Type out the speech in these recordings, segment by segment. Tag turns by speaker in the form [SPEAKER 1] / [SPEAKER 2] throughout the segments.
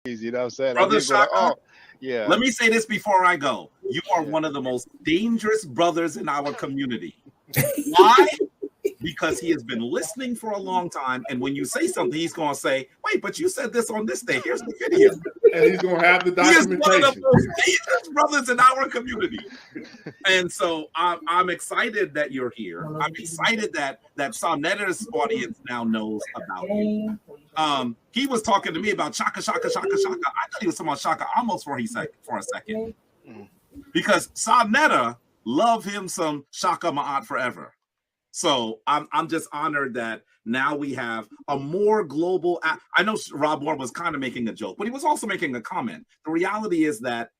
[SPEAKER 1] You know what I'm saying?
[SPEAKER 2] Brother Shaka,
[SPEAKER 1] oh, yeah.
[SPEAKER 2] Let me say this before I go. You are one of the most dangerous brothers in our community. Why? Because he has been listening for a long time, and when you say something, he's going to say, wait, but you said this on this day. Here's the video.
[SPEAKER 3] And he's going to have the documentation.
[SPEAKER 2] He is one of the most dangerous brothers in our community. And so I'm excited that you're here. I'm excited that Soneta's audience now knows about you. He was talking to me about Shaka. I thought he was talking about Shaka almost for a second. Because Soneta love him some Shaka Ma'at forever. So I'm just honored that now we have a more global. I know Rob Moore was kind of making a joke, but he was also making a comment. The reality is that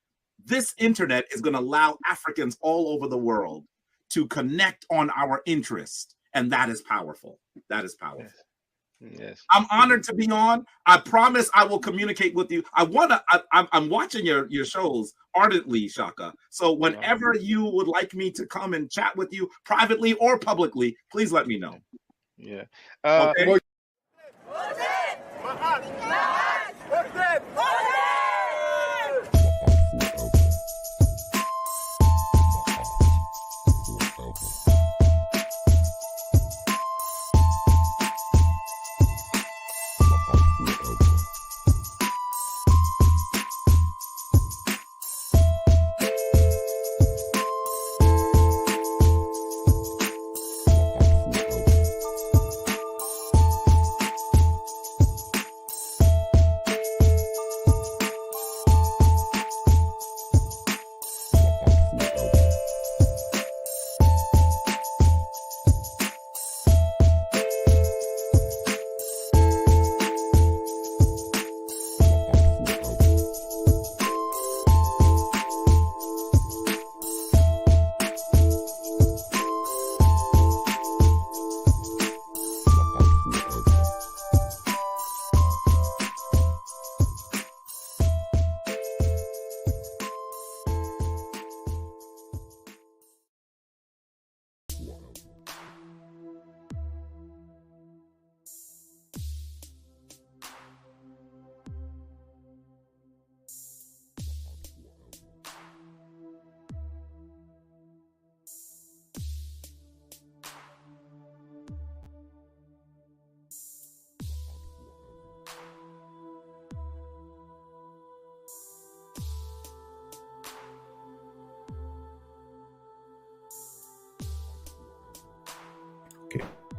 [SPEAKER 2] this internet is going to allow Africans all over the world to connect on our interest, and that is powerful. That is powerful.
[SPEAKER 1] Yes.
[SPEAKER 2] I'm honored to be on. I promise I will communicate with you. I'm watching your shows ardently, Shaka. So whenever you would like me to come and chat with you privately or publicly, please let me know.
[SPEAKER 1] Yeah.
[SPEAKER 2] Okay?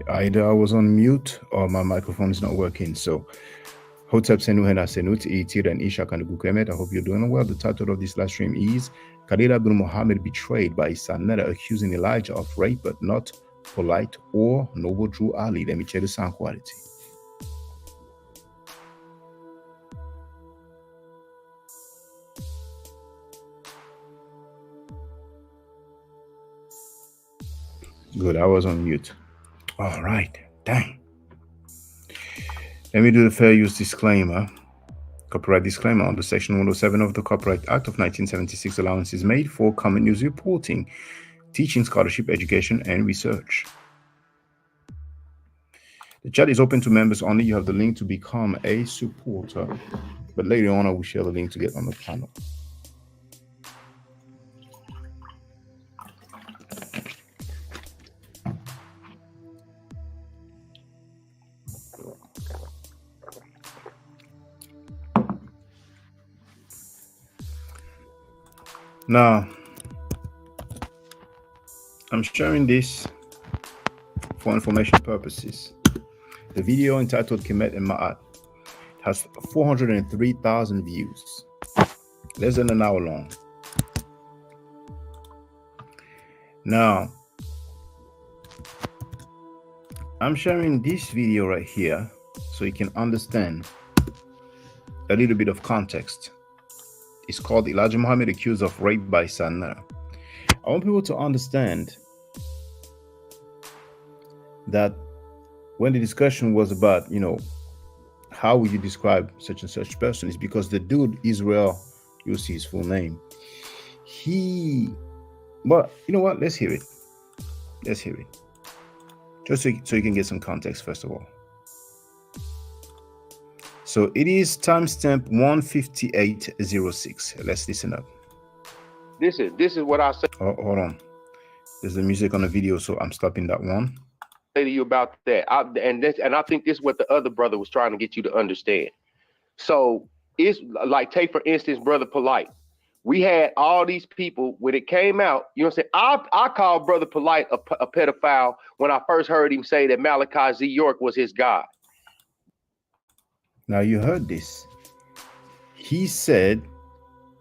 [SPEAKER 4] Either I was on mute or my microphone is not working. So, Hotep Senuhena Senut, Itir and Ishak and Gukemet. I hope you're doing well. The title of this live stream is Khalid Abdul Muhammad betrayed by Soneta, accusing Elijah of rape, but not Polight or Noble Drew Ali. Let me check the sound quality. Good, I was on mute. All right, dang. Let me do the fair use disclaimer. Copyright disclaimer under Section 107 of the Copyright Act of 1976. Allowance is made for common news reporting, teaching, scholarship, education, and research. The chat is open to members only. You have the link to become a supporter, but later on I will share the link to get on the panel. Now, I'm sharing this for information purposes. The video entitled Kemet and Ma'at has 403,000 views, less than an hour long. Now, I'm sharing this video right here so you can understand a little bit of context. It's called Elijah Muhammad accused of rape by Soneta. I want people to understand that when the discussion was about, how would you describe such and such person, is because the dude, Israel, you'll see his full name. But you know what? Let's hear it. Let's hear it. Just so you can get some context, first of all. So it is timestamp 15806. Let's listen up.
[SPEAKER 5] This is what I say
[SPEAKER 4] Hold on. There's the music on the video, so I'm stopping that one.
[SPEAKER 5] to you about that. And I think this is what the other brother was trying to get you to understand. So it's like, take for instance, Brother Polight. We had all these people when it came out. You know what I'm saying? I called Brother Polight a pedophile when I first heard him say that Malachi Z. York was his God.
[SPEAKER 4] Now you heard this. He said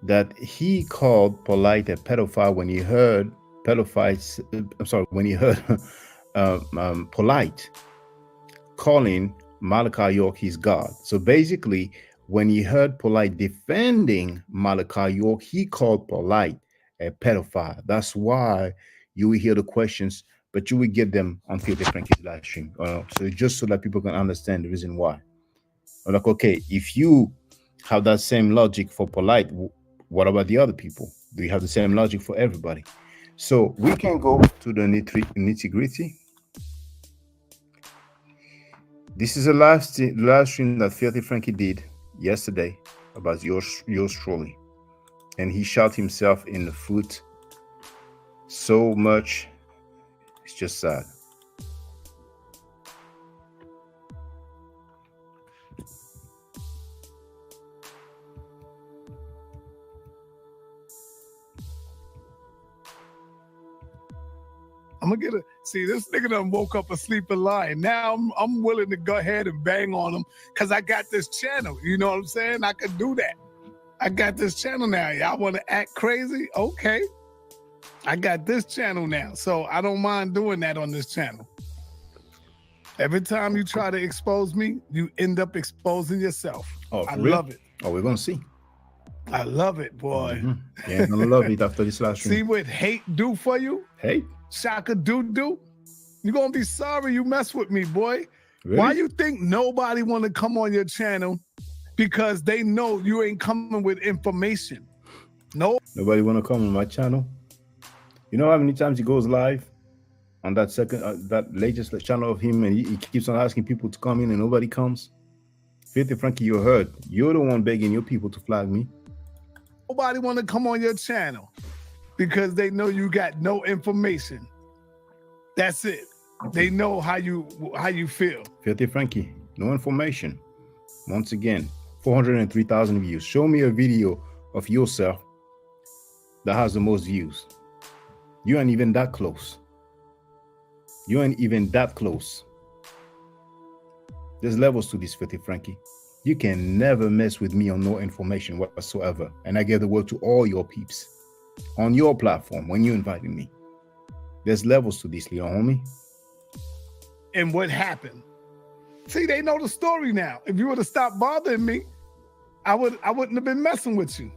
[SPEAKER 4] that he called Polight a pedophile when he heard pedophiles. When he heard Polight calling Malachi York his God. So basically, when he heard Polight defending Malachi York, he called Polight a pedophile. That's why you will hear the questions, but you will get them on Filthy Frankie's live stream. So just so that people can understand the reason why. Like, okay, if you have that same logic for Polight, what about the other people? Do you have the same logic for everybody? So we can go to the nitty-gritty. This is a live stream that Filthy Frankie did yesterday about yours truly, and he shot himself in the foot so much. It's just sad.
[SPEAKER 6] I'm gonna see this nigga done woke up asleep and lying. Now I'm willing to go ahead and bang on him because I got this channel. You know what I'm saying? I could do that. I got this channel now. Y'all want to act crazy? Okay. I got this channel now, so I don't mind doing that on this channel. Every time you try to expose me, you end up exposing yourself.
[SPEAKER 4] Oh,
[SPEAKER 6] I
[SPEAKER 4] real?
[SPEAKER 6] love it.
[SPEAKER 4] Oh, we're gonna see.
[SPEAKER 6] I love it, boy.
[SPEAKER 4] Mm-hmm. Yeah, I'm gonna love it after this last stream.
[SPEAKER 6] See what hate do for you?
[SPEAKER 4] Hate?
[SPEAKER 6] Shaka doo-doo. You're gonna be sorry you mess with me, boy.
[SPEAKER 4] Really?
[SPEAKER 6] Why you think nobody wanna come on your channel? Because they know you ain't coming with information. No.
[SPEAKER 4] Nobody wanna come on my channel. You know how many times he goes live on that that latest channel of him, and he keeps on asking people to come in and nobody comes? Filthy Frankie, you heard. You're the one begging your people to flag me.
[SPEAKER 6] Nobody wanna come on your channel because they know you got no information. That's it. They know how you feel.
[SPEAKER 4] Filthy Frankie, no information. Once again, 403,000 views. Show me a video of yourself that has the most views. You ain't even that close. You ain't even that close. There's levels to this, Filthy Frankie. You can never mess with me on no information whatsoever. And I give the word to all your peeps on your platform when you invited me. There's levels to this, little homie.
[SPEAKER 6] And what happened? See, they know the story now. If you would have stopped bothering me, I wouldn't have been messing with you.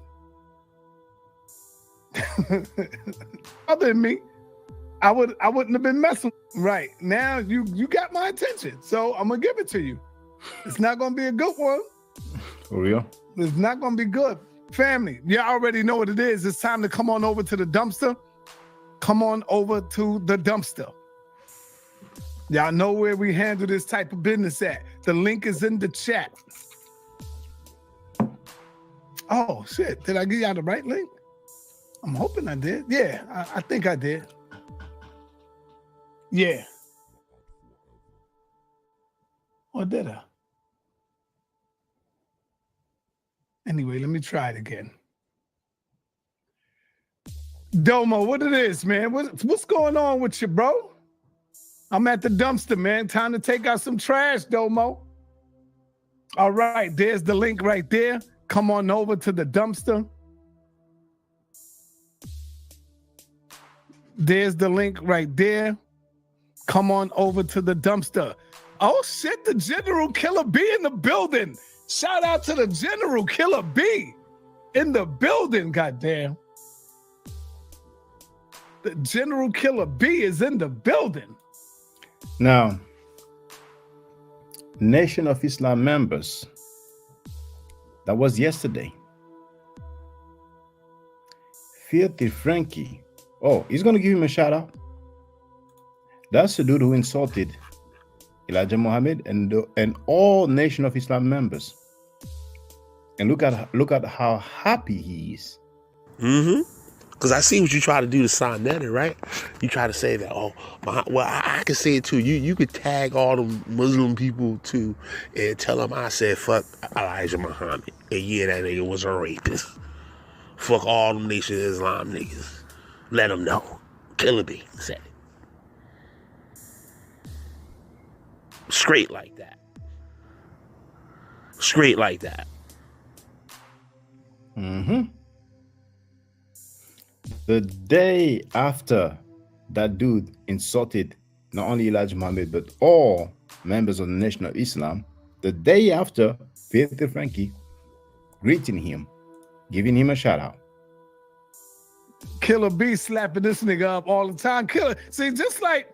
[SPEAKER 6] Bothering me, I wouldn't have been messing. Right now, you got my attention, so I'm gonna give it to you. It's not gonna be a good one.
[SPEAKER 4] For real?
[SPEAKER 6] It's not gonna be good. Family, you already know what it is. It's time to come on over to the dumpster. Come on over to the dumpster. Y'all know where we handle this type of business at. The link is in the chat. Oh, shit. Did I give y'all the right link? I'm hoping I did. Yeah, I think I did. Yeah. Or did I? Anyway, let me try it again. Domo, what it is, man? What's going on with you, bro? I'm at the dumpster, man. Time to take out some trash, Domo. All right, there's the link right there. Come on over to the dumpster. There's the link right there. Come on over to the dumpster. Oh shit, the General Killer B in the building. Shout out to the General Killer B in the building, goddamn. The General Killer B is in the building.
[SPEAKER 4] Now, Nation of Islam members, that was yesterday. Filthy Frankie. Oh, he's going to give him a shout out. That's the dude who insulted Elijah Muhammad and all Nation of Islam members. And look at how happy he is.
[SPEAKER 7] Mm-hmm. Because I see what you try to do to Sonetta, right? You try to say that, I can say it too. You could tag all the Muslim people too and tell them I said fuck Elijah Muhammad. And yeah, that nigga was a rapist. Fuck all them Nation of Islam niggas. Let them know. Killer Bee said it. Straight like that. Straight like that.
[SPEAKER 4] Mm-hmm. The day after that dude insulted not only Elijah Muhammad, but all members of the Nation of Islam, the day after, Filthy Frankie greeting him, giving him a shout out.
[SPEAKER 6] Killer B slapping this nigga up all the time. Killer, see, just like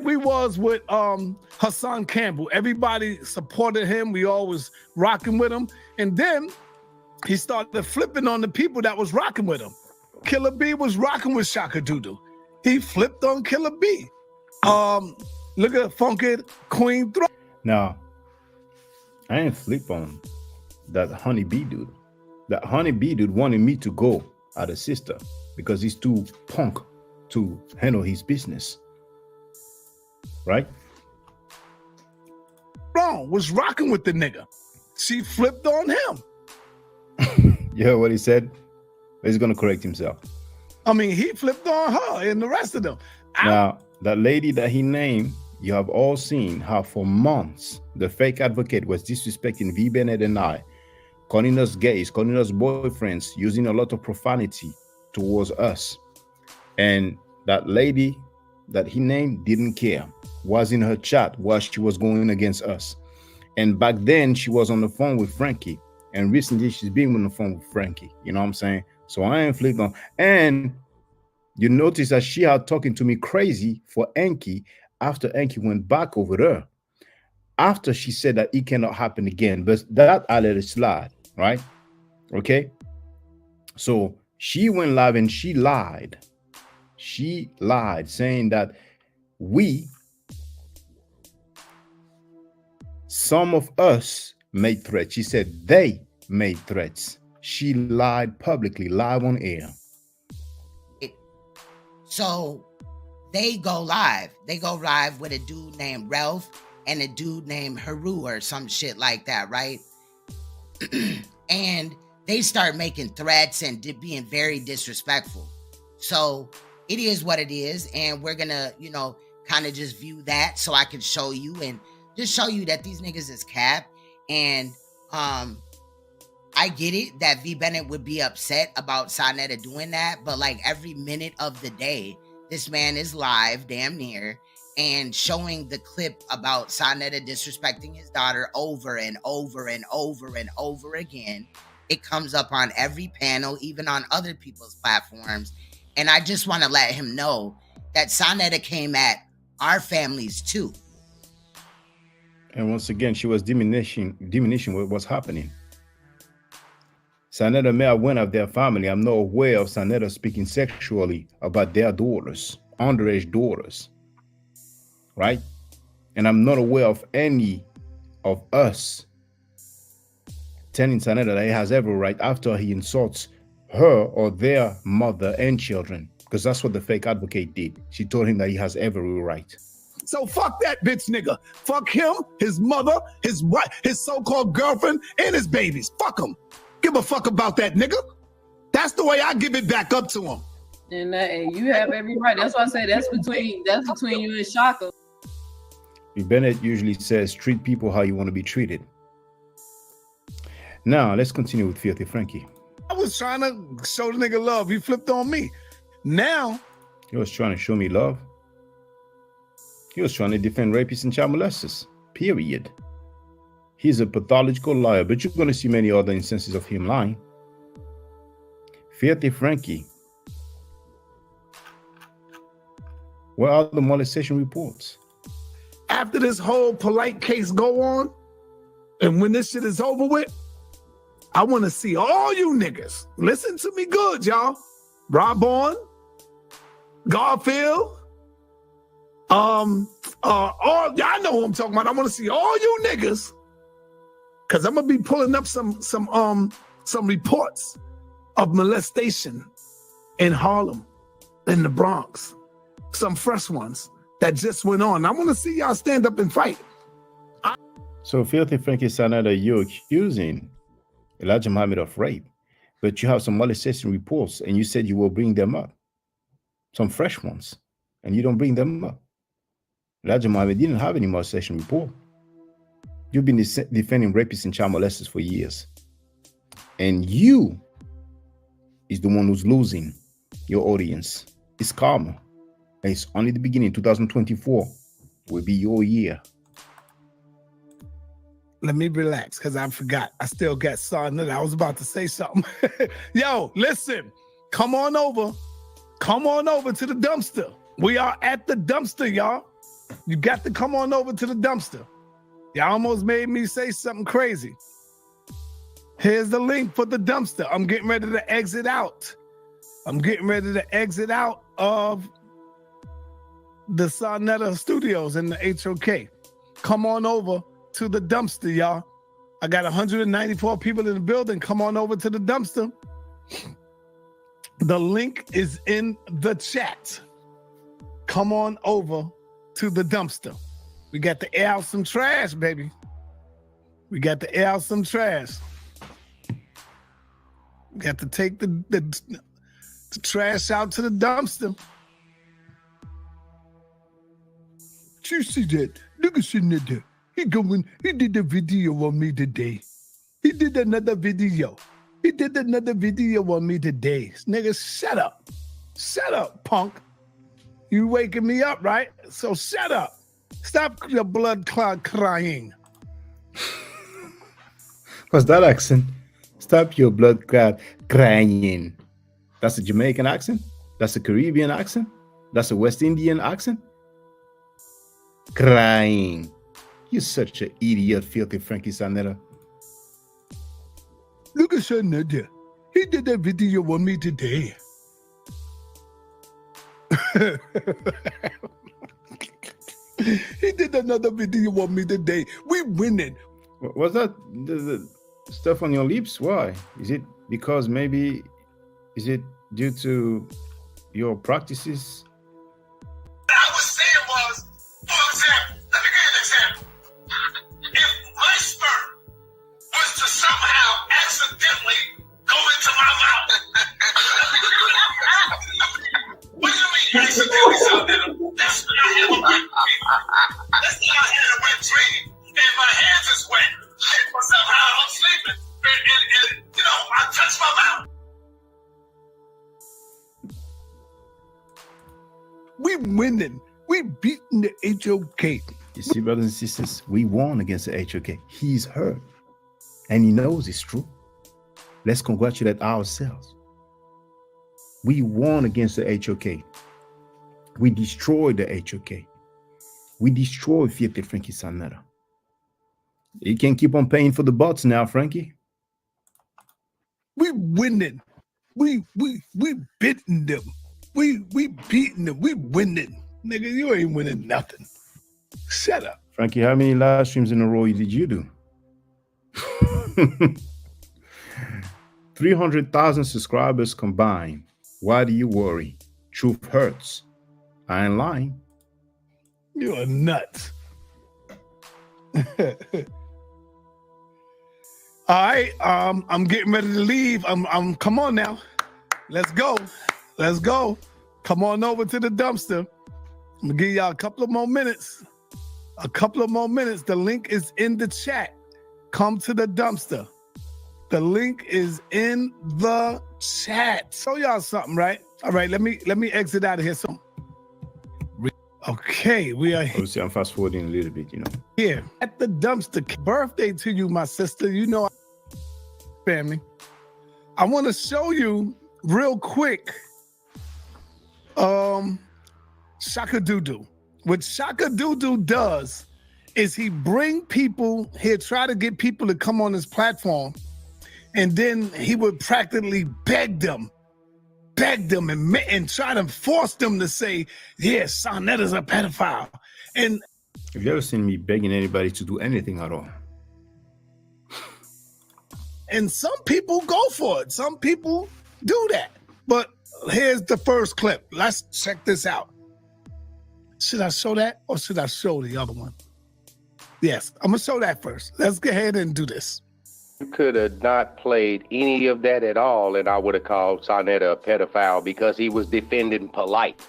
[SPEAKER 6] we was with Hassan Campbell. Everybody supported him. We always rocking with him. And then he started flipping on the people that was rocking with him. Killer B was rocking with Shaka Doodle. He flipped on Killer B. Look at Funky Queen Throw.
[SPEAKER 4] Now, I ain't flip on that Honey Bee dude. That Honey Bee dude wanted me to go at a sister because he's too punk to handle his business. Right?
[SPEAKER 6] Wrong, was rocking with the nigga. She flipped on him.
[SPEAKER 4] You heard what he said? He's gonna correct himself.
[SPEAKER 6] I mean, he flipped on her and the rest of them.
[SPEAKER 4] Now, that lady that he named, you have all seen how for months the fake advocate was disrespecting V. Bennett and I, calling us gays, calling us boyfriends, using a lot of profanity towards us. And that lady that he named didn't care, was in her chat while she was going against us. And back then she was on the phone with Frankie. And recently she's been on the phone with Frankie. You know what I'm saying? So I ain't flipped on. And you notice that she had talking to me crazy for Enki after Enki went back over there. After she said that it cannot happen again. But that I let it slide, right? Okay. So she went live and she lied. She lied, saying that some of us made threats. She said they made threats. She lied publicly, live on air.
[SPEAKER 8] So they go live. They go live with a dude named Ralph and a dude named Haru or some shit like that, right? And they start making threats and being very disrespectful. So it is what it is. And we're gonna, kind of just view that so I can show you and just show you that these niggas is cap. And I get it that V Bennett would be upset about Sonetta doing that, but like every minute of the day, this man is live damn near and showing the clip about Sonetta disrespecting his daughter over and over and over and over again. It comes up on every panel, even on other people's platforms. And I just want to let him know that Sonetta came at our families too.
[SPEAKER 4] And once again, she was diminishing what was happening. Sonetta may have went of their family. I'm not aware of Sonetta speaking sexually about their daughters, underage daughters, right? And I'm not aware of any of us telling Sonetta that he has every right after he insults her or their mother and children, because that's what the fake advocate did. She told him that he has every right.
[SPEAKER 6] So fuck that bitch nigga. Fuck him, his mother, his wife, his so-called girlfriend, and his babies. Fuck him. Give a fuck about that nigga. That's the way I give it back up to him.
[SPEAKER 9] And you have every right. That's why I say that's between you and Shaka.
[SPEAKER 4] Bennett usually says, treat people how you want to be treated. Now, let's continue with Filthy Frankie.
[SPEAKER 6] I was trying to show the nigga love. He flipped on me. Now.
[SPEAKER 4] He was trying to show me love. He was trying to defend rapists and child molesters. Period. He's a pathological liar, but you're going to see many other instances of him lying. Filthy Frankie. Where are the molestation reports?
[SPEAKER 6] After this whole Polight case go on, and when this shit is over with, I want to see all you niggas. Listen to me good, y'all. Rob on, Garfield, all y'all know who I'm talking about. I want to see all you niggas because I'm gonna be pulling up some reports of molestation in Harlem, in the Bronx, some fresh ones that just went on. I want to see y'all stand up and fight.
[SPEAKER 4] So, Filthy Frankie Sanada, you're accusing Elijah Muhammad of rape, but you have some molestation reports, and you said you will bring them up, some fresh ones, and you don't bring them up. Elijah Muhammad didn't have any molestation report. You've been defending rapists and child molesters for years, and you is the one who's losing your audience. It's karma. And it's only the beginning. 2024 will be your year.
[SPEAKER 6] Let me relax, because I forgot. I still got something. I was about to say something. Yo, listen. Come on over. Come on over to the dumpster. We are at the dumpster, y'all. You got to come on over to the dumpster. Y'all almost made me say something crazy. Here's the link for the dumpster. I'm getting ready to exit out. I'm getting ready to exit out of the Sonetta Studios in the HOK. Come on over to the dumpster, y'all. I got 194 people in the building. Come on over to the dumpster. The link is in the chat. Come on over to the dumpster. We got to air out some trash, baby. We got to air out some trash. We got to take the trash out to the dumpster. You see that? Look at Shanita. He did a video on me today. He did another video. He did another video on me today. Nigga, shut up. Shut up, punk. You waking me up, right? So shut up. Stop your blood clot crying.
[SPEAKER 4] What's that accent? Stop your blood clot crying. That's a Jamaican accent? That's a Caribbean accent? That's a West Indian accent? Crying. You're such an idiot, Filthy Frankie Sanetta.
[SPEAKER 6] Look at Sanetta. He did a video on me today. He did another video on me today. We winning.
[SPEAKER 4] Was that the stuff on your lips? Why? Is it because maybe, is it due to your practices?
[SPEAKER 10] What I was saying was, for example, let me give you an example. If my sperm was to somehow accidentally go into my mouth, what do you mean accidentally, Sonetta? That's when I have a wet dream. That's when I had a wet dream, and my hands is wet, but somehow I'm sleeping, and you know, I touch my mouth.
[SPEAKER 6] We winning. We beating the HOK.
[SPEAKER 4] You see, brothers and sisters, we won against the HOK. He's hurt, and he knows it's true. Let's congratulate ourselves. We won against the HOK. We destroyed the HOK. We destroyed Filthy Frankie Sanetta. You can't keep on paying for the bots now, Frankie.
[SPEAKER 6] We winning. We beating them. We beating them. We winning. Nigga, you ain't winning nothing. Shut up.
[SPEAKER 4] Frankie, how many live streams in a row did you do? 300,000 subscribers combined. Why do you worry? Truth hurts. I ain't lying.
[SPEAKER 6] You are nuts. All right, I'm getting ready to leave. I'm come on now. Let's go. Let's go. Come on over to the dumpster. I'm gonna give y'all a couple of more minutes. A couple of more minutes. The link is in the chat. Come to the dumpster. The link is in the chat. Show y'all something, right? All right, let me exit out of here. So, okay, we are here.
[SPEAKER 4] Obviously, I'm fast forwarding a little bit, you know.
[SPEAKER 6] Here at the dumpster. Birthday to you, my sister. You know, family. I want to show you real quick. Shaka Doodoo. What Shaka Doodoo does is he bring people here, try to get people to come on his platform, and then he would practically beg them and try to force them to say, yes, Sonetta's a pedophile. And
[SPEAKER 4] have you ever seen me begging anybody to do anything at all?
[SPEAKER 6] And some people go for it. Some people do that. But here's the first clip. Let's check this out. Should I show that or should I show the other one? Yes, I'm going to show that first. Let's go ahead and do this.
[SPEAKER 5] You could have not played any of that at all, and I would have called Sonetta a pedophile because he was defending Polight.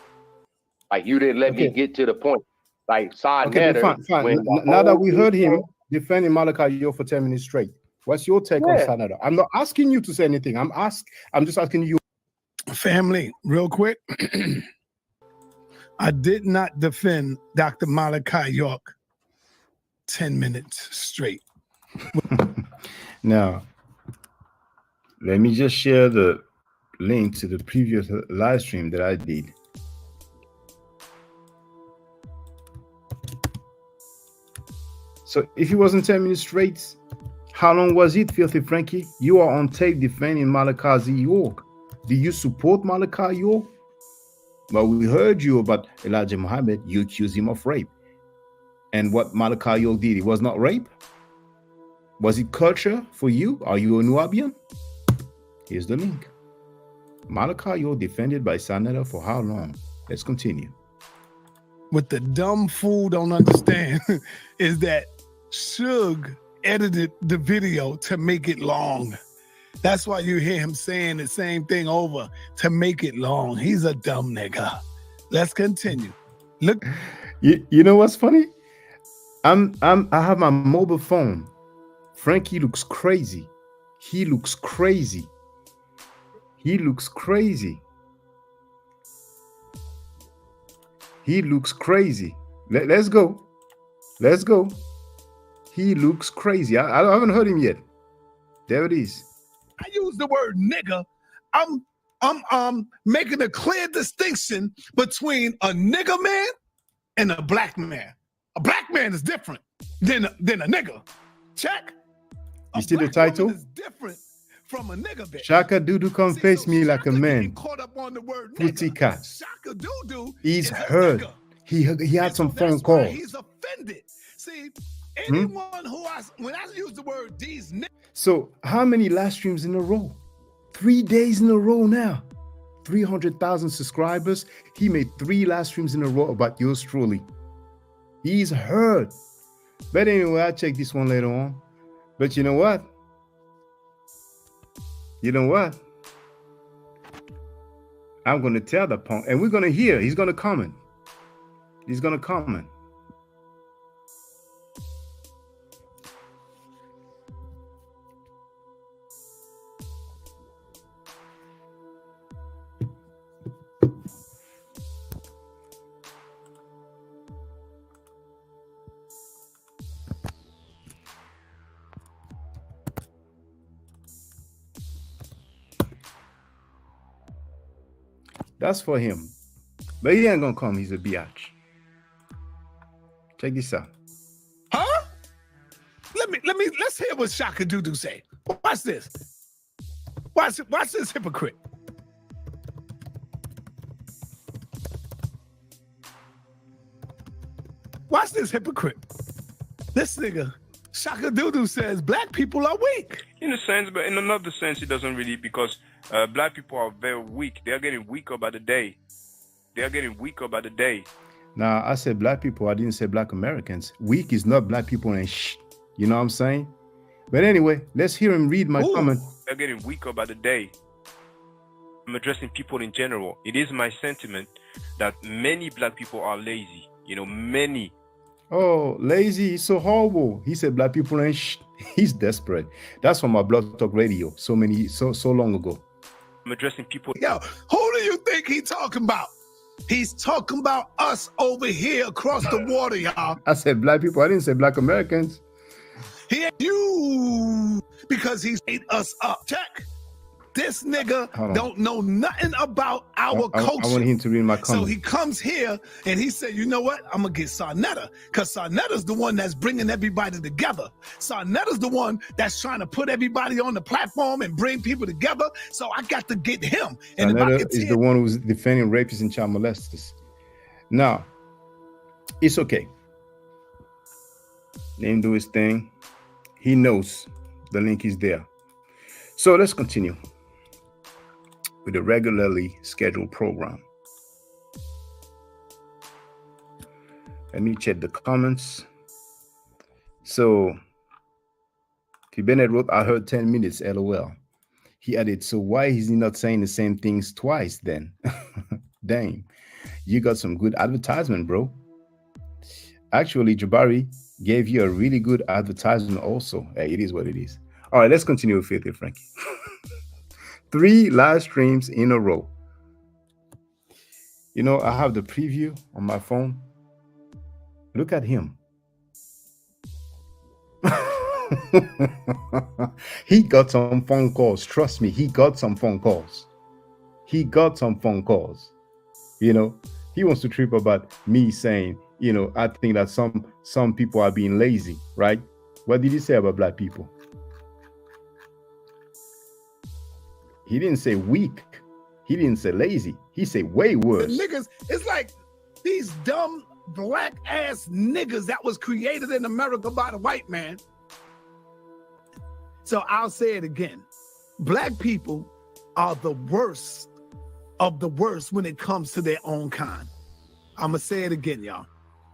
[SPEAKER 5] Like, you didn't let me get to the point. Like, Sonetta.
[SPEAKER 4] Okay, fine. Now that we heard him defending Malachi York for 10 minutes straight, what's your take on Sonetta? I'm not asking you to say anything. I'm just asking you.
[SPEAKER 6] Family, real quick. I did not defend Dr. Malachi York 10 minutes straight.
[SPEAKER 4] Now, let me just share the link to the previous live stream that I did. So if it wasn't 10 minutes straight, how long was it, Filthy Frankie? You are on tape defending Malachi York. Do you support Malachi York? Well, we heard you about Elijah Muhammad. You accused him of rape. And what Malachi York did, it was not rape? Was it culture for you? Are you a Nubian? Here's the link. Malachi York defended by Sonetta for how long? Let's continue.
[SPEAKER 6] What the dumb fool don't understand is that Suge edited the video to make it long. That's why you hear him saying the same thing over to make it long. He's a dumb nigga. Let's continue. Look.
[SPEAKER 4] You know what's funny? I have my mobile phone. Frankie looks crazy. He looks crazy. He looks crazy. He looks crazy. Let's go. Let's go. He looks crazy. I haven't heard him yet. There it is.
[SPEAKER 6] I use the word nigga. I'm making a clear distinction between a nigga man and a black man. A black man is different than a nigga. Check.
[SPEAKER 4] You see the title?
[SPEAKER 6] Is different from a nigga bitch.
[SPEAKER 4] Shaka Dudu come face me like a man.
[SPEAKER 6] Caught up on the word
[SPEAKER 4] Pretty cat.
[SPEAKER 6] Shaka Dudu.
[SPEAKER 4] He's hurt. He had some phone calls.
[SPEAKER 6] He's offended. See, anyone when I use the word these niggas.
[SPEAKER 4] So how many live streams in a row? 3 days in a row now. 300,000 subscribers. He made 3 live streams in a row about yours truly. He's hurt. But anyway, I'll check this one later on. But you know what? You know what? I'm going to tell the punk, and we're going to hear. He's going to comment. He's going to comment. That's for him. But he ain't gonna come. He's a biatch. Check this out.
[SPEAKER 6] Huh? Let's hear what Shaka Dudu say. Watch this. Watch this hypocrite. Watch this hypocrite. This nigga, Shaka Dudu says black people are weak.
[SPEAKER 11] In a sense, but in another sense, it doesn't really, because black people are very weak. They are getting weaker by the day. They are getting weaker by the day.
[SPEAKER 4] Now, I said black people. I didn't say black Americans. Weak is not black people and shh. You know what I'm saying? But anyway, let's hear him read my comment.
[SPEAKER 11] They're getting weaker by the day. I'm addressing people in general. It is my sentiment that many black people are lazy. You know, many.
[SPEAKER 4] Oh, lazy. He's so horrible. He said black people and shh. He's desperate. That's from my Blog Talk Radio so long ago.
[SPEAKER 11] I'm addressing people.
[SPEAKER 6] Yo, who do you think he talking about? He's talking about us over here across the water, y'all.
[SPEAKER 4] I said black people. I didn't say black Americans.
[SPEAKER 6] He ain't you because he's ate us up. Check. This nigga don't know nothing about our culture.
[SPEAKER 4] I want him to read my comment.
[SPEAKER 6] So he comes here and he said, you know what? I'm going to get Sonetta because Sonetta's the one that's bringing everybody together. Sonetta's the one that's trying to put everybody on the platform and bring people together. So I got to get him. And
[SPEAKER 4] Sonetta is the one who's defending rapists and child molesters. Now, it's okay. Let him do his thing. He knows the link is there. So let's continue with the regularly scheduled program. Let me check the comments. So T. Bennett wrote, I heard 10 minutes, LOL. He added, so why is he not saying the same things twice then? Dang, you got some good advertisement, bro. Actually, Jabari gave you a really good advertisement also. Hey, it is what it is. All right, let's continue with Filthy Frankie. 3 live streams in a row. You know, I have the preview on my phone. Look at him. He got some phone calls. Trust me, he got some phone calls. He got some phone calls. You know, he wants to trip about me saying, you know, I think that some people are being lazy, right? What did he say about black people? He didn't say weak. He didn't say lazy. He said way worse.
[SPEAKER 6] The niggas, it's like these dumb black ass niggas that was created in America by the white man. So I'll say it again. Black people are the worst of the worst when it comes to their own kind. I'm going to say it again, y'all.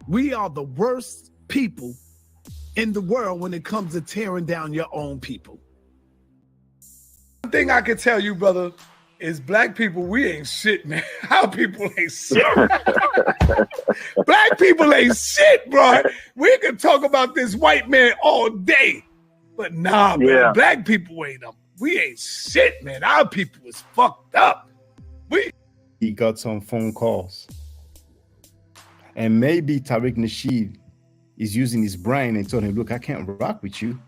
[SPEAKER 6] We are the worst people in the world when it comes to tearing down your own people. One thing I can tell you, brother, is black people, we ain't shit, man. Our people ain't shit. Black people ain't shit, bro. We can talk about this white man all day. But nah, man, black people ain't them. We ain't shit, man. Our people is fucked up.
[SPEAKER 4] He got some phone calls. And maybe Tariq Nasheed is using his brain and told him, look, I can't rock with you.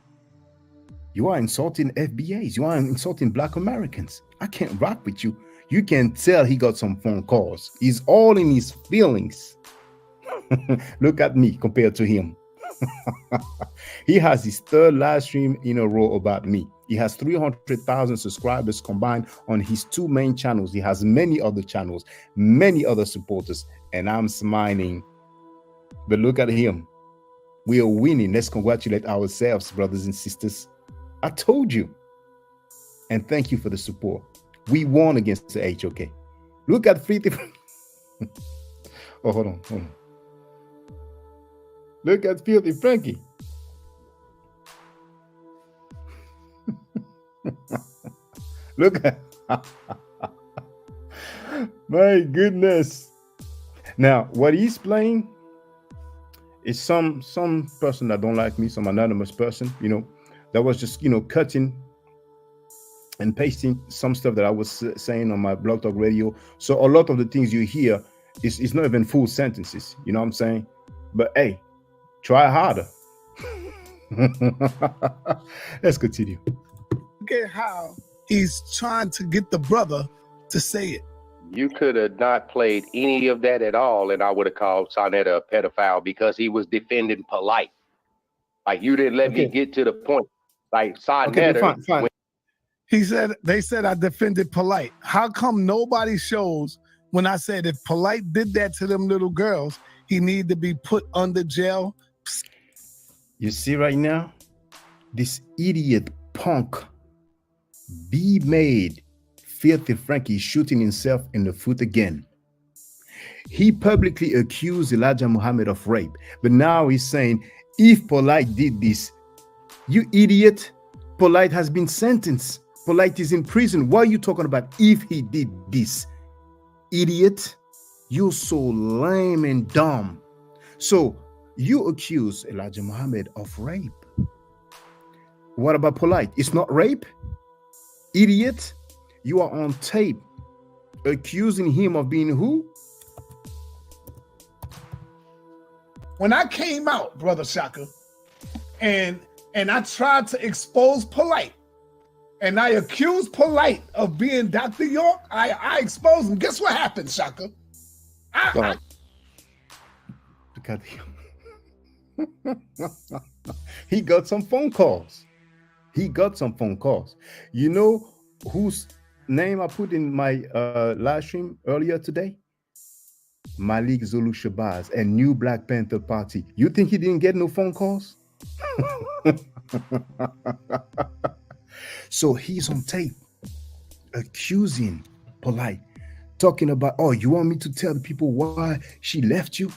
[SPEAKER 4] You are insulting FBAs. You are insulting black Americans. I can't rock with you. You can tell he got some phone calls. He's all in his feelings. Look at me compared to him. He has his 3rd live stream in a row about me. He has 300,000 subscribers combined on his 2 main channels. He has many other channels, many other supporters, and I'm smiling. But look at him. We are winning. Let's congratulate ourselves, brothers and sisters. I told you. And thank you for the support. We won against the HOK. Look at 50. Oh, hold on. Look at Filthy Frankie. Look at my goodness. Now, what he's playing is some person that don't like me, some anonymous person, you know, that was just, you know, cutting and pasting some stuff that I was saying on my Blog Talk Radio. So a lot of the things you hear is not even full sentences, you know what I'm saying? But hey, try harder. Let's continue.
[SPEAKER 6] Look at how he's trying to get the brother to say it.
[SPEAKER 5] You could have not played any of that at all, and I would have called Sonetta a pedophile because he was defending Polight. Like, you didn't let me get to the point. Like, Sonetta.
[SPEAKER 4] Fine.
[SPEAKER 6] They said I defended Polight. How come nobody shows when I said if Polight did that to them little girls, he needed to be put under jail?
[SPEAKER 4] You see right now, this idiot punk B-made Filthy Frankie shooting himself in the foot again. He publicly accused Elijah Muhammad of rape, but now he's saying, if Polight did this, you idiot, Polight has been sentenced. Polight is in prison. Why are you talking about if he did this? Idiot, you're so lame and dumb. So you accuse Elijah Muhammad of rape. What about Polight? It's not rape? Idiot, you are on tape accusing him of being who?
[SPEAKER 6] When I came out, Brother Shaka, and I tried to expose Polight, and I accused Polight of being Dr. York, I exposed him. Guess what happened, Shaka?
[SPEAKER 4] Look at him. He got some phone calls. You know whose name I put in my live stream earlier today? Malik Zulu Shabazz and New Black Panther Party. You think he didn't get no phone calls? So he's on tape accusing Polight, talking about, oh, you want me to tell the people why she left you?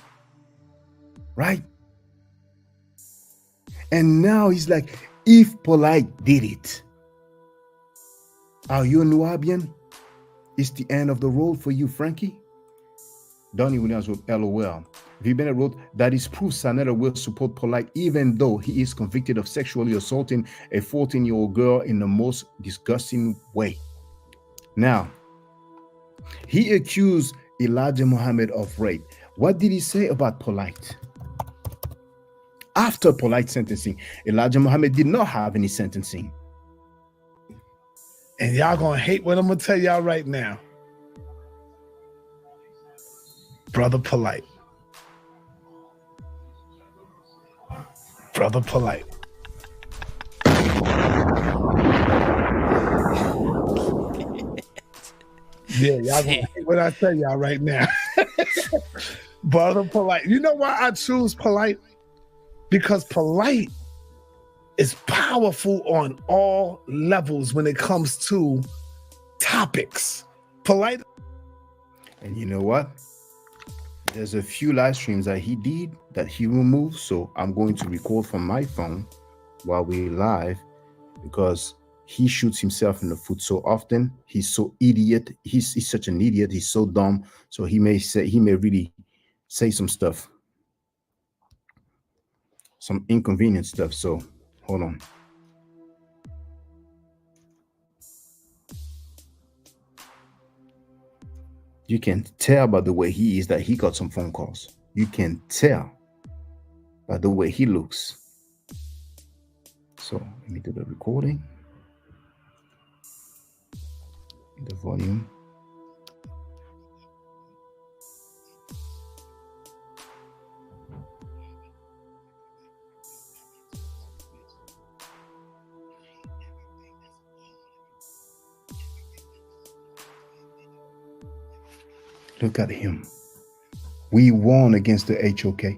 [SPEAKER 4] Right? And now he's like, if Polight did it, are you a Nubian? It's the end of the road for you, Frankie. Donnie Williams wrote, LOL. V. Bennett wrote, that is proof Sanetta will support Polight even though he is convicted of sexually assaulting a 14-year-old girl in the most disgusting way. Now, he accused Elijah Muhammad of rape. What did he say about Polight? After Polight sentencing, Elijah Muhammad did not have any sentencing.
[SPEAKER 6] And y'all gonna hate what I'm gonna tell y'all right now. Brother Polight. Brother Polight. Yeah, y'all gonna hate what I tell y'all right now. Brother Polight. You know why I choose Polight? Because Polight is powerful on all levels when it comes to topics. Polight.
[SPEAKER 4] And you know what? There's a few live streams that he did that he removed. So I'm going to record from my phone while we're live because he shoots himself in the foot so often. He's so idiot. He's such an idiot. He's so dumb. So he may really say some stuff, some inconvenient stuff. So hold on. You can tell by the way he is that he got some phone calls. You can tell by the way he looks. So let me do the recording. The volume. Look at him. We won against the HOK.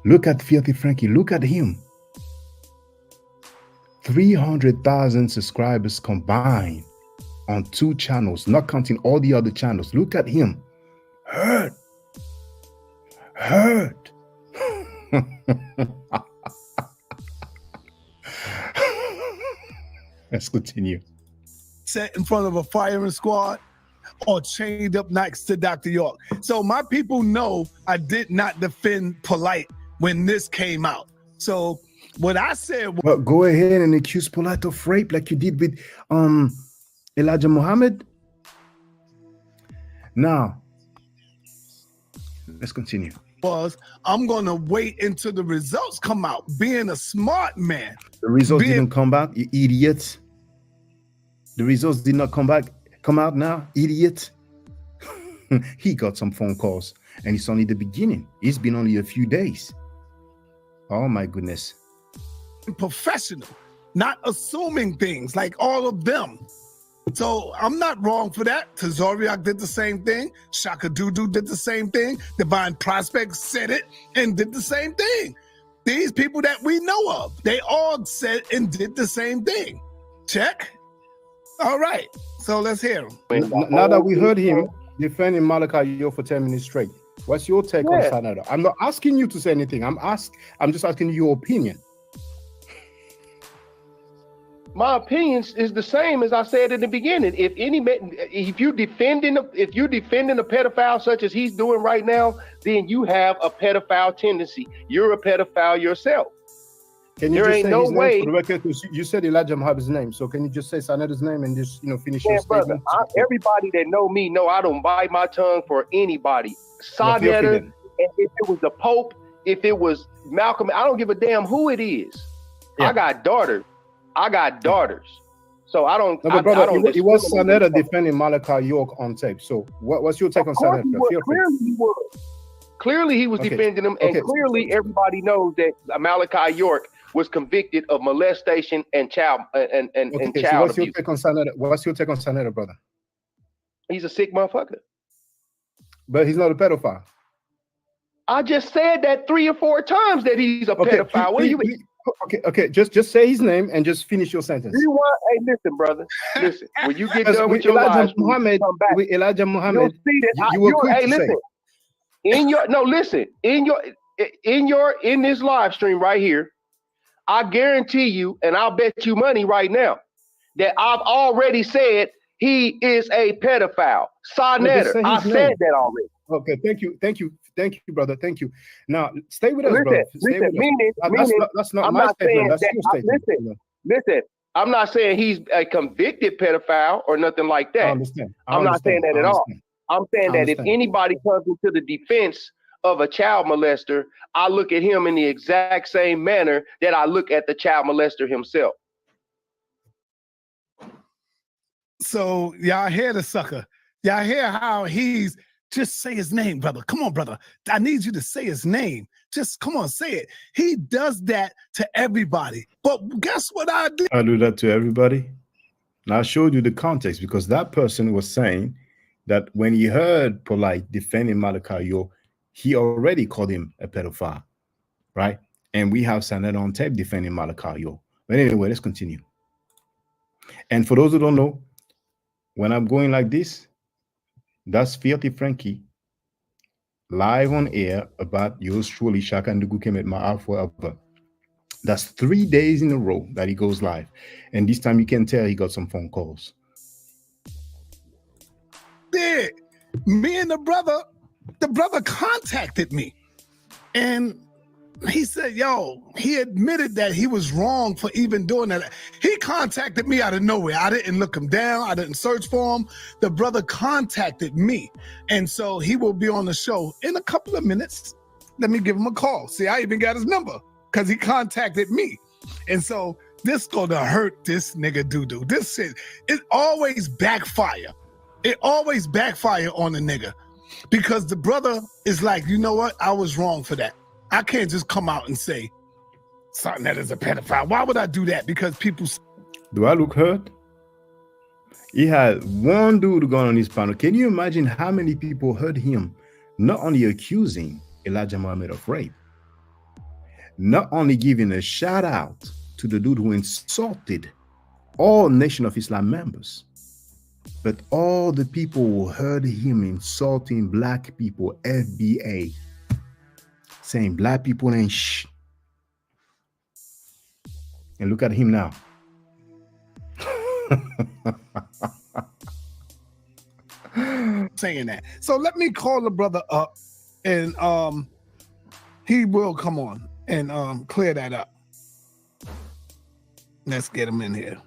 [SPEAKER 4] Look at Filthy Frankie. Look at him. 300,000 subscribers combined on 2 channels, not counting all the other channels. Look at him. Hurt. Let's continue.
[SPEAKER 6] Set in front of a firing squad or chained up next to Dr. York. So my people know I did not defend Polight when this came out. So what I said was,
[SPEAKER 4] well, go ahead and accuse Polight of rape like you did with Elijah Muhammad. Now, let's continue.
[SPEAKER 6] I'm gonna wait until the results come out. Being a smart man.
[SPEAKER 4] The results didn't come back, you idiot. The results did not come out now, idiot. He got some phone calls, and it's only the beginning. It's been only a few days. Oh my goodness.
[SPEAKER 6] Professional, not assuming things like all of them. So I'm not wrong for that. Tazoriak did the same thing. Shaka Dudu did the same thing. Divine Prospect said it and did the same thing. These people that we know of, they all said and did the same thing. Check. All right. So let's hear him.
[SPEAKER 4] Now that we heard him defending Malachi Yo for 10 minutes straight, what's your take on Sanada? I'm not asking you to say anything. I'm just asking you your opinion.
[SPEAKER 5] My opinion is the same as I said in the beginning. If you defending a pedophile such as he's doing right now, then you have a pedophile tendency. You're a pedophile yourself.
[SPEAKER 4] Can you just say his name for the record? You said Elijah Muhammad's name, so can you just say Sanada's name and just finish your statement?
[SPEAKER 5] Everybody that know me know I don't bite my tongue for anybody. Sanetta, if it was the Pope, if it was Malcolm, I don't give a damn who it is. Yeah. I got daughters. So I don't.
[SPEAKER 4] No, but brother, it was Sanetta defending Malachi York on tape. So what's your take on Sanetta?
[SPEAKER 5] Clearly he was defending him, and clearly everybody knows that Malachi York was convicted of molestation and child and child abuse.
[SPEAKER 4] What's your take on Sanetta, brother?
[SPEAKER 5] He's a sick motherfucker.
[SPEAKER 4] But he's not a pedophile.
[SPEAKER 5] I just said that 3 or 4 times that he's a pedophile.
[SPEAKER 4] Okay. Just say his name and just finish your sentence.
[SPEAKER 5] Hey, listen, brother. Listen. When you get done with
[SPEAKER 4] With
[SPEAKER 5] your
[SPEAKER 4] Elijah
[SPEAKER 5] live stream,
[SPEAKER 4] Muhammad,
[SPEAKER 5] come back.
[SPEAKER 4] with Elijah
[SPEAKER 5] You'll
[SPEAKER 4] Muhammad,
[SPEAKER 5] see that
[SPEAKER 4] you were quick
[SPEAKER 5] hey,
[SPEAKER 4] to
[SPEAKER 5] listen. In this live stream right here, I guarantee you, and I'll bet you money right now, that I've already said he is a pedophile. Sonetter. I said that already.
[SPEAKER 4] Okay, thank you, brother. Thank you. Now, stay with us,
[SPEAKER 5] Listen,
[SPEAKER 4] brother. Stay with us. That's not my statement. That's your statement.
[SPEAKER 5] Listen, I'm not saying he's a convicted pedophile or nothing like that.
[SPEAKER 4] I understand.
[SPEAKER 5] I'm not saying that at all. I'm saying that if anybody comes into the defense of a child molester, I look at him in the exact same manner that I look at the child molester himself.
[SPEAKER 6] So y'all hear the sucker. Y'all hear how he's just say his name, brother. Come on, brother. I need you to say his name. Just come on, say it. He does that to everybody. But guess what I did?
[SPEAKER 4] I do that to everybody. Now I showed you the context because that person was saying that when he heard Polight defending Malachi Yo, he already called him a pedophile, right? And we have Sanet on tape defending Malachi Yo. But anyway, let's continue. And for those who don't know, when I'm going like this, that's Filthy Frankie live on air about yours truly, Shaka and Debunking at my Alpha. That's 3 days in a row that he goes live. And this time you can tell he got some phone calls.
[SPEAKER 6] Yeah, me and the brother contacted me. And he said, yo, he admitted that he was wrong for even doing that. He contacted me out of nowhere. I didn't look him down. I didn't search for him. The brother contacted me. And so he will be on the show in a couple of minutes. Let me give him a call. See, I even got his number because he contacted me. And so this gonna hurt this nigga doo-doo. This shit, it always backfire. It always backfire on the nigga because the brother is like, you know what? I was wrong for that. I can't just come out and say something that is a pedophile. Why would I do that? Because people...
[SPEAKER 4] Do I look hurt? He had one dude going on his panel. Can you imagine how many people heard him not only accusing Elijah Muhammad of rape, not only giving a shout out to the dude who insulted all Nation of Islam members, but all the people who heard him insulting black people, FBA, saying black people ain't shh. And look at him now.
[SPEAKER 6] Saying that. So let me call the brother up and he will come on and clear that up. Let's get him in here.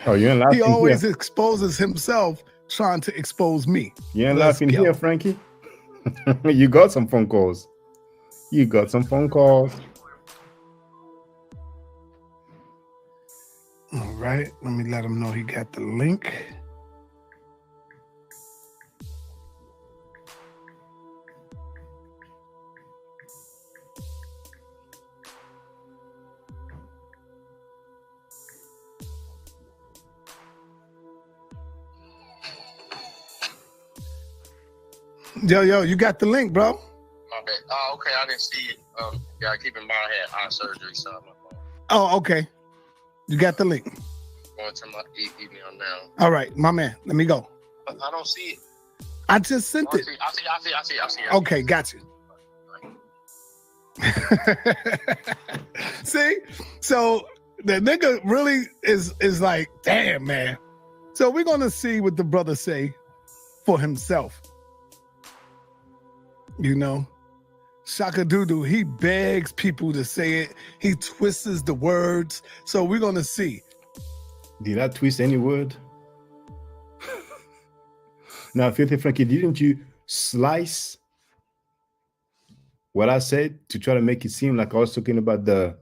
[SPEAKER 4] Oh, you ain't laughing.
[SPEAKER 6] He always exposes himself trying to expose me.
[SPEAKER 4] You ain't laughing here, Frankie. You got some phone calls. You got some phone calls.
[SPEAKER 6] All right, let me let him know he got the link. Yo, you got the link, bro?
[SPEAKER 12] My bad. Oh, okay. I didn't see it. Yeah, keep in mind I had eye surgery, so my phone.
[SPEAKER 6] Oh, okay. You got the link.
[SPEAKER 12] Going to my email now.
[SPEAKER 6] All right, my man. Let me go.
[SPEAKER 12] I don't see it.
[SPEAKER 6] I just sent it.
[SPEAKER 12] I see.
[SPEAKER 6] Okay, got you. See? So the nigga really is like, damn, man. So we're going to see what the brother say for himself. You know, Shaka Doodoo, he begs people to say it. He twists the words. So we're going to see.
[SPEAKER 4] Did I twist any word? Now, Filthy Frankie, didn't you slice what I said to try to make it seem like I was talking about the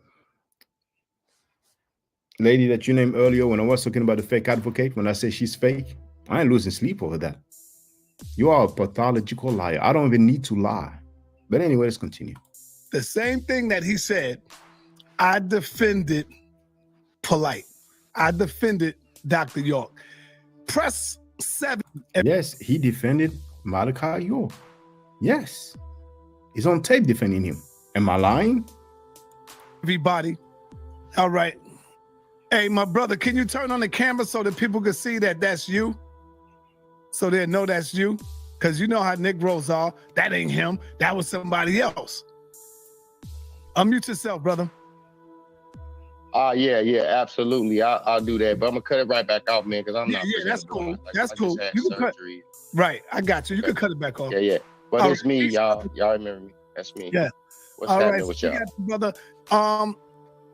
[SPEAKER 4] lady that you named earlier when I was talking about the fake advocate, when I say she's fake? I ain't losing sleep over that. You are a pathological liar. I don't even need to lie. But anyway, let's continue.
[SPEAKER 6] The same thing that he said, I defended Polight. I defended Dr. York. Press 7.
[SPEAKER 4] Yes, he defended Malachi York. Yes. He's on tape defending him. Am I lying?
[SPEAKER 6] Everybody. All right. Hey, my brother, can you turn on the camera so that people can see that that's you? So they know that's you? Because you know how Negroes are. That ain't him. That was somebody else. Unmute yourself, brother.
[SPEAKER 5] Yeah, absolutely. I'll do that, but I'm gonna cut it right back off, man, because I'm not.
[SPEAKER 6] Yeah, that's cool. That's
[SPEAKER 5] I
[SPEAKER 6] cool.
[SPEAKER 5] just had
[SPEAKER 6] You can cut.
[SPEAKER 5] surgery.
[SPEAKER 6] Right, I got you. You can cut it back off.
[SPEAKER 5] Yeah. But
[SPEAKER 6] All
[SPEAKER 5] it's
[SPEAKER 6] right.
[SPEAKER 5] me, y'all. Y'all remember me? That's me.
[SPEAKER 6] Yeah.
[SPEAKER 5] What's
[SPEAKER 6] All
[SPEAKER 5] happening
[SPEAKER 6] right,
[SPEAKER 5] with
[SPEAKER 6] so
[SPEAKER 5] y'all?
[SPEAKER 6] you got you, brother.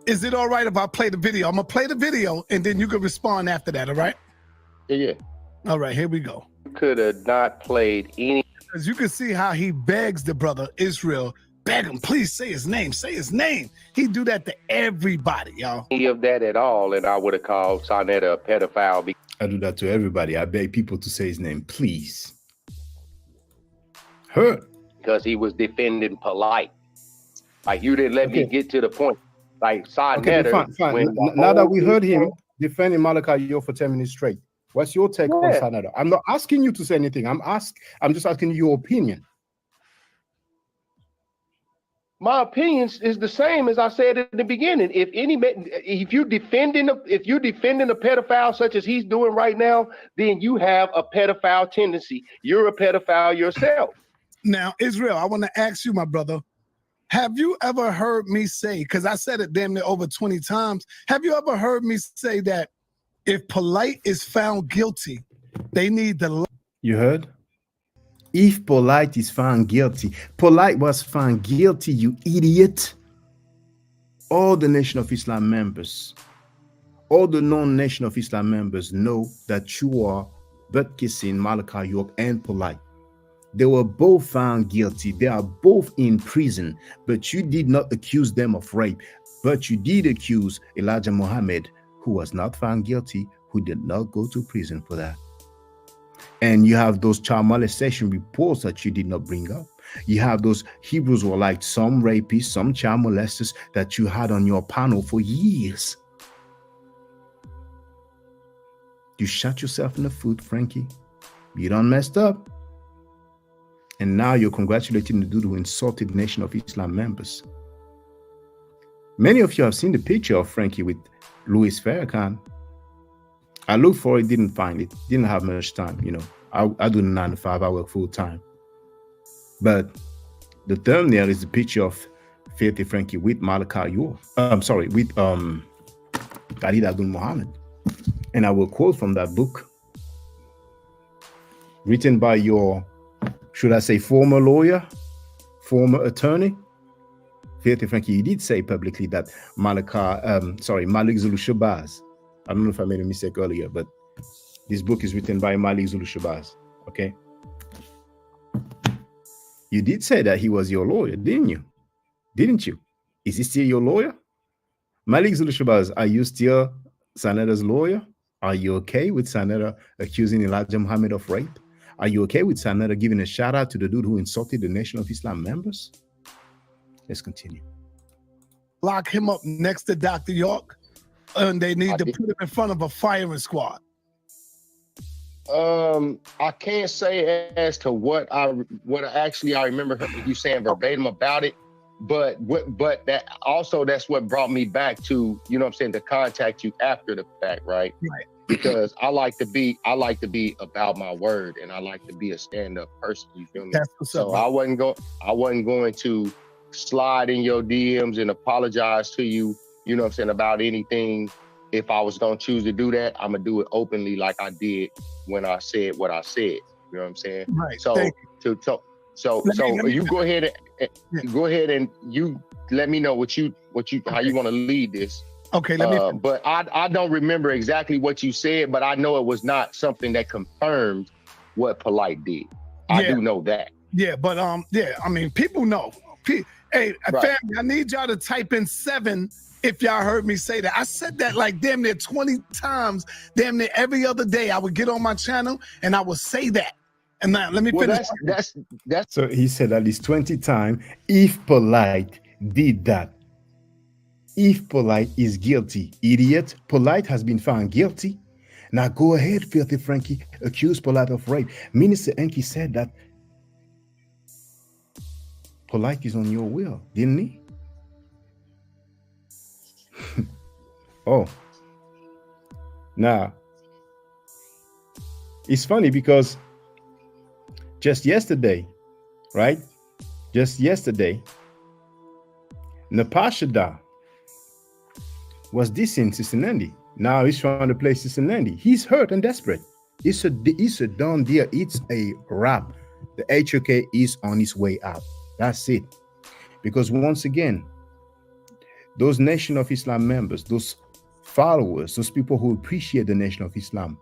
[SPEAKER 6] Is it all right if I play the video? I'm gonna play the video and then you can respond after that. All right.
[SPEAKER 5] Yeah.
[SPEAKER 6] All right. Here we go.
[SPEAKER 5] Could have not played any.
[SPEAKER 6] As you can see how he begs the brother Israel, beg him, please say his name. Say his name. He do that to everybody, y'all.
[SPEAKER 5] Any of that at all, and I would have called Sonetta a pedophile.
[SPEAKER 4] I do that to everybody. I beg people to say his name, please. Hurt.
[SPEAKER 5] Because he was defending Polight. Like, you didn't let me get to the point. Like, Sonetta.
[SPEAKER 4] Fine. Now that we heard him defending Malachi Yo for 10 minutes straight, what's your take on Sonetta? I'm not asking you to say anything. I'm just asking you your opinion.
[SPEAKER 5] My opinion is the same as I said at the beginning. If you're defending a pedophile such as he's doing right now, then you have a pedophile tendency. You're a pedophile yourself.
[SPEAKER 6] Now, Israel, I want to ask you, my brother, have you ever heard me say, because I said it damn near over 20 times, have you ever heard me say that if Polight is found guilty, they need the...
[SPEAKER 4] You heard? If Polight is found guilty, Polight was found guilty, you idiot. All the Nation of Islam members, all the non-Nation of Islam members know that you are butt kissing Malachi York and Polight. They were both found guilty. They are both in prison, but you did not accuse them of rape. But you did accuse Elijah Muhammad, who was not found guilty, who did not go to prison for that. And you have those child molestation reports that you did not bring up. You have those Hebrews were like some rapists, some child molesters that you had on your panel for years. You shot yourself in the foot, Frankie. You done messed up. And now you're congratulating the dude who insulted the Nation of Islam members. Many of you have seen the picture of Frankie with Louis Farrakhan. I looked for it, didn't find it, didn't have much time, you know. I do 9 to 5, I work full time. But the thumbnail is the picture of Filthy Frankie with Malachi York. With Khalid Abdul Muhammad. And I will quote from that book, written by your, should I say, former lawyer, former attorney, Filthy Frankie. He did say publicly that Malik Zulu Shabazz. I don't know if I made a mistake earlier, but this book is written by Malik Zulu Shabazz. Okay. You did say that he was your lawyer, didn't you? Didn't you? Is he still your lawyer? Malik Zulu Shabazz, are you still Sanetta's lawyer? Are you okay with Sonetta accusing Elijah Muhammad of rape? Are you okay with Sonetta giving a shout out to the dude who insulted the Nation of Islam members? Let's continue.
[SPEAKER 6] Lock him up next to Dr. York, and they need to put him in front of a firing squad.
[SPEAKER 5] I can't say as to what I remember you saying verbatim about it, but that also, that's what brought me back to, you know what I'm saying, to contact you after the fact, right?
[SPEAKER 6] Right.
[SPEAKER 5] Because I like to be about my word, and I like to be a stand-up person, you feel me?
[SPEAKER 6] That's what's
[SPEAKER 5] so
[SPEAKER 6] up,
[SPEAKER 5] I wasn't going to slide in your DMs and apologize to you, you know what I'm saying, about anything. If I was going to choose to do that, I'm going to do it openly like I did when I said what I said. You know what I'm saying?
[SPEAKER 6] Right.
[SPEAKER 5] So you go ahead and you let me know how you want to lead this.
[SPEAKER 6] Okay,
[SPEAKER 5] but I don't remember exactly what you said, but I know it was not something that confirmed what Polight did. I do know that.
[SPEAKER 6] Yeah, but I mean, people know. Hey, family, I need y'all to type in 7 if y'all heard me say that. I said that like damn near 20 times, damn near every other day. I would get on my channel and I would say that. And now let me finish.
[SPEAKER 5] That's
[SPEAKER 4] so he said at least 20 times, if Polight did that. If Polight is guilty, idiot, Polight has been found guilty. Now go ahead, Filthy Frankie, accuse Polight of rape. Minister Enki said that Polight is on your will, didn't he? Oh. Now, it's funny because just yesterday, right? Just yesterday, Napashada was dissing Cincinnati. Now he's trying to play Cincinnati. He's hurt and desperate. It's a done deal. It's a wrap. The HOK is on its way out. That's it. Because once again, those Nation of Islam members, those followers, those people who appreciate the Nation of Islam,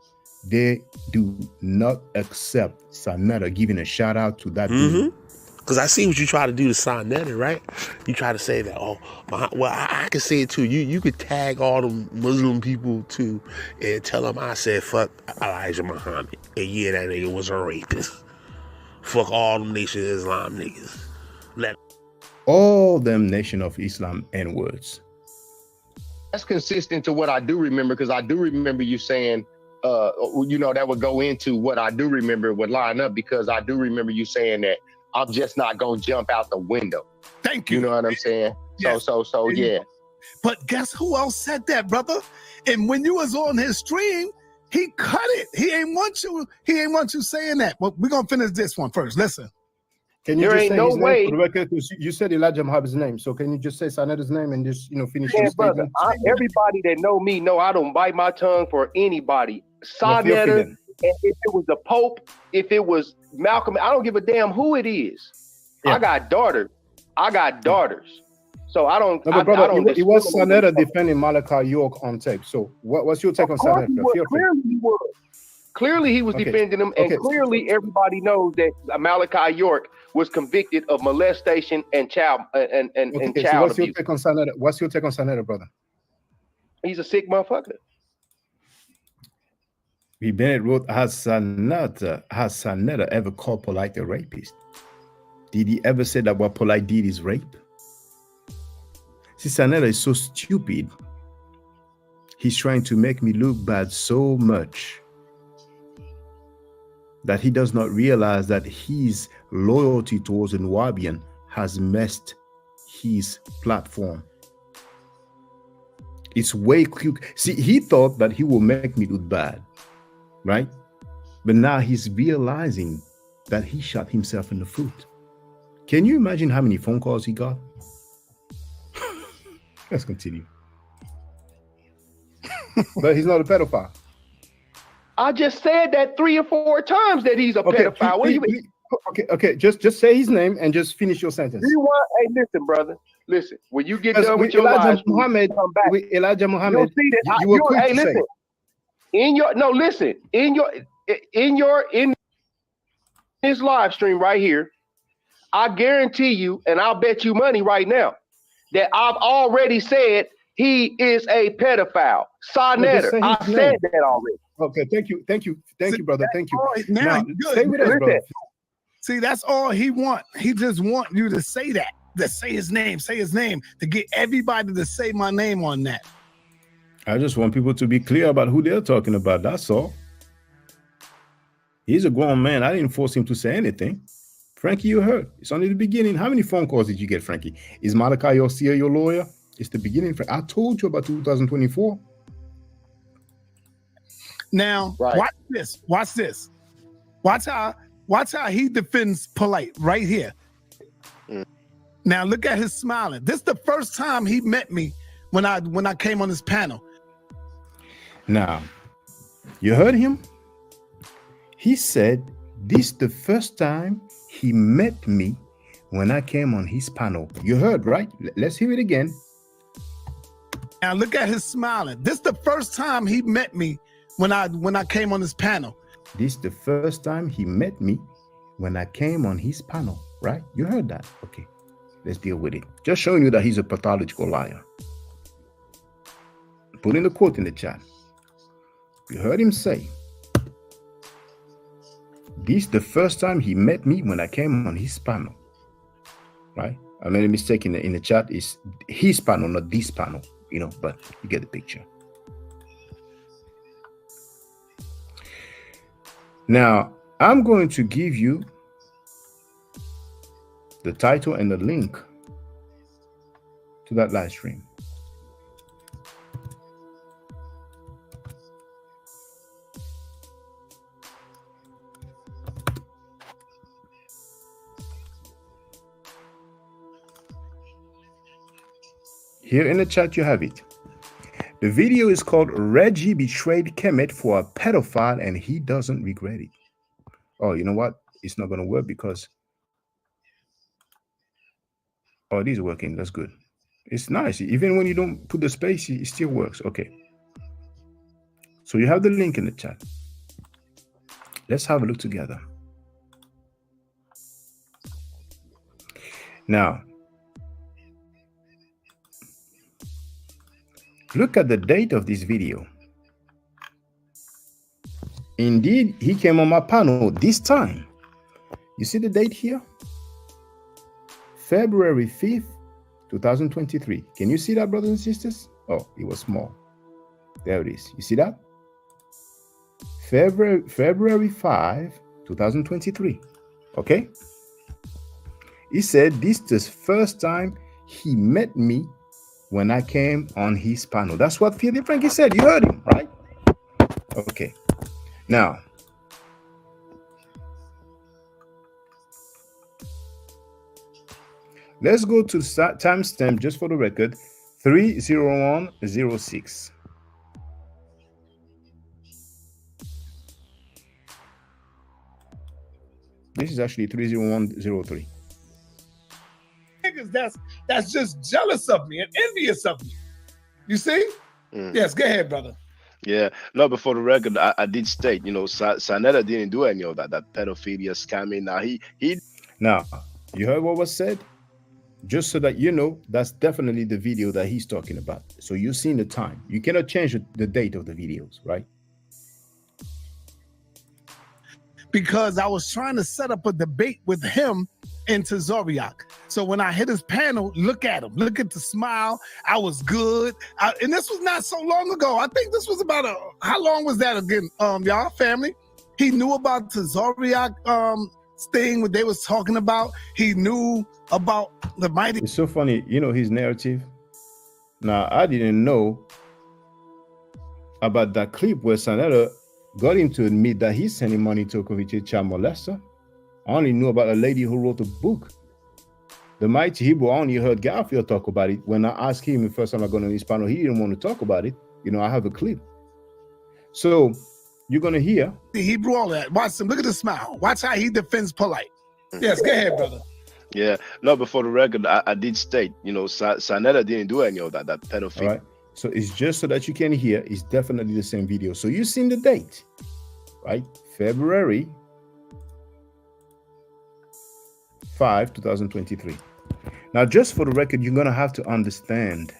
[SPEAKER 4] they do not accept Sanetta giving a shout out to that dude.
[SPEAKER 7] Because I see what you try to do to Sanetta, right? You try to say that, oh, well, I can say it too. You could tag all them Muslim people too and tell them I said fuck Elijah Muhammad. And yeah, that nigga was a rapist. Fuck all them Nation of Islam niggas.
[SPEAKER 4] All them Nation of Islam N-words.
[SPEAKER 5] That's consistent to what I do remember, because I do remember you saying, that would go into what I do remember would line up, because I do remember you saying that I'm just not gonna jump out the window.
[SPEAKER 6] Thank you.
[SPEAKER 5] You know what I'm saying?
[SPEAKER 6] Yes.
[SPEAKER 5] So yeah.
[SPEAKER 6] But guess who else said that, brother? And when you was on his stream, he cut it. He ain't want you saying that. Well, we're gonna finish this one first. Listen.
[SPEAKER 4] Can you
[SPEAKER 5] There
[SPEAKER 4] just
[SPEAKER 5] ain't
[SPEAKER 4] say
[SPEAKER 5] no
[SPEAKER 4] his
[SPEAKER 5] way.
[SPEAKER 4] name for the record? Because you said Elijah Muhammad's name. So can you just say Sanetta's name and just finish
[SPEAKER 5] Yeah,
[SPEAKER 4] your
[SPEAKER 5] brother.
[SPEAKER 4] statement?
[SPEAKER 5] Everybody that know me know I don't bite my tongue for anybody. Sanetta, and if it was the Pope, if it was Malcolm, I don't give a damn who it is. Yeah. I got daughters. So I don't.
[SPEAKER 4] No, but brother, it was Sanetta defending Malachi York on tape. So what's your take on Sanetta?
[SPEAKER 5] Clearly he was defending him, and clearly everybody knows that Malachi York was convicted of molestation and child child
[SPEAKER 4] abuse. What's your take on Sanetta, brother?
[SPEAKER 5] He's a sick motherfucker.
[SPEAKER 4] B. Bennett wrote, has Sanetta ever called Polight a rapist? Did he ever say that what Polight did is rape? See, Sanetta is so stupid. He's trying to make me look bad so much that he does not realize that his loyalty towards the Nubian has messed his platform. It's way quick. See, he thought that he will make me look bad, right? But now he's realizing that he shot himself in the foot. Can you imagine how many phone calls he got? Let's continue. But he's not a pedophile.
[SPEAKER 5] I just said that 3 or 4 times that he's a pedophile. What do you mean?
[SPEAKER 4] Okay. Just say his name and just finish your sentence.
[SPEAKER 5] Hey, listen, brother. Listen. When you get done with your live,
[SPEAKER 4] Muhammad,
[SPEAKER 5] come back.
[SPEAKER 4] with Elijah Muhammad,
[SPEAKER 5] you were quick to say. In this live stream right here, I guarantee you, and I'll bet you money right now, that I've already said he is a pedophile. Sanetta, I said that already.
[SPEAKER 4] Okay, thank you, brother. Thank you.
[SPEAKER 6] Now
[SPEAKER 4] stay with us, brother.
[SPEAKER 6] See, that's all he want. He just want you to say that. To say his name, to get everybody to say my name on that.
[SPEAKER 4] I just want people to be clear about who they're talking about. That's all. He's a grown man. I didn't force him to say anything. Frankie, you heard. It's only the beginning. How many phone calls did you get, Frankie? Is Malachi Yosia your lawyer? It's the beginning. I told you about 2024.
[SPEAKER 6] Now, watch this. Watch how he defends Polight right here. Now look at his smiling. This is the first time he met me when I came on his panel. Now,
[SPEAKER 4] you heard him? He said this the first time he met me when I came on his panel. You heard, right? Let's hear it again.
[SPEAKER 6] Now look at his smiling. This is the first time he met me when I came on his panel.
[SPEAKER 4] This the first time he met me when I came on his panel, right? You heard that? Okay, let's deal with it. Just showing you that he's a pathological liar. Put in the quote in the chat. You heard him say, this the first time he met me when I came on his panel, right? I made a mistake in the chat. It's his panel, not this panel, but you get the picture. Now, I'm going to give you the title and the link to that live stream. Here in the chat, you have it. The video is called Reggie Betrayed Kemet for a Pedophile and He Doesn't Regret It. Oh, you know what? It's not going to work because... Oh, it is working. That's good. It's nice. Even when you don't put the space, it still works. Okay. So you have the link in the chat. Let's have a look together. Now, look at the date of this video. Indeed, he came on my panel this time. You see the date here? February 5th, 2023. Can you see that, brothers and sisters? Oh, it was small. There it is. You see that? February 5, 2023. Okay? He said this is the first time he met me when I came on his panel. That's what Philip Frankie said. You heard him, right? Okay. Now, let's go to the timestamp just for the record, 30106. This is actually 30103.
[SPEAKER 6] Niggas that's just jealous of me and envious of me. You see? Yes, go ahead, brother.
[SPEAKER 1] Yeah, no, but for the record, I did state, you know, Sanetta didn't do any of that pedophilia scamming. Now
[SPEAKER 4] Now, you heard what was said? Just so that you know, that's definitely the video that he's talking about. So you've seen the time. You cannot change the date of the videos, right?
[SPEAKER 6] Because I was trying to set up a debate with him and Tazariak. So when I hit his panel, look at him. Look at the smile. I was good. And this was not so long ago. I think this was about how long was that again, y'all, family? He knew about Tazariak thing, what they was talking about. He knew about the mighty.
[SPEAKER 4] It's so funny, you know, his narrative. Now, I didn't know about that clip where Sanetta got him to admit that he's sending money to a convicted child molester. I only knew about a lady who wrote a book. The Mighty Hebrew, I only heard Garfield talk about it. When I asked him the first time I got on his panel, he didn't want to talk about it. You know, I have a clip. So you're going to hear.
[SPEAKER 6] The Hebrew, all that. Watch him. Look at the smile. Watch how he defends Polight. Yes, go ahead, brother.
[SPEAKER 1] Yeah, no, but for the record, I did state, you know, Sanetta didn't do any of that pedophilia.
[SPEAKER 4] All right. So it's just so that you can hear. It's definitely the same video. So you've seen the date, right? February 5, 2023. Now, just for the record, you're going to have to understand.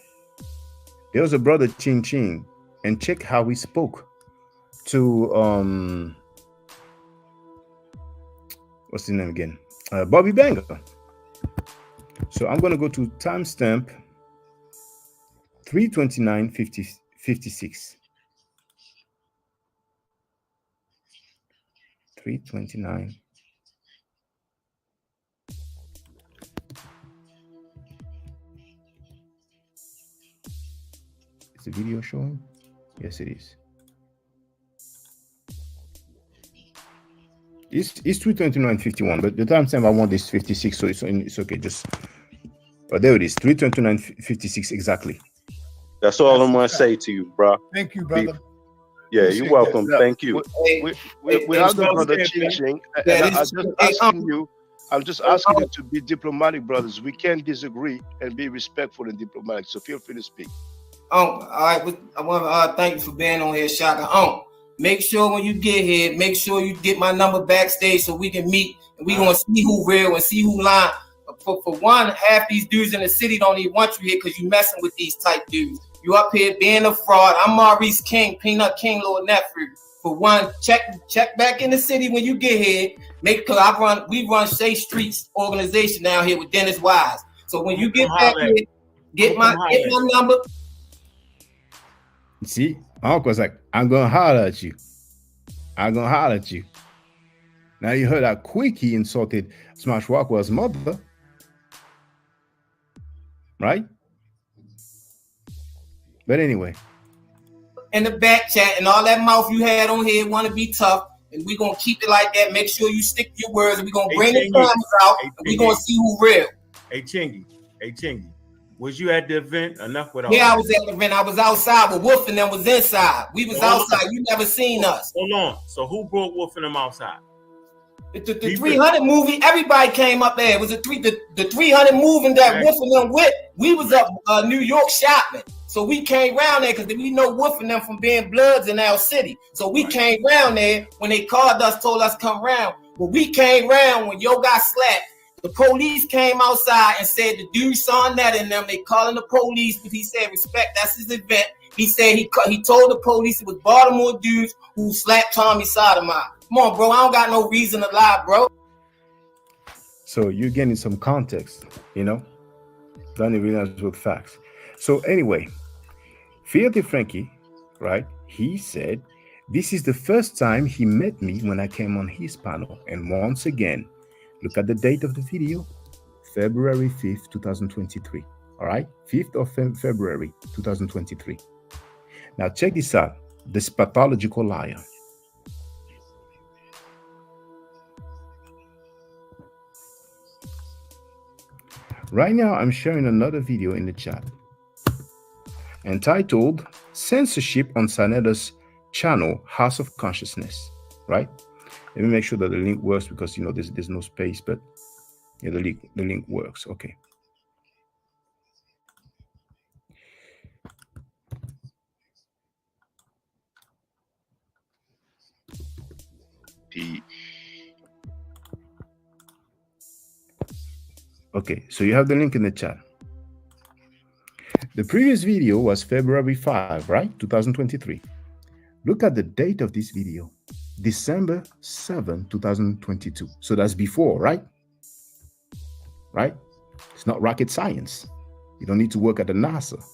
[SPEAKER 4] There was a brother, Ching Ching, and check how he spoke to, what's his name again? Bobby Banger. So I'm going to go to timestamp 329:56. 329. Is the video showing? Yes, it is. It's 329:51, but the timestamp I want is 56, so it's okay. Just, but there it is, 329:56 exactly.
[SPEAKER 13] That's all I'm gonna say to you, bro.
[SPEAKER 6] Thank you, brother.
[SPEAKER 13] Yeah, you're welcome. Thank you.
[SPEAKER 1] We have the brother Ching. I'm just asking you to be diplomatic, brothers. We can disagree and be respectful and diplomatic. So feel free to speak.
[SPEAKER 14] All right. I want to thank you for being on here, Shaka. Make sure when you get here, make sure you get my number backstage so we can meet and we gonna see who real and see who lying. For one, half these dudes in the city don't even want you here because you messing with these type dudes. You up here being a fraud. I'm Maurice King, Peanut King, Lord Nephew. For one, check back in the city when you get here. We run Safe Streets organization down here with Dennis Wise. So when you get back here, get my number.
[SPEAKER 4] See, Uncle's like, I'm gonna holler at you. I'm gonna holler at you. Now you heard how quick he insulted Smash Rockwell's mother. right? But anyway.
[SPEAKER 14] In the back chat and all that mouth you had on here want to be tough, and we're gonna keep it like that. Make sure you stick to your words, and we're gonna bring the cameras out, and we're gonna see who real.
[SPEAKER 15] Hey Chingy, was you at the event? Enough with all
[SPEAKER 14] Yeah,
[SPEAKER 15] that.
[SPEAKER 14] I was at the event. I was outside, but Wolf and them was inside. We was outside. You never seen us.
[SPEAKER 15] Hold on. So who brought Wolf and them outside?
[SPEAKER 14] The 300 movie, everybody came up there. It was the 300 moving that Wolf and them with. We was up New York shopping. So we came around there because we know Wolf and them from being Bloods in our city. So we came around there when they called us, told us come around. But we came around when Yo got slapped. The police came outside and said the dude saw that in them. They calling the police, but he said respect. That's his event. He said he told the police it was Baltimore dudes who slapped Tommy Sotomayor. Come on, bro. I don't got no reason to lie, bro.
[SPEAKER 4] So you're getting some context, you know? Don't even realize with facts. So anyway, Filthy Frankie, right? He said, this is the first time he met me when I came on his panel. And once again, look at the date of the video, February 5th, 2023. All right? 5th of February, 2023. Now check this out. This pathological liar. Right now, I'm sharing another video in the chat entitled Censorship on Saneda's channel, House of Consciousness, right? Let me make sure that the link works because, you know, there's no space, but yeah, the link works. Okay. Okay, so you have the link in the chat. The previous video was February 5, right? 2023. Look at the date of this video, December 7, 2022. So that's before, right? Right? It's not rocket science. You don't need to work at the NASA.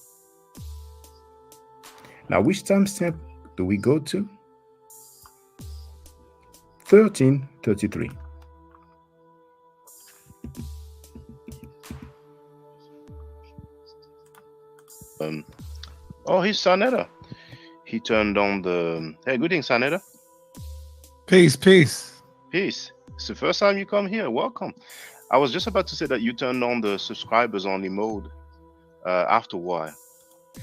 [SPEAKER 4] Now, which timestamp do we go to? 1333.
[SPEAKER 1] Oh, he's Sanetta. He turned on the. Hey, good evening, Sanetta.
[SPEAKER 6] Peace.
[SPEAKER 1] Peace. It's the first time you come here. Welcome. I was just about to say that you turned on the subscribers only mode after a while,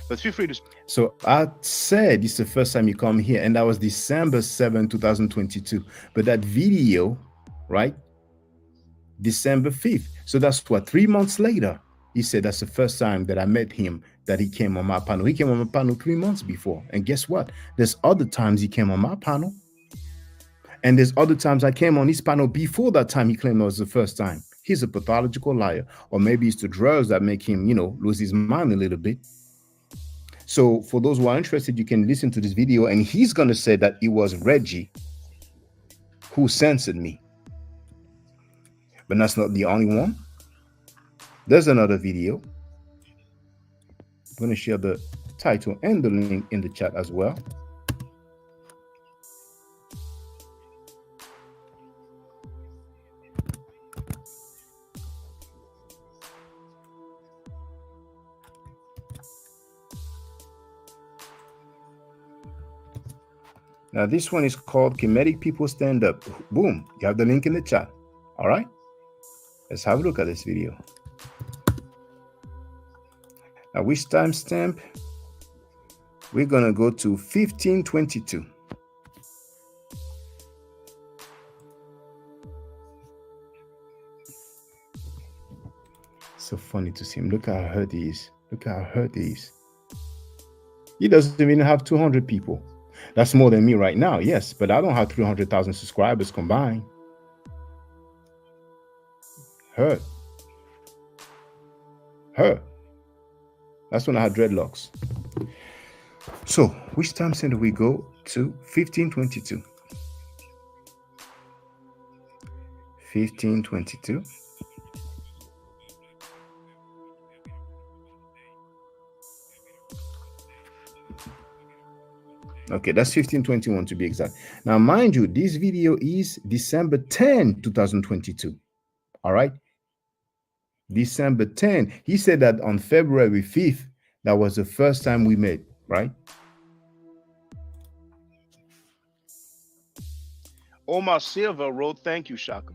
[SPEAKER 1] but feel free to.
[SPEAKER 4] So I said it's the first time you come here, and that was December 7, 2022. But that video, right? December 5th. So that's what, 3 months later. He said that's the first time that I met him, that he came on my panel. He came on my panel 3 months before. And guess what? There's other times he came on my panel. And there's other times I came on his panel before that time he claimed it was the first time. He's a pathological liar. Or maybe it's the drugs that make him, you know, lose his mind a little bit. So for those who are interested, you can listen to this video. And he's going to say that it was Reggie who censored me. But that's not the only one. There's another video. I'm going to share the title and the link in the chat as well. Now, this one is called Comedic People Stand Up. Boom. You have the link in the chat. All right. Let's have a look at this video. Now, which timestamp? We're going to go to 1522. So funny to see him. Look how hurt he is. Look how hurt he is. He doesn't even have 200 people. That's more than me right now, yes, but I don't have 300,000 subscribers combined. Hurt. That's when I had dreadlocks. So, which time do we go to? 1522. 1522. Okay, that's 1521 to be exact. Now, mind you, this video is December 10, 2022. All right. December 10. He said that on February 5th, that was the first time we met, right?
[SPEAKER 1] Omar Silva wrote, "Thank you, Shaka."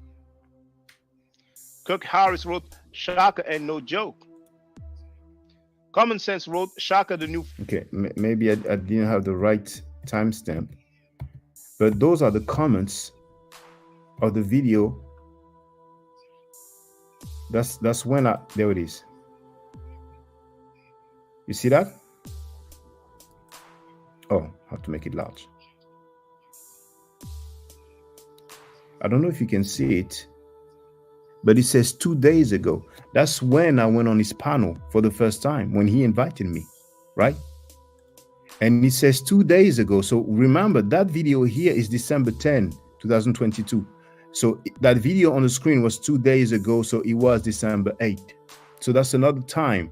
[SPEAKER 1] Kirk Harris wrote, "Shaka and no joke." Common Sense wrote, "Shaka the new."
[SPEAKER 4] Okay, maybe I didn't have the right timestamp, but those are the comments of the video. That's when there it is. You see that? Oh, I have to make it large. I don't know if you can see it, but it says 2 days ago. That's when I went on his panel for the first time, when he invited me, right? And it says 2 days ago. So remember, that video here is December 10, 2022. So that video on the screen was 2 days ago. So it was December 8. So that's another time.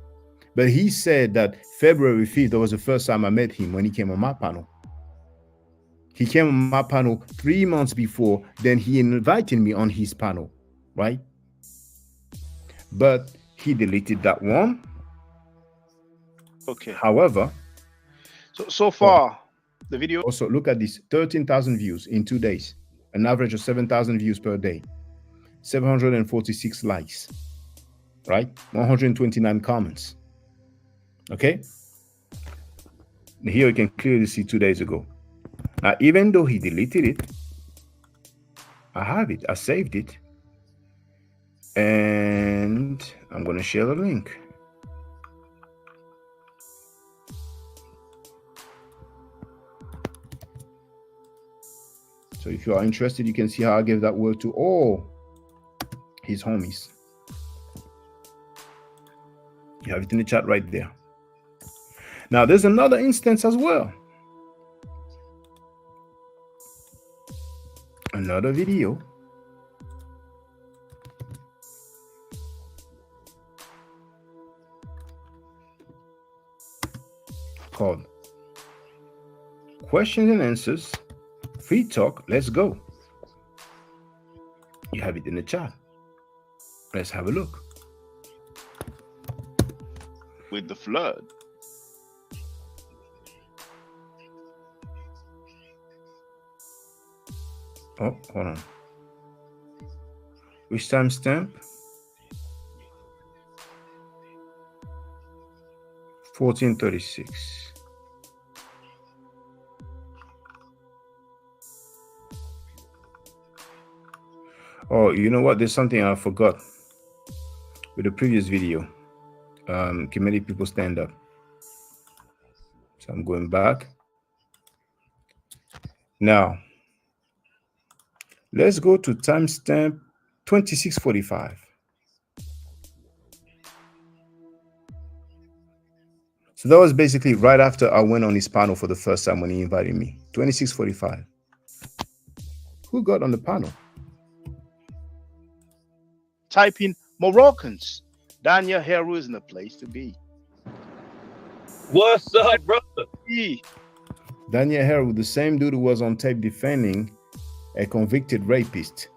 [SPEAKER 4] But he said that February 5th, that was the first time I met him when he came on my panel. He came on my panel 3 months before, then he invited me on his panel, right? But he deleted that one.
[SPEAKER 1] Okay.
[SPEAKER 4] However,
[SPEAKER 1] so far, the video.
[SPEAKER 4] Also, look at this: 13,000 views in 2 days, an average of 7,000 views per day, 746 likes, right? 129 comments. Okay. Here you can clearly see 2 days ago. Now, even though he deleted it, I have it. I saved it. And I'm going to share the link. So if you are interested, you can see how I gave that word to all his homies. You have it in the chat right there. Now, there's another instance as well. Another video. Called Questions and Answers, Free Talk, Let's Go. You have it in the chat. Let's have a look.
[SPEAKER 1] With the flood.
[SPEAKER 4] Oh, hold on. Which timestamp? 1436. Oh, you know what? There's something I forgot with the previous video. Can many people stand up? So I'm going back. Now, let's go to timestamp 2645. So that was basically right after I went on his panel for the first time when he invited me. 2645. Who got on the panel?
[SPEAKER 1] Type in Moroccans. Daniel Heru isn't a place to be.
[SPEAKER 16] What's up, brother?
[SPEAKER 4] Daniel Heru, the same dude who was on tape defending a convicted rapist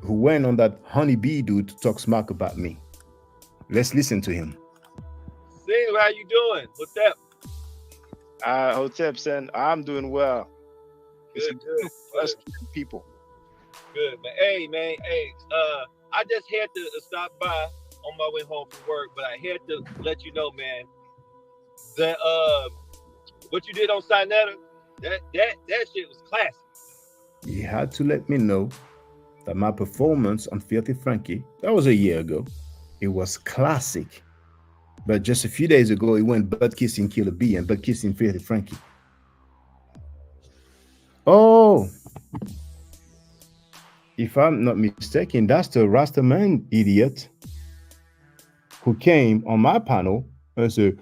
[SPEAKER 4] who went on that honeybee dude to talk smack about me. Let's listen to him.
[SPEAKER 16] See, how you doing? What's up?
[SPEAKER 1] Hotep saying, I'm doing well.
[SPEAKER 16] Good, good.
[SPEAKER 1] People.
[SPEAKER 16] Good, man. Hey, I just had to stop by on my way home from work, but I had to let you know, man, that what you did on Sinetta, that shit was classic.
[SPEAKER 4] You had to let me know that my performance on Filthy Frankie, that was a year ago, it was classic. But just a few days ago, it went butt kissing Killer B and butt kissing Filthy Frankie. Oh, if I'm not mistaken, that's the Rastaman idiot who came on my panel and said,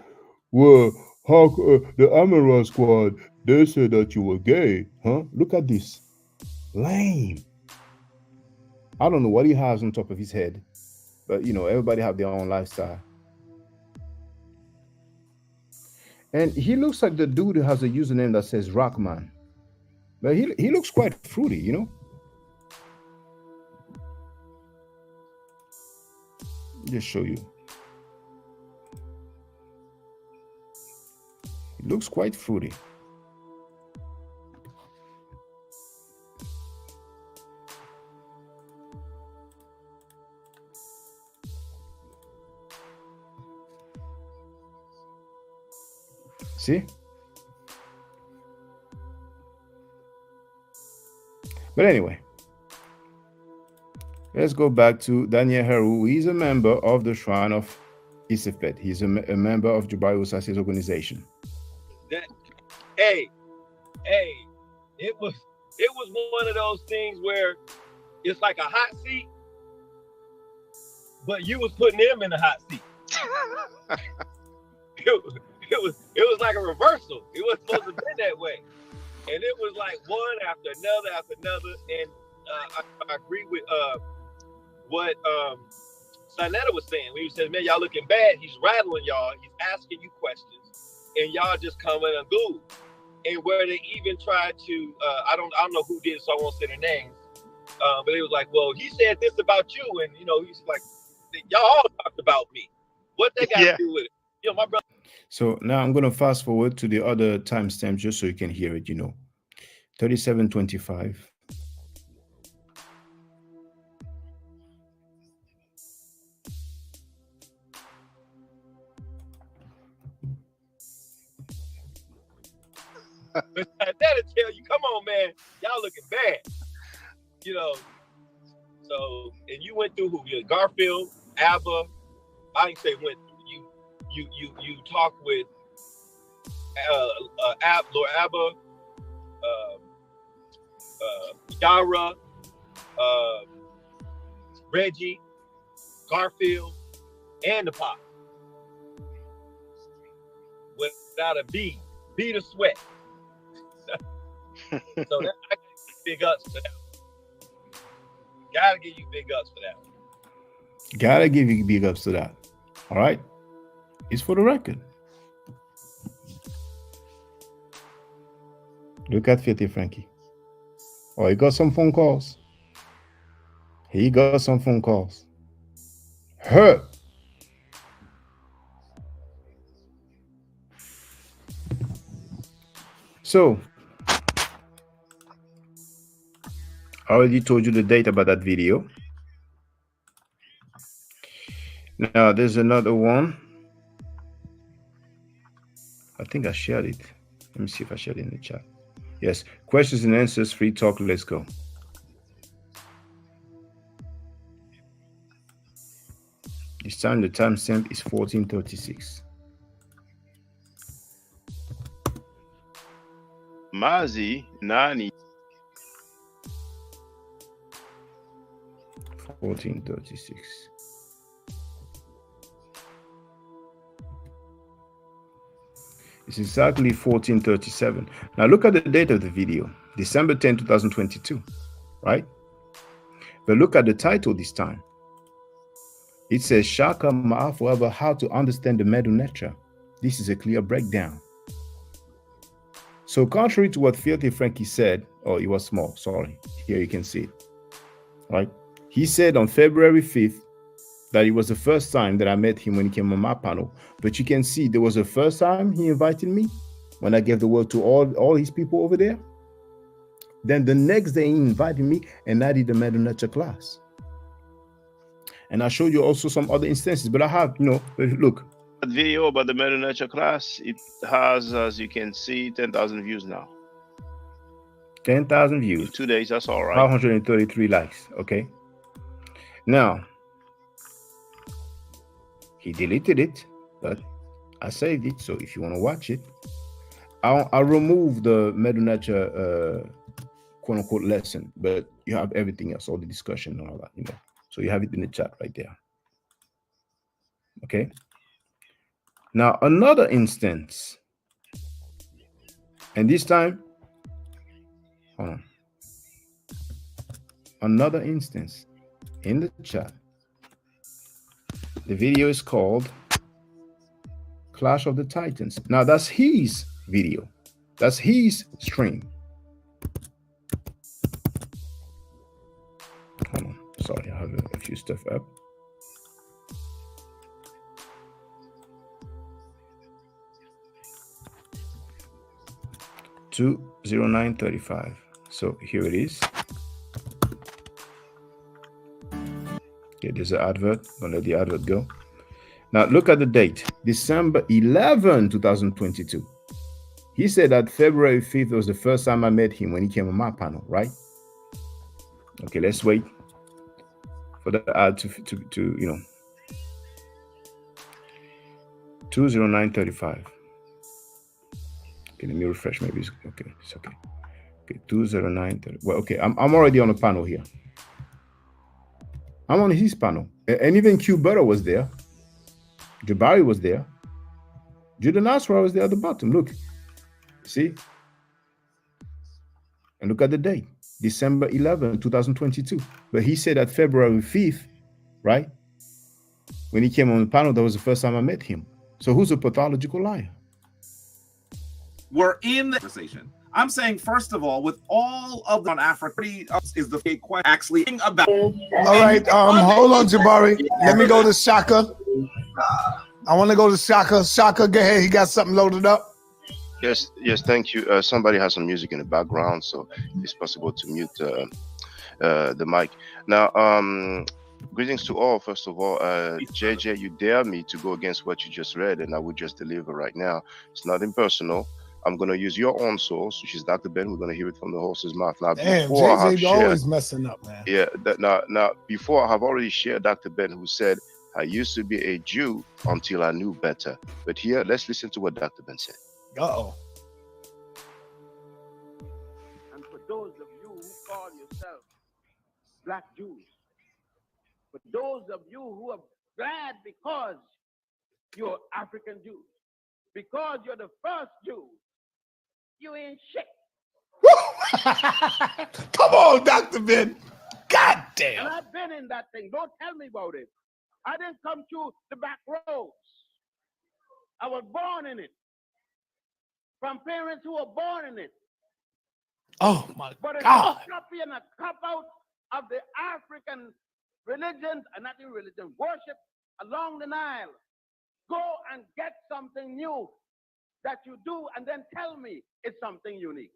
[SPEAKER 4] well, how the Amara squad, they said that you were gay, huh? Look at this. Lame. I don't know what he has on top of his head, but you know, everybody have their own lifestyle. And he looks like the dude who has a username that says Rockman. But he looks quite fruity, you know? Just show you. It looks quite fruity. See? But anyway, let's go back to Daniel Heru. He's a member of the Shrine of Isefet. He's a member of Jubai Usase's organization.
[SPEAKER 16] Hey, it was one of those things where it's like a hot seat, but you was putting them in the hot seat. It was like a reversal. It was supposed to be that way, and it was like one after another. And I agree with what Sinetta was saying when he said, "Man, y'all looking bad." He's rattling y'all. He's asking you questions, and y'all just coming unglued. And where they even tried to, I don't know who did, so I won't say their names. But it was like, well, he said this about you, and he's like, y'all all talked about me. What they got to do with it? My brother.
[SPEAKER 4] So now I'm gonna fast forward to the other timestamp just so you can hear it. 37:25.
[SPEAKER 16] That'll tell you, come on, man, y'all looking bad. So, and you went through who? Garfield, Abba. I didn't say went through. You talked with Lord Abba, Yara, Reggie, Garfield, and the Pop. Without a B to sweat. So that, I give you big ups for that. Gotta give you big ups for that.
[SPEAKER 4] Gotta give you big ups to that. All right. It's for the record. Look at Filthy Frankie. Oh, he got some phone calls. Her. So, I already told you the date about that video. Now, there's another one. I think I shared it. Let me see if I shared it in the chat. Yes, questions and answers, free talk, let's go. This time the timestamp is 14:36.
[SPEAKER 1] Mazi Nani.
[SPEAKER 4] 14:36. It's exactly 14:37. Now look at the date of the video, December 10, 2022, right? But look at the title this time. It says Shaka Ma'afu about how to understand the Medu Netra. This is a clear breakdown. So contrary to what Filthy Frankie said, it was small, sorry. Here you can see it, right? He said on February 5th that it was the first time that I met him when he came on my panel. But you can see there was the first time he invited me when I gave the word to all his people over there. Then the next day he invited me and I did the Medu Netra class. And I showed you also some other instances, but I have, look.
[SPEAKER 1] That video about the Medu Netra class, it has, as you can see, 10,000 views now.
[SPEAKER 4] 10,000 views.
[SPEAKER 1] In 2 days, that's all right.
[SPEAKER 4] 533 likes, okay? Now, he deleted it, but I saved it, so if you want to watch it, I'll remove the Medu Netra quote-unquote lesson, but you have everything else, all the discussion and all that, So you have it in the chat right there. Okay? Now, another instance, and this time, hold on. Another instance in the chat. The video is called Clash of the Titans. Now, that's his video. That's his stream. Hold on. Sorry, I have a few stuff up. 20935. So here it is. Okay, there's an advert. I'm gonna let the advert go. Now look at the date, December 11, 2022. He said that February 5th was the first time I met him when he came on my panel, right? Okay, let's wait for the ad to 20935. Okay, let me refresh. Maybe it's okay. It's okay. Okay, 20930. Well, okay, I'm already on a panel here. I'm on his panel, and even Q Butter was there. Jabari was there. Judah Nasra was there at the bottom. Look, see, and look at the date, December 11, 2022. But he said that February 5th, right? When he came on the panel, that was the first time I met him. So who's a pathological liar?
[SPEAKER 2] We're in the conversation. I'm saying, first of all, with all of the on Africa, is the fake question actually about.
[SPEAKER 6] All right, hold on, Jabari. Let me go to Shaka. I want to go to Shaka. Shaka, go ahead. He got something loaded up.
[SPEAKER 1] Yes, thank you. Somebody has some music in the background, so it's possible to mute the mic. Now, greetings to all. First of all, JJ, you dare me to go against what you just read, and I would just deliver right now. It's nothing personal. I'm going to use your own source, which is Dr. Ben. We're going to hear it from the horse's mouth. Now,
[SPEAKER 6] damn,
[SPEAKER 1] before
[SPEAKER 6] JJ always messing up, man.
[SPEAKER 1] Yeah, now, before I have already shared Dr. Ben, who said, I used to be a Jew until I knew better. But here, let's listen to what Dr. Ben said.
[SPEAKER 6] Uh-oh.
[SPEAKER 17] And for those of you who call yourselves Black Jews, for those of you who are glad because you're African Jews, because you're the first Jew, you ain't shit.
[SPEAKER 6] Come on, Dr. Ben. God damn.
[SPEAKER 17] And I've been in that thing. Don't tell me about it. I didn't come through the back roads. I was born in it. From parents who were born in it.
[SPEAKER 6] Oh my
[SPEAKER 17] but it's
[SPEAKER 6] God.
[SPEAKER 17] a copy and a cop out of the African religions, and not even religion, worship along the Nile. Go and get something new that you do and then tell me it's something unique.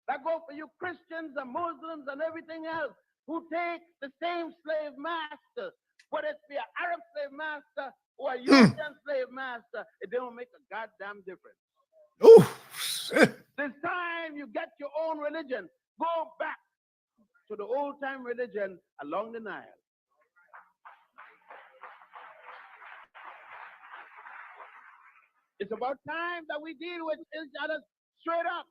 [SPEAKER 17] That go for you Christians and Muslims and everything else who take the same slave master, whether it be an Arab slave master or a European slave master, it don't make a goddamn difference.
[SPEAKER 6] Ooh,
[SPEAKER 17] this time you get your own religion. Go back to the old time religion along the Nile. It's about time that we deal with each other straight up.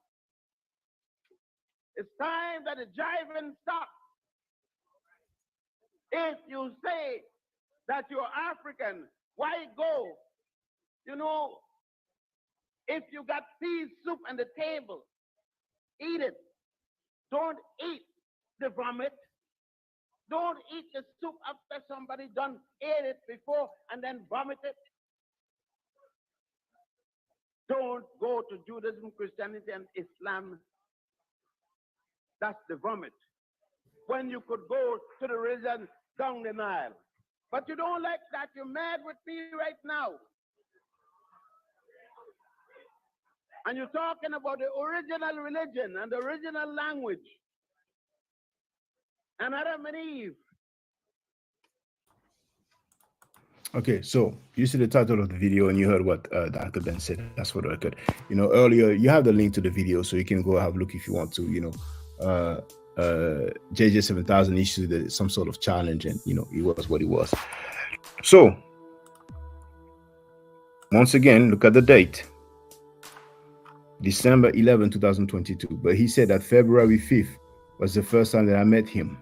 [SPEAKER 17] It's time that the jiving stops. If you say that you're African, why go? You know, if you got peas soup on the table, eat it. Don't eat the vomit. Don't eat the soup after somebody done ate it before and then vomit it. Don't go to Judaism, Christianity, and Islam. That's the vomit. When you could go to the religion down the Nile. But you don't like that. You're mad with me right now. And you're talking about the original religion and the original language. And Adam and Eve.
[SPEAKER 4] Okay, so you see the title of the video and you heard what Dr. Ben said. That's for the record. You know, earlier you have the link to the video, so you can go have a look if you want to. You know, JJ 7000 issued some sort of challenge, and you know, it was what it was. So once again, look at the date, December 11, 2022. But he said that February 5th was the first time that I met him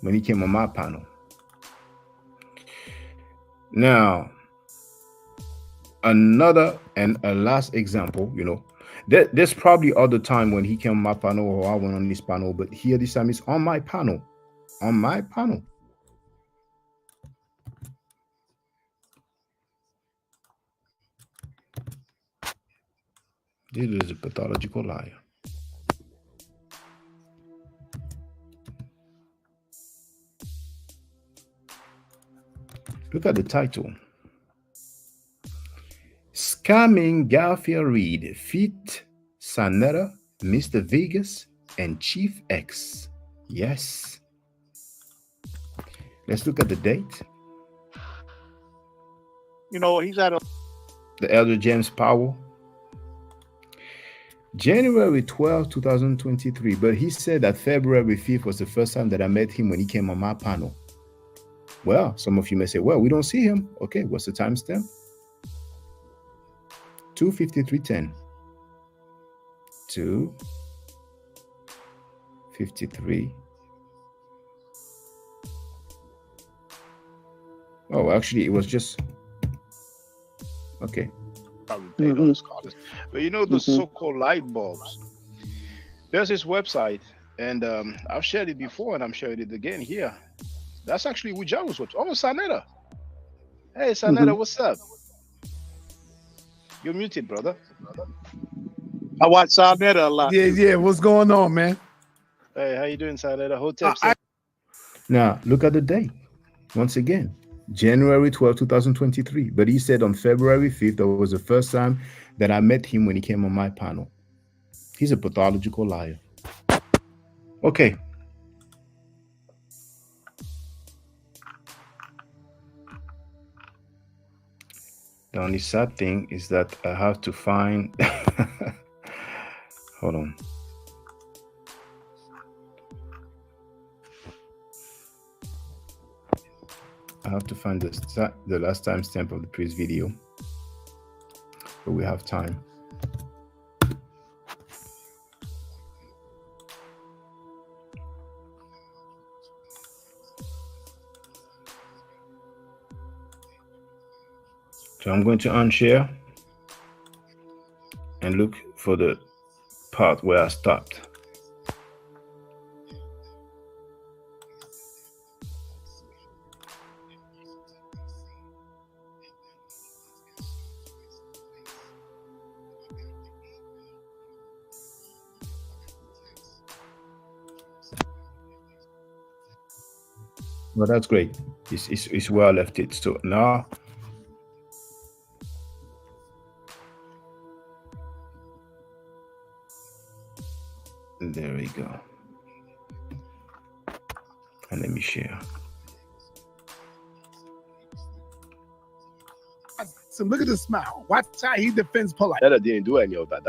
[SPEAKER 4] when he came on my panel. Now, another and a last example, you know, there's probably other time when he came on my panel or I went on this panel, but here this time it's on my panel. On my panel. This is a pathological liar. Look at the title. Scamming Garfield Reed, Feet, Sanetta, Mr. Vegas, and Chief X. Yes. Let's look at the date.
[SPEAKER 18] You know, he's at a...
[SPEAKER 4] The Elder James Powell. January 12, 2023. But he said that February 5th was the first time that I met him when he came on my panel. Well, some of you may say, well, we don't see him. Okay, what's the timestamp? 2:53:10. 2:53. Oh, actually, it was just okay.
[SPEAKER 18] Probably paid on his college. But you know, the so-called light bulbs. There's this website, and I've shared it before, and I'm sharing it again here. That's actually Wujaru's website. Oh, Sanetta. Hey, Sanetta, what's up? You're muted, brother.
[SPEAKER 6] I watch Sanetta a lot. Yeah. What's going on, man?
[SPEAKER 18] Hey, how you doing, Sanetta? Hotep.
[SPEAKER 4] Now, look at the date. Once again, January 12, 2023. But he said on February 5th, that was the first time that I met him when he came on my panel. He's a pathological liar. Okay. The only sad thing is that I have to find... Hold on. I have to find the last timestamp of the previous video, but we have time. So I'm going to unshare and look for the part where I stopped. Well, that's great. It's where I left it. So now, there we go. And let me share.
[SPEAKER 6] So look at the smile. Watch how he defends Polight.
[SPEAKER 18] Sanetta didn't do any of that.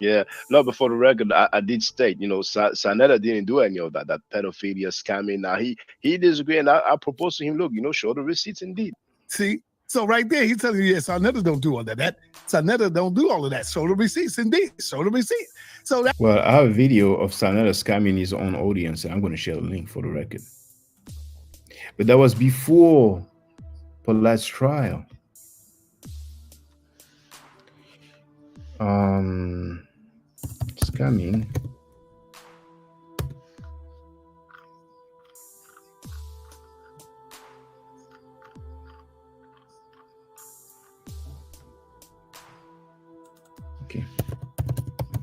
[SPEAKER 18] Yeah, no, but for the record, I did state, you know, Sanetta didn't do any of that pedophilia, scamming. Now, he disagreed, and I proposed to him, look, you know, show the receipts indeed.
[SPEAKER 6] See? So right there, he's telling you, yes, Sanetta don't do all that. Sanetta don't do all of that. Show the receipts indeed. Show the receipt. So that...
[SPEAKER 4] Well, I have a video of Sanetta scamming his own audience, and I'm going to share the link for the record. But that was before Polight's trial. Scamming. Okay.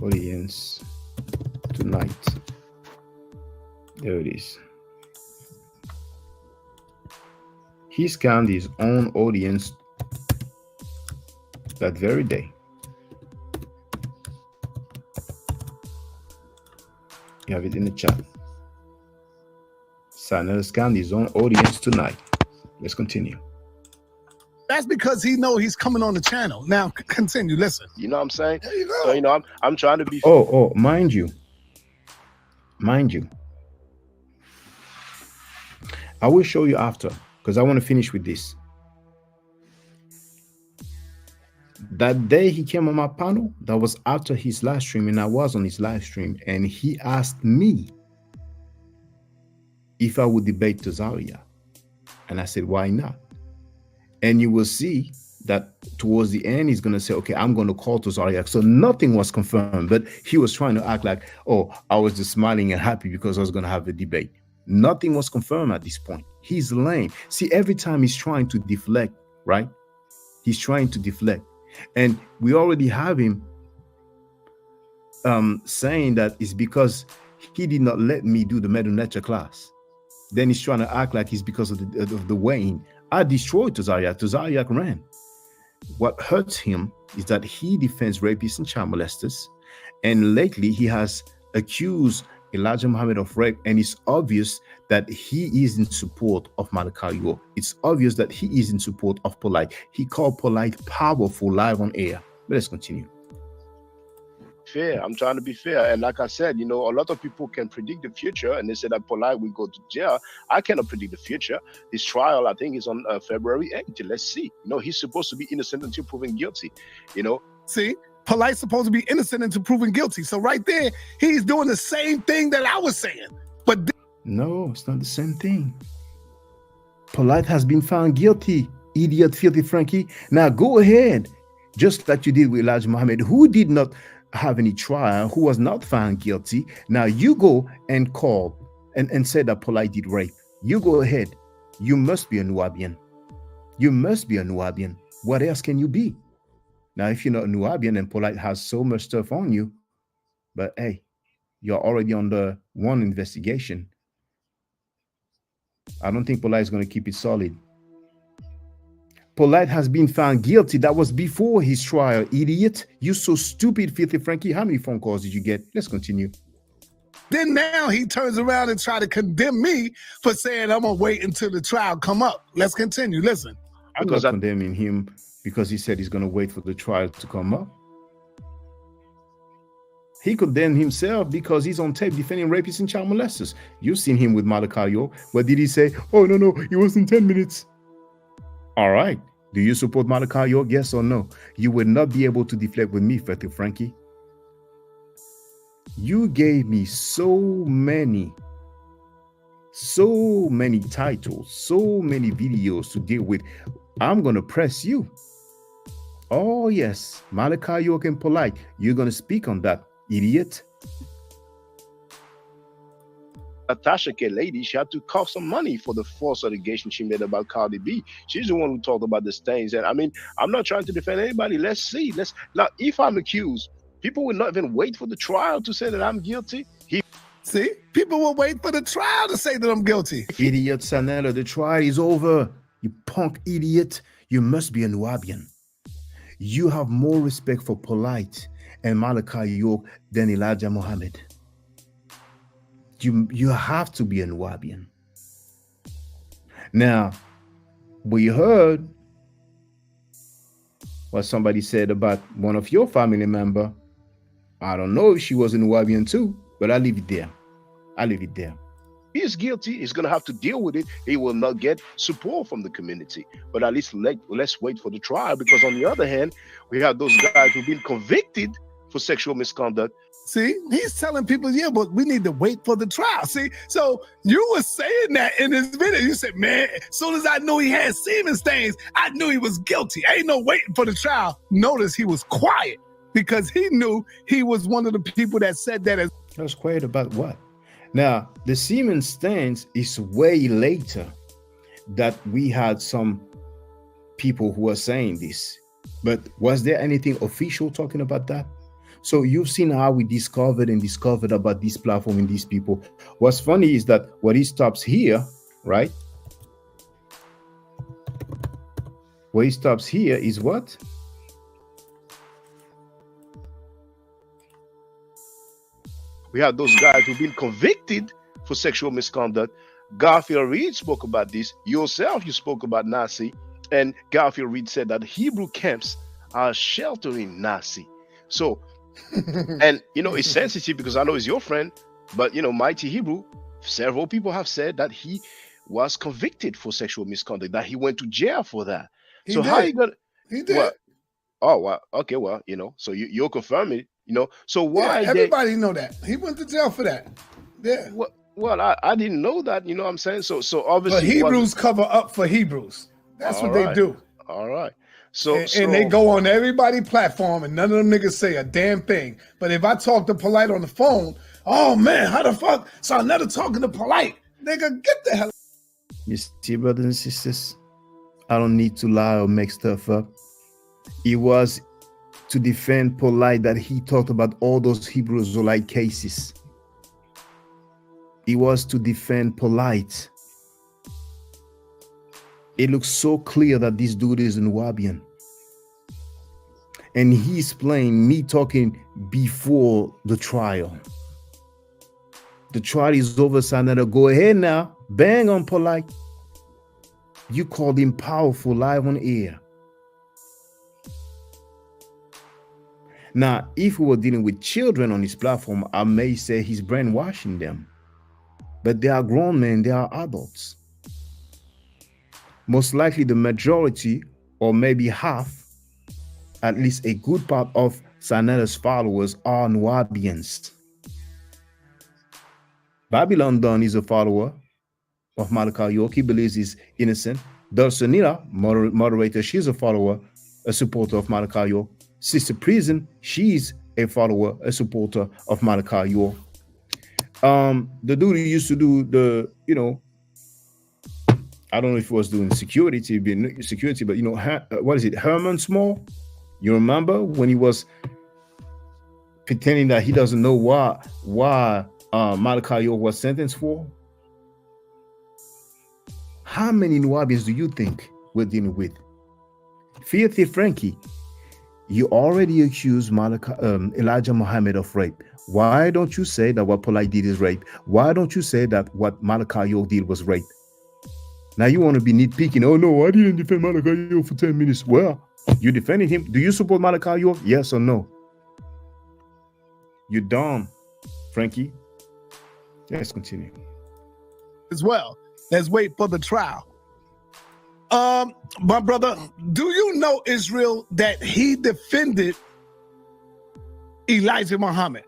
[SPEAKER 4] Audience tonight. There it is. He scammed his own audience that very day. You have it in the chat. Sanetta scammed his own audience tonight. Let's continue.
[SPEAKER 6] That's because he know he's coming on the channel. Now continue. Listen.
[SPEAKER 18] You know what I'm saying? There you go. So, you know, I'm trying to be.
[SPEAKER 4] Oh, mind you. I will show you after, because I want to finish with this. That day he came on my panel, that was after his live stream, and I was on his live stream, and he asked me if I would debate Tazaria. And I said, why not? And you will see that towards the end, he's going to say, okay, I'm going to call Tazaria. So nothing was confirmed, but he was trying to act like, oh, I was just smiling and happy because I was going to have a debate. Nothing was confirmed at this point. He's lame. See, every time he's trying to deflect, right? He's trying to deflect. And we already have him saying that it's because he did not let me do the Medu Nature class. Then he's trying to act like it's because of the weighing. I destroyed Tazaria. Tazaria ran. what hurts him is that he defends rapists and child molesters, and lately he has accused Elijah Muhammad of rape, and it's obvious that he is in support of Malachi York. It's obvious that he is in support of Polight. He called Polight powerful live on air. But let's continue.
[SPEAKER 1] Fair. I'm trying to be fair. And like I said, a lot of people can predict the future, and they say that Polight will go to jail. I cannot predict the future. His trial, I think, is on February 8th. Let's see. He's supposed to be innocent until proven guilty.
[SPEAKER 6] See, Polight's supposed to be innocent until proven guilty. So right there, he's doing the same thing that I was saying. But
[SPEAKER 4] no, it's not the same thing. Polight has been found guilty, idiot, filthy Frankie. Now go ahead, just like you did with Elijah Muhammad, who did not have any trial, who was not found guilty. Now you go and call and say that Polight did rape. You go ahead. You must be a Nubian. You must be a Nubian. What else can you be? Now, if you're not Nubian and Polight has so much stuff on you, but hey, you're already under one investigation. I don't think Polight is going to keep it solid. Polight has been found guilty. That was before his trial, idiot. You so stupid, filthy Frankie. How many phone calls did you get? Let's continue.
[SPEAKER 6] Then now he turns around and try to condemn me for saying I'm going to wait until the trial come up. Let's continue. Listen.
[SPEAKER 4] I'm not condemning him because he said he's going to wait for the trial to come up. He condemned himself because he's on tape defending rapists and child molesters. You've seen him with Malachi York. What did he say? Oh, no, it wasn't 10 minutes. All right. Do you support Malachi York? Yes or no? You will not be able to deflect with me, Fatty Frankie. You gave me so many titles, so many videos to deal with. I'm going to press you. Oh, yes. Malachi York and Polight. You're going to speak on that, idiot.
[SPEAKER 1] Natasha K lady, she had to cough some money for the false allegation she made about Cardi B. She's the one who talked about the stains. And I mean, I'm not trying to defend anybody. Let's see. Now, if I'm accused, people will not even wait for the trial to say that I'm guilty.
[SPEAKER 6] See, people will wait for the trial to say that I'm guilty.
[SPEAKER 4] Idiot Sanella, the trial is over. You punk idiot. You must be a Nubian. You have more respect for Polight and Malachi York than Elijah Muhammad. You have to be a Nubian. Now, we heard what somebody said about one of your family member. I don't know if she was a Nubian too, but I leave it there.
[SPEAKER 1] He is guilty. He's going to have to deal with it. He will not get support from the community. But at least let's wait for the trial, because on the other hand, we have those guys who've been convicted for sexual misconduct.
[SPEAKER 6] See, he's telling people, yeah, but we need to wait for the trial. See, so you were saying that in this video. You said, man, as soon as I knew he had semen stains, I knew he was guilty. Ain't no waiting for the trial. Notice he was quiet because he knew he was one of the people that said that.
[SPEAKER 4] I was quiet about what? Now, the semen stains is way later that we had some people who are saying this. But was there anything official talking about that? So you've seen how we discovered about this platform and these people. What's funny is that when he stops here, right? Where he stops here is what?
[SPEAKER 1] We have those guys who've been convicted for sexual misconduct. Garfield Reed spoke about this. Yourself, you spoke about Nazi. And Garfield Reed said that Hebrew camps are sheltering Nazi. So, and it's sensitive because I know he's your friend, but Mighty Hebrew, several people have said that he was convicted for sexual misconduct, that he went to jail for that. He did. How you gonna?
[SPEAKER 6] He did.
[SPEAKER 1] Well, oh well, okay, well, so you'll confirm it, So why?
[SPEAKER 6] Yeah, everybody know that he went to jail for that. Yeah.
[SPEAKER 1] Well, I didn't know that. You know what I'm saying? So obviously,
[SPEAKER 6] but Hebrews cover up for Hebrews. That's what they do.
[SPEAKER 1] All right. So
[SPEAKER 6] and they go on everybody's platform and none of them niggas say a damn thing. But if I talk to Polight on the phone, oh man, how the fuck? So I'm never talking to Polight. Nigga, get the hell.
[SPEAKER 4] You see, brothers and sisters, I don't need to lie or make stuff up. It was to defend Polight that he talked about all those Hebrew Israelite cases. It was to defend Polight. It looks so clear that this dude is a Nubian. And he's playing me talking before the trial. The trial is over, Senator. Go ahead now. Bang on Polight. You called him powerful live on air. Now, if we were dealing with children on his platform, I may say he's brainwashing them. But they are grown men, they are adults. Most likely the majority, or maybe half, at least a good part of Sanela's followers are Nubians. Babylon Dunn is a follower of Malachi York. He believes he's innocent. Dulcinea, moderator, she's a follower, a supporter of Malachi York. Sister Prison, she's a follower, a supporter of Malachi York. The dude who used to do the, I don't know if he was doing security, but what is it, Herman Small? You remember when he was pretending that he doesn't know why Malachi York was sentenced for? How many Nubians do you think we're dealing with? Filthy Frankie, you already accused Elijah Muhammad of rape. Why don't you say that what Polight did is rape? Why don't you say that what Malachi York did was rape? Now you want to be nitpicking. Oh no, I didn't defend Malachi York for 10 minutes. Well, you defended him. Do you support Malachi York? Yes or no? You're dumb, Frankie. Let's continue.
[SPEAKER 6] As well. Let's wait for the trial. My brother, do you know, Israel, that he defended Elijah Muhammad?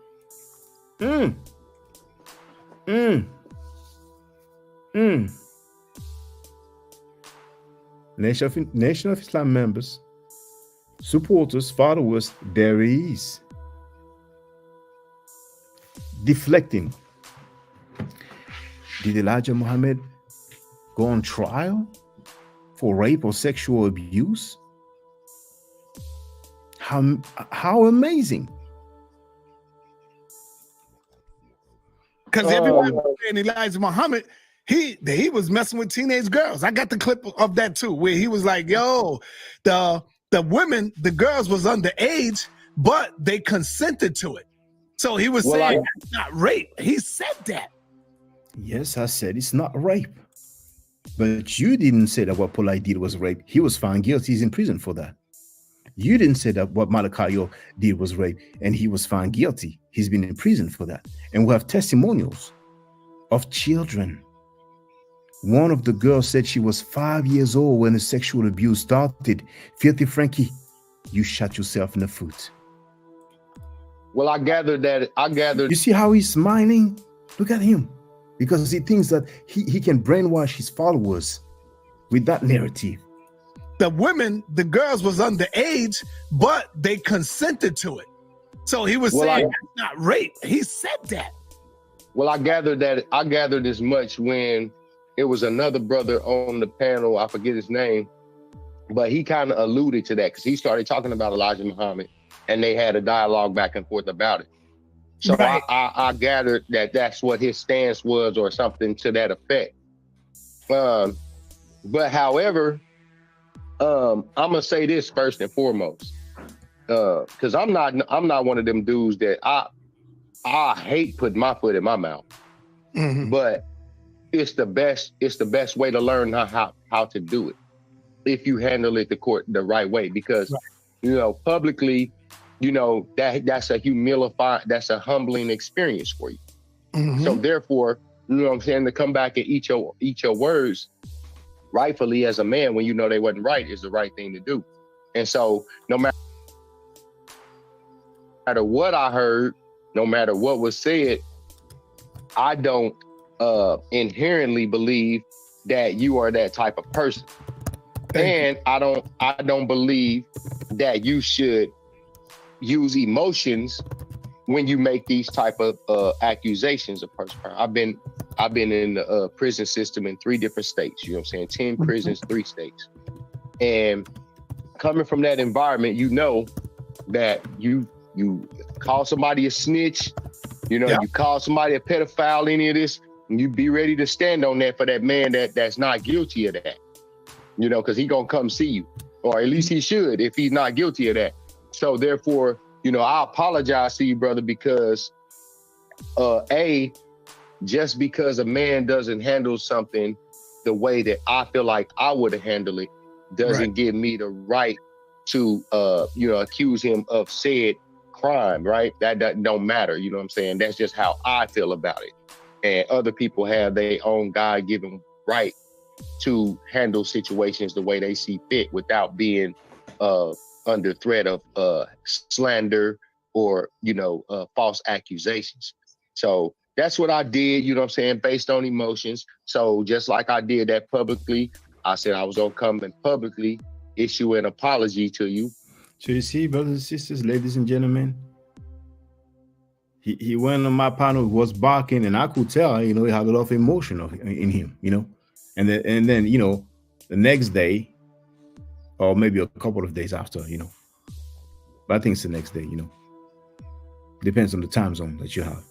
[SPEAKER 4] Nation of Islam members, supporters, followers, there is deflecting. Did Elijah Muhammad go on trial for rape or sexual abuse? How amazing.
[SPEAKER 6] Because everybody was saying Elijah Muhammad, he was messing with teenage girls. I got the clip of that too, where he was like, yo, the women, the girls was underage, but they consented to it. So he was saying it's not rape. He said that.
[SPEAKER 4] Yes, I said it's not rape. But you didn't say that what Polight did was rape. He was found guilty. He's in prison for that. You didn't say that what Malachi York did was rape, and he was found guilty. He's been in prison for that. And we have testimonials of children. One of the girls said she was 5 years old when the sexual abuse started. Filthy Frankie, you shot yourself in the foot.
[SPEAKER 5] Well, I gathered.
[SPEAKER 4] You see how he's smiling? Look at him. Because he thinks that he can brainwash his followers with that narrative.
[SPEAKER 6] The women, the girls was underage, but they consented to it. So he was saying it's not rape. He said that.
[SPEAKER 5] Well, I gathered as much when it was another brother on the panel. I forget his name, but he kind of alluded to that because he started talking about Elijah Muhammad, and they had a dialogue back and forth about it. So right. I gathered that that's what his stance was, or something to that effect. But however, I'm gonna say this first and foremost, because I'm not one of them dudes that I hate putting my foot in my mouth. Mm-hmm. But it's the best way to learn how to do it if you handle it the right way, because publicly, that's a humbling experience for you. Mm-hmm. So therefore, what I'm saying, to come back and eat your words rightfully as a man when you know they wasn't right is the right thing to do. And so no matter what I heard, no matter what was said, I don't inherently believe that you are that type of person. And I don't believe that you should use emotions when you make these type of accusations of person. I've been in the prison system in 3 different states, you know what I'm saying? 10 prisons, 3 states. And coming from that environment, you know that you call somebody a snitch, you call somebody a pedophile, any of this, and you be ready to stand on that for that man that's not guilty of that, because he gonna come see you, or at least he should if he's not guilty of that. So therefore, you know, I apologize to you, brother, because just because a man doesn't handle something the way that I feel like I would have handled it doesn't give me the right to you know, accuse him of said crime, right? That don't matter, you know what I'm saying? That's just how I feel about it. And other people have their own God-given right to handle situations the way they see fit without being under threat of slander or, you know, false accusations. So that's what I did, you know what I'm saying, based on emotions. So just like I did that publicly, I said I was gonna come and publicly issue an apology to you.
[SPEAKER 4] So you see, brothers and sisters, ladies and gentlemen, he went on my panel, was barking, and I could tell, you know, he had a lot of emotion in him, you know. And then, you know, the next day, or maybe a couple of days after, you know. But I think it's the next day, you know. Depends on the time zone that you have.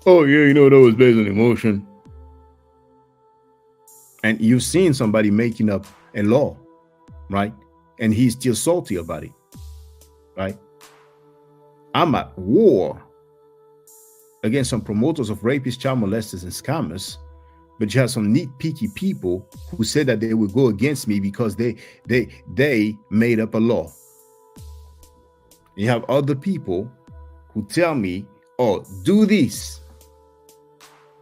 [SPEAKER 4] Oh, yeah, you know, that was based on emotion. And you've seen somebody making up a law, right? And he's still salty about it, right? I'm at war against some promoters of rapists, child molesters, and scammers, but you have some neat, picky people who said that they would go against me because they made up a law. You have other people who tell me, oh, do this.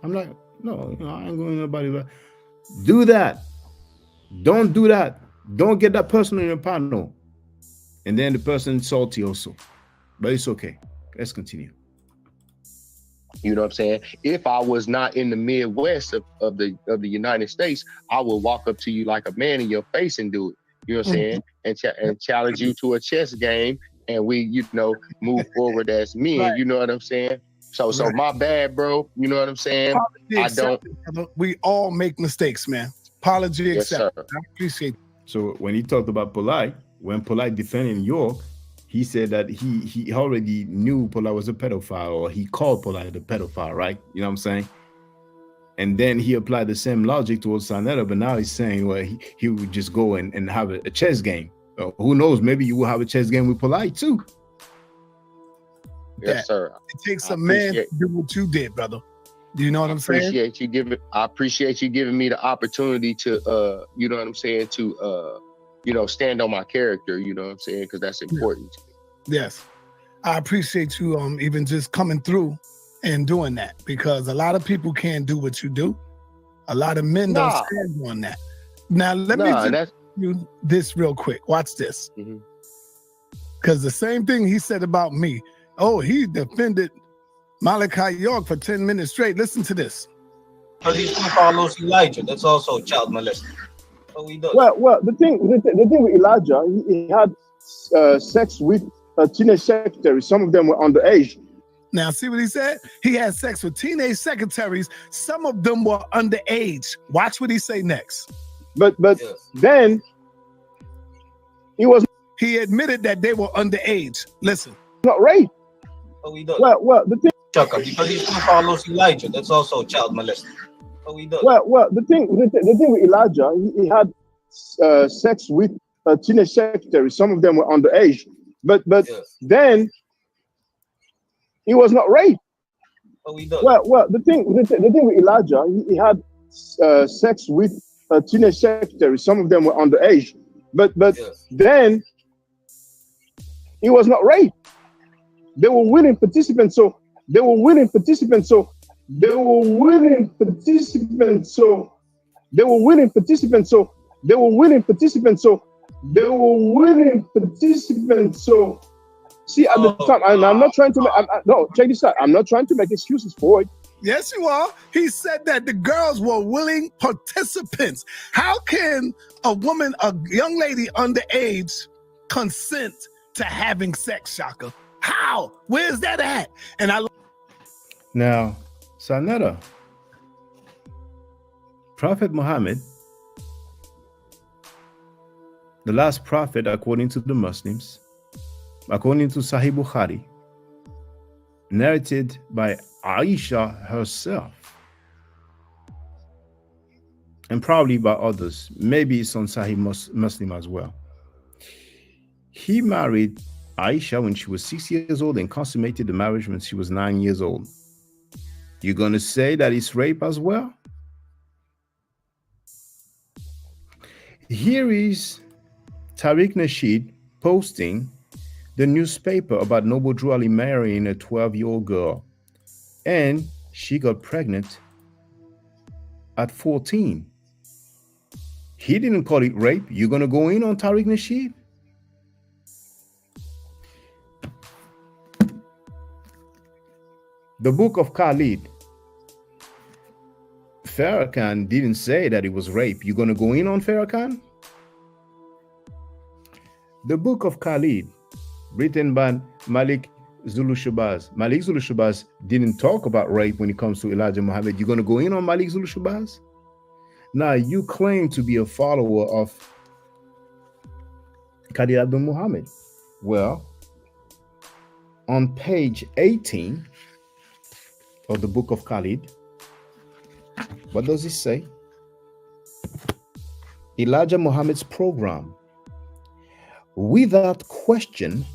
[SPEAKER 4] I'm like, no, I ain't going to nobody. Do that. Don't do that. Don't get that person in your panel. And then the person's salty also. But it's okay. Let's continue.
[SPEAKER 5] You know what I'm saying? If I was not in the Midwest of the United States, I would walk up to you like a man in your face and do it. You know what I'm saying? And challenge you to a chess game, and we, you know, move forward as men. Right. You know what I'm saying? So my bad, bro. You know what I'm saying?
[SPEAKER 6] We all make mistakes, man. Apology accepted. I appreciate it.
[SPEAKER 4] So when he talked about Polight, when Polight defended New York, he said that he already knew Polight was a pedophile, or he called Polight a pedophile, right? You know what I'm saying? And then he applied the same logic towards Sarnetta, but now he's saying, well, he would just go and have a chess game. Who knows? Maybe you will have a chess game with Polight too.
[SPEAKER 5] Yes, sir.
[SPEAKER 6] It takes a man to do what you did, brother. Do you know what I'm saying?
[SPEAKER 5] I appreciate you giving me the opportunity to, you know what I'm saying, to, you know, stand on my character, you know what I'm saying? Because that's important.
[SPEAKER 6] Yes. I appreciate you even just coming through and doing that, because a lot of people can't do what you do. A lot of men don't stand on that. Now, let me just do this real quick. Watch this. Because the same thing he said about me. Oh, he defended Malachi York for 10 minutes straight. Listen to this.
[SPEAKER 14] Because he's going to follow Elijah. That's also child molesting.
[SPEAKER 19] Well, the thing with Elijah, he had sex with teenage secretaries. Some of them were underage.
[SPEAKER 6] Now, see what he said? He had sex with teenage secretaries. Some of them were underage. Watch what he say next.
[SPEAKER 19] But then
[SPEAKER 6] he admitted that they were underage. Listen.
[SPEAKER 19] Not rape.
[SPEAKER 14] Oh, he does.
[SPEAKER 19] Well, the thing.
[SPEAKER 14] Because he's going to follow Elijah. That's also child molesting. Oh, he does.
[SPEAKER 19] Well, the thing with Elijah, he had sex with teenage secretaries. Some of them were underage. But then he was not raped.
[SPEAKER 14] Oh, he does.
[SPEAKER 19] Well, the thing with Elijah, he had sex with teenage secretaries. Some of them were underage. But then he was not raped. They were willing participants. So they were willing participants. So they were willing participants. So they were willing participants. So they were willing participants. So they were willing participants. So see, at the time, I'm not trying to make, no, check this out. I'm not trying to make excuses for it.
[SPEAKER 6] Yes, you are. He said that the girls were willing participants. How can a woman, a young lady underage, consent to having sex, Shaka? How? Where's that at? And
[SPEAKER 4] now, Sarnetta, Prophet Muhammad, the last prophet according to the Muslims, according to Sahih Bukhari, narrated by Aisha herself, and probably by others. Maybe it's on Sahih Muslim as well. He married Aisha when she was 6 years old and consummated the marriage when she was 9 years old. You're going to say that it's rape as well? Here is Tariq Nasheed posting the newspaper about Noble Drew Ali marrying a 12-year-old girl, and she got pregnant at 14. He didn't call it rape. You're going to go in on Tariq Nasheed? The book of Khalid. Farrakhan didn't say that it was rape. You're going to go in on Farrakhan? The book of Khalid, written by Malik Zulu Shabazz. Malik Zulu Shabazz didn't talk about rape when it comes to Elijah Muhammad. You're going to go in on Malik Zulu Shabazz? Now, you claim to be a follower of Khalid Abdul Muhammad. Well, on page 18 of the book of Khalid, what does it say? Elijah Muhammad's program. Without question,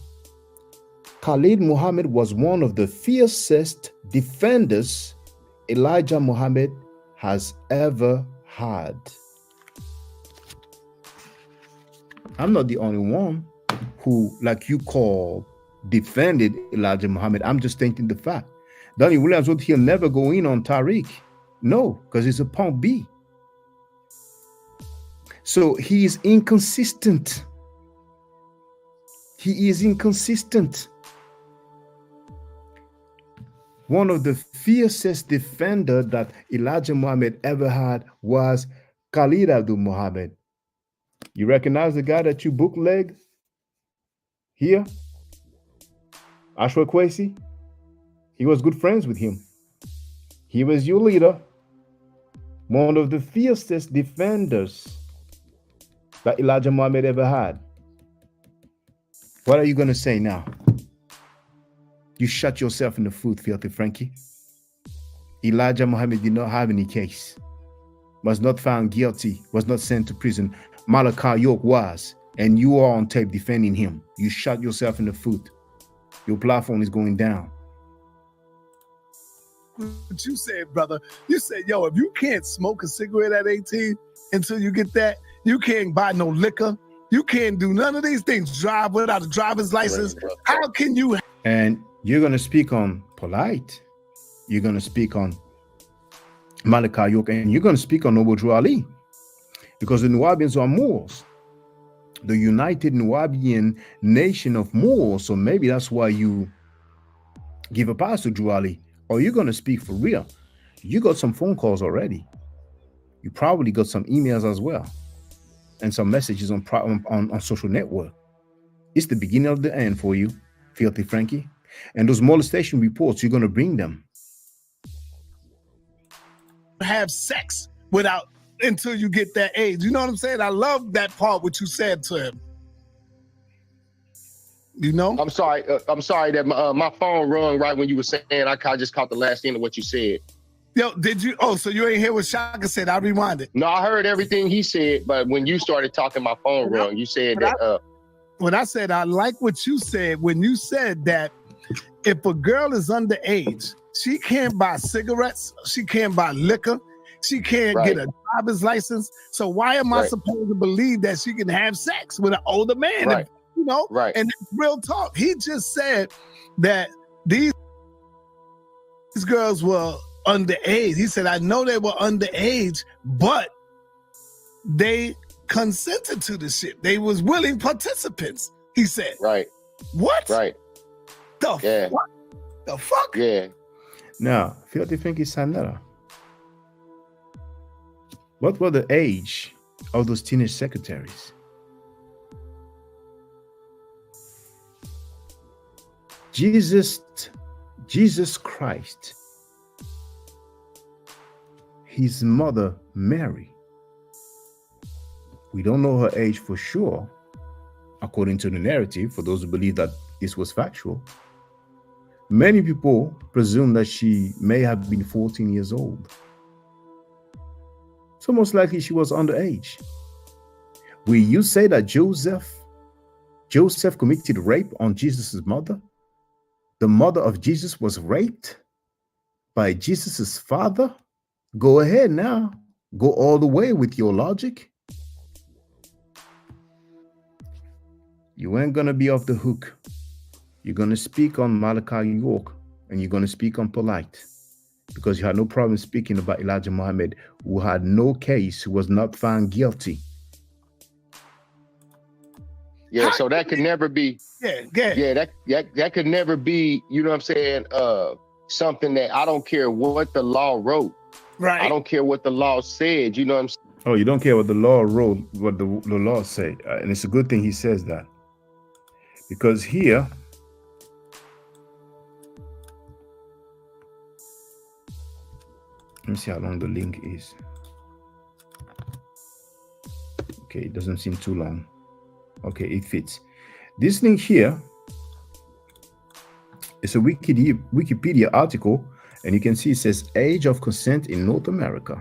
[SPEAKER 4] Khalid Muhammad was one of the fiercest defenders Elijah Muhammad has ever had. I'm not the only one who, like you call, defended Elijah Muhammad. I'm just stating the fact. Donnie Williams would he'll never go in on Tariq. No, because it's a punk B. So he is inconsistent. He is inconsistent. One of the fiercest defender that Elijah Muhammad ever had was Khalid Abdul Muhammad. You recognize the guy that you bootleg here? Ashwa Kwesi? He was good friends with him. He was your leader. One of the fiercest defenders that Elijah Muhammad ever had. What are you going to say now? You shot yourself in the foot, filthy Frankie. Elijah Muhammad did not have any case. Was not found guilty. Was not sent to prison. Malachi York was. And you are on tape defending him. You shot yourself in the foot. Your platform is going down.
[SPEAKER 6] What you said, brother, you said, yo, if you can't smoke a cigarette at 18 until you get that, you can't buy no liquor. You can't do none of these things. Drive without a driver's license. How can you?
[SPEAKER 4] And you're going to speak on Polight. You're going to speak on Malachi York. And you're going to speak on Noble Drew Ali. Because the Nuwabians are Moors. The United Nuwabian Nation of Moors. So maybe that's why you give a pass to Drew Ali. Or you're going to speak for real. You got some phone calls already. You probably got some emails as well. And some messages on social network. It's the beginning of the end for you, filthy Frankie. And those molestation reports, you're going to bring them.
[SPEAKER 6] Have sex without until you get that age. You know what I'm saying? I love that part, what you said to him. You know?
[SPEAKER 5] I'm sorry that my phone rung right when you were saying. I just caught the last end of what you said.
[SPEAKER 6] Yo, did you? Oh, so you ain't hear what Shaka said? I rewinded.
[SPEAKER 5] No, I heard everything he said, but when you started talking, my phone rung. You said that.
[SPEAKER 6] When I said I like what you said, when you said that if a girl is underage, she can't buy cigarettes, she can't buy liquor, she can't get a driver's license. So why am I supposed to believe that she can have sex with an older man?
[SPEAKER 5] Right.
[SPEAKER 6] You know, and real talk. He just said that these girls were underage. He said, I know they were underage, but they consented to the shit. They was willing participants, he said.
[SPEAKER 5] Right.
[SPEAKER 6] What?
[SPEAKER 5] Right.
[SPEAKER 6] The fuck? The fuck?
[SPEAKER 5] Yeah.
[SPEAKER 4] Now, Filthy Frankie Sanera. What were the age of those teenage secretaries? Jesus Christ, his mother Mary, we don't know her age for sure, according to the narrative, for those who believe that this was factual. Many people presume that she may have been 14 years old. So most likely she was underage. Will you say that Joseph Joseph committed rape on Jesus' mother. The mother of Jesus was raped by Jesus' father. Go ahead now. Go all the way with your logic. You ain't going to be off the hook. You're going to speak on Malachi York, and you're going to speak on Polight, because you had no problem speaking about Elijah Muhammad, who had no case, who was not found guilty.
[SPEAKER 5] Yeah, so that could never be. Yeah, that could never be. You know what I'm saying? Something that I don't care what the law wrote.
[SPEAKER 6] Right.
[SPEAKER 5] I don't care what the law said. You know what I'm saying?
[SPEAKER 4] Oh, you don't care what the law wrote, what the law say, and it's a good thing he says that, because here. Let me see how long the link is. Okay, it doesn't seem too long. Okay, it fits. This link here is a Wikipedia article, and you can see it says age of consent in North America.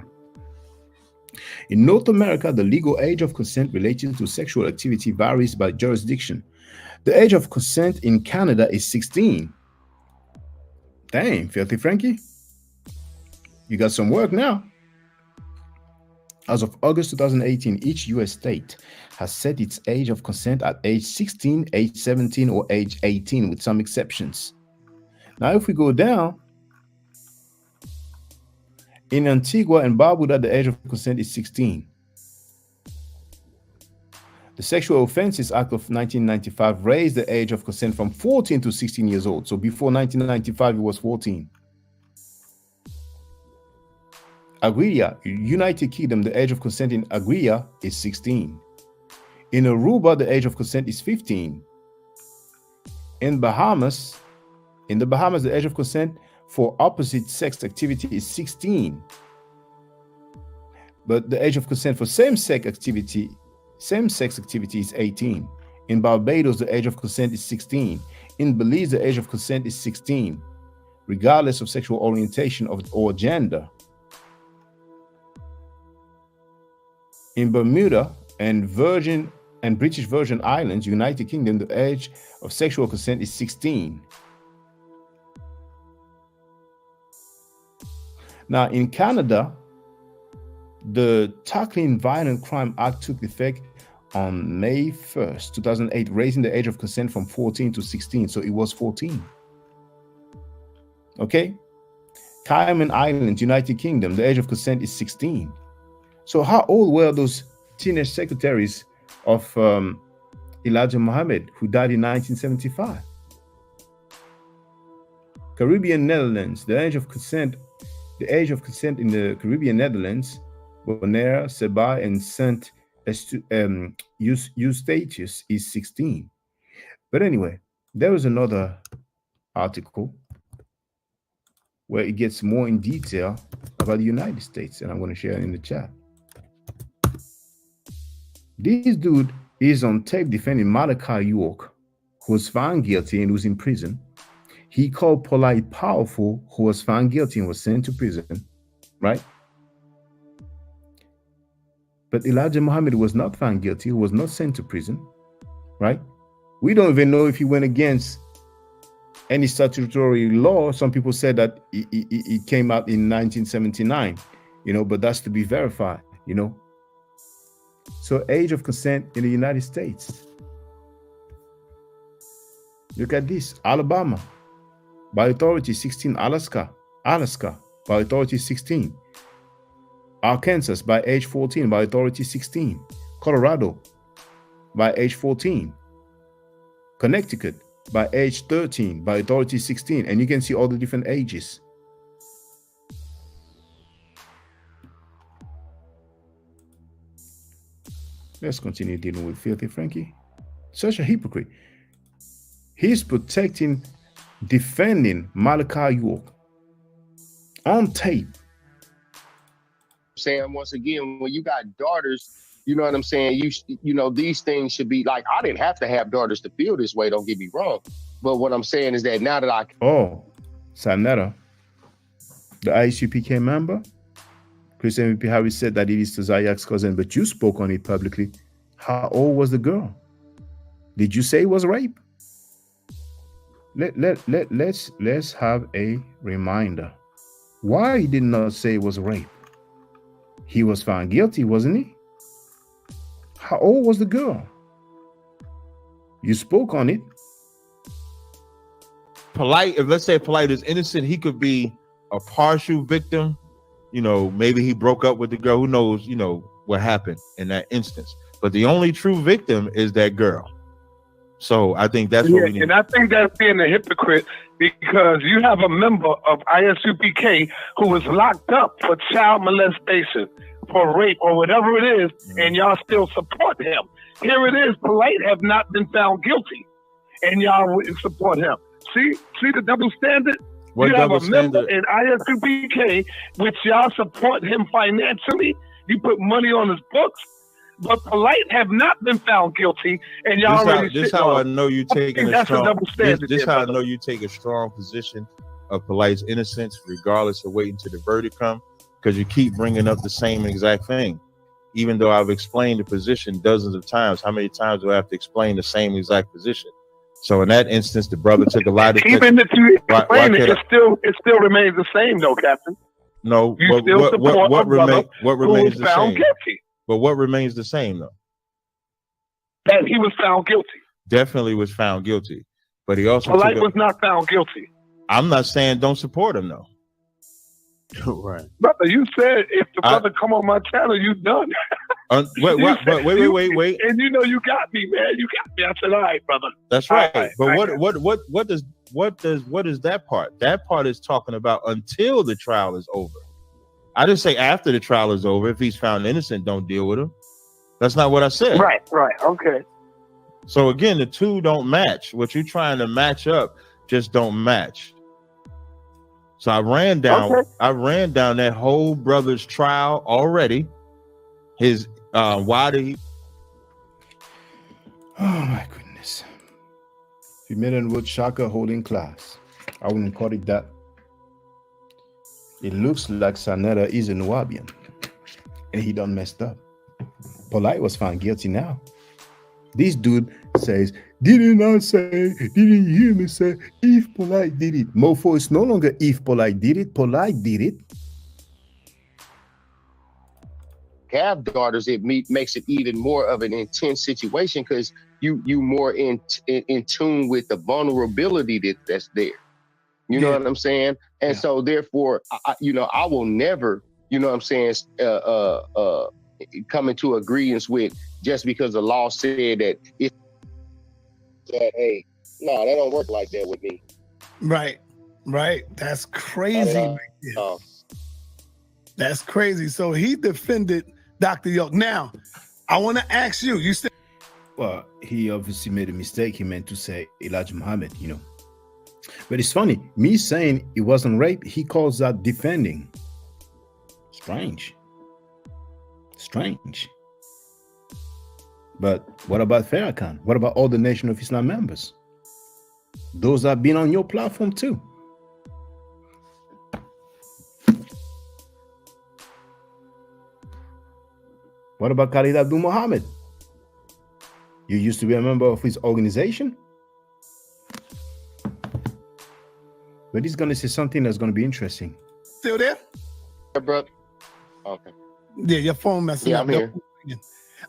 [SPEAKER 4] In North America, the legal age of consent relating to sexual activity varies by jurisdiction. The age of consent in Canada is 16. Dang, Filthy Frankie. You got some work now. As of August 2018, each U.S. state has set its age of consent at age 16, age 17, or age 18, with some exceptions. Now, if we go down, in Antigua and Barbuda, the age of consent is 16. The Sexual Offences Act of 1995 raised the age of consent from 14 to 16 years old. So before 1995, it was 14. Aguilla, United Kingdom, the age of consent in Aguilla is 16. In Aruba, the age of consent is 15. In the Bahamas, the age of consent for opposite sex activity is 16. But the age of consent for same-sex activity is 18. In Barbados, the age of consent is 16. In Belize, the age of consent is 16, regardless of sexual orientation or gender. In Bermuda and British Virgin Islands, United Kingdom, the age of sexual consent is 16. Now, in Canada, the Tackling Violent Crime Act took effect on May 1st, 2008, raising the age of consent from 14 to 16. So it was 14. Okay? Cayman Islands, United Kingdom, the age of consent is 16. So how old were those teenage secretaries of Elijah Muhammad, who died in 1975? Caribbean Netherlands, the age of consent in the Caribbean Netherlands, Bonaire, Seba, and Saint Eustatius is 16. But anyway, there is another article where it gets more in detail about the United States, and I'm going to share it in the chat. This dude is on tape defending Malachi York, who was found guilty and was in prison. He called Polight powerful, who was found guilty and was sent to prison, right? But Elijah Muhammad was not found guilty, who was not sent to prison, right? We don't even know if he went against any statutory law. Some people said that it came out in 1979, but that's to be verified, So age of consent in the United States. Look at this. Alabama, by authority 16. Alaska, by authority 16. Arkansas, by age 14, by authority 16. Colorado, by age 14. Connecticut, by age 13, by authority 16. And you can see all the different ages. Let's continue dealing with Filthy Frankie. Such a hypocrite. He's defending Malachi York on tape.
[SPEAKER 5] Saying once again, when you got daughters, you know what I'm saying? These things should be like, I didn't have to have daughters to feel this way, don't get me wrong. But what I'm saying is that now that I...
[SPEAKER 4] Oh, Sanetta, the ICPK member, Chris MVP Harris said that it is to Zayak's cousin, but you spoke on it publicly. How old was the girl? Did you say it was rape? Let's have a reminder. Why he did not say it was rape? He was found guilty, wasn't he? How old was the girl? You spoke on it.
[SPEAKER 20] Polight, if let's say Polight is innocent, he could be a partial victim. You know, maybe he broke up with the girl. Who knows, you know, what happened in that instance. But the only true victim is that girl. So I think that's what we need.
[SPEAKER 17] And I think that's being a hypocrite, because you have a member of ISUPK who was locked up for child molestation, for rape, or whatever it is, and y'all still support him. Here it is, Polight have not been found guilty, and y'all wouldn't support him. See the double standard?
[SPEAKER 20] What
[SPEAKER 17] you have
[SPEAKER 20] double
[SPEAKER 17] a member
[SPEAKER 20] standard?
[SPEAKER 17] in ISUPK, which y'all support him financially. You put money on his books, but Polight have not been found guilty, and y'all already.
[SPEAKER 20] This how I know you taking a strong. This how I know you take a strong position of Polight's innocence, regardless of waiting till the verdict come, because you keep bringing up the same exact thing, even though I've explained the position dozens of times. How many times do I have to explain the same exact position? So in that instance, the brother took a lot of.
[SPEAKER 17] Even if you explain it, it still remains the same, though, Captain.
[SPEAKER 20] No,
[SPEAKER 17] you still support
[SPEAKER 20] what remains the
[SPEAKER 17] found
[SPEAKER 20] same?
[SPEAKER 17] Guilty.
[SPEAKER 20] But what remains the same though?
[SPEAKER 17] That he was found guilty.
[SPEAKER 20] Definitely was found guilty, but he also
[SPEAKER 17] Polight was not found guilty.
[SPEAKER 20] I'm not saying don't support him though. Right,
[SPEAKER 17] brother. You said if the brother come on my channel, you done.
[SPEAKER 20] Wait.
[SPEAKER 17] And you know you got me, man. You got me. I said, all right, brother.
[SPEAKER 20] That's right.
[SPEAKER 17] All right,
[SPEAKER 20] but what is that part? That part is talking about until the trial is over. I didn't say after the trial is over. If he's found innocent, don't deal with him. That's not what I said.
[SPEAKER 17] Right. Okay.
[SPEAKER 20] So again, the two don't match. What you're trying to match up just don't match. So I ran down that whole brother's trial already. His why did he?
[SPEAKER 4] Oh my goodness. Female wrote Shaka holding class. I wouldn't call it that. It looks like Sanera is a Nubian, and he done messed up. Polight was found guilty now. This dude says, didn't you hear me say, if Polight did it? Mofo is no longer if Polight did it, Polight did it.
[SPEAKER 5] Have daughters, it makes it even more of an intense situation, because you more in tune with the vulnerability that's there. You know what I'm saying? And so therefore, I will never, you know what I'm saying, come into agreement with just because the law said that hey, no, that don't work like that with me.
[SPEAKER 6] Right. That's crazy. That's crazy. So he defended Dr. York. Now, I want to ask you, you said.
[SPEAKER 4] Well, he obviously made a mistake. He meant to say Elijah Muhammad, you know. But it's funny, me saying it wasn't rape, he calls that defending. Strange. But what about Farrakhan? What about all the Nation of Islam members? Those have been on your platform too. What about Khalid Abdul Muhammad? You used to be a member of his organization? But he's going to say something that's going to be interesting.
[SPEAKER 6] Still there?
[SPEAKER 5] Yeah, bro. Okay.
[SPEAKER 6] Yeah, your phone messing up.
[SPEAKER 5] I'm here.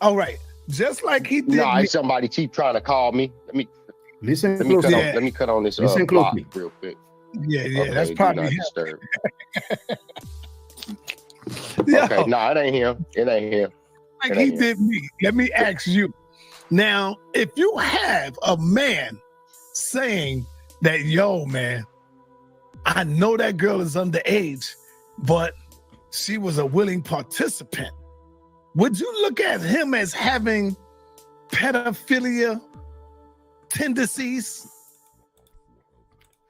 [SPEAKER 6] All right. Just like he did.
[SPEAKER 5] No, somebody keep trying to call me.
[SPEAKER 4] Listen
[SPEAKER 5] closely. Let me cut on this
[SPEAKER 4] Listen closely.
[SPEAKER 5] real quick.
[SPEAKER 6] Yeah,
[SPEAKER 5] okay,
[SPEAKER 6] that's probably him.
[SPEAKER 5] Okay, no, it ain't him.
[SPEAKER 6] Like he did me. Let me ask you. Now, if you have a man saying that, yo, man, I know that girl is underage, but she was a willing participant, would you look at him as having pedophilia tendencies?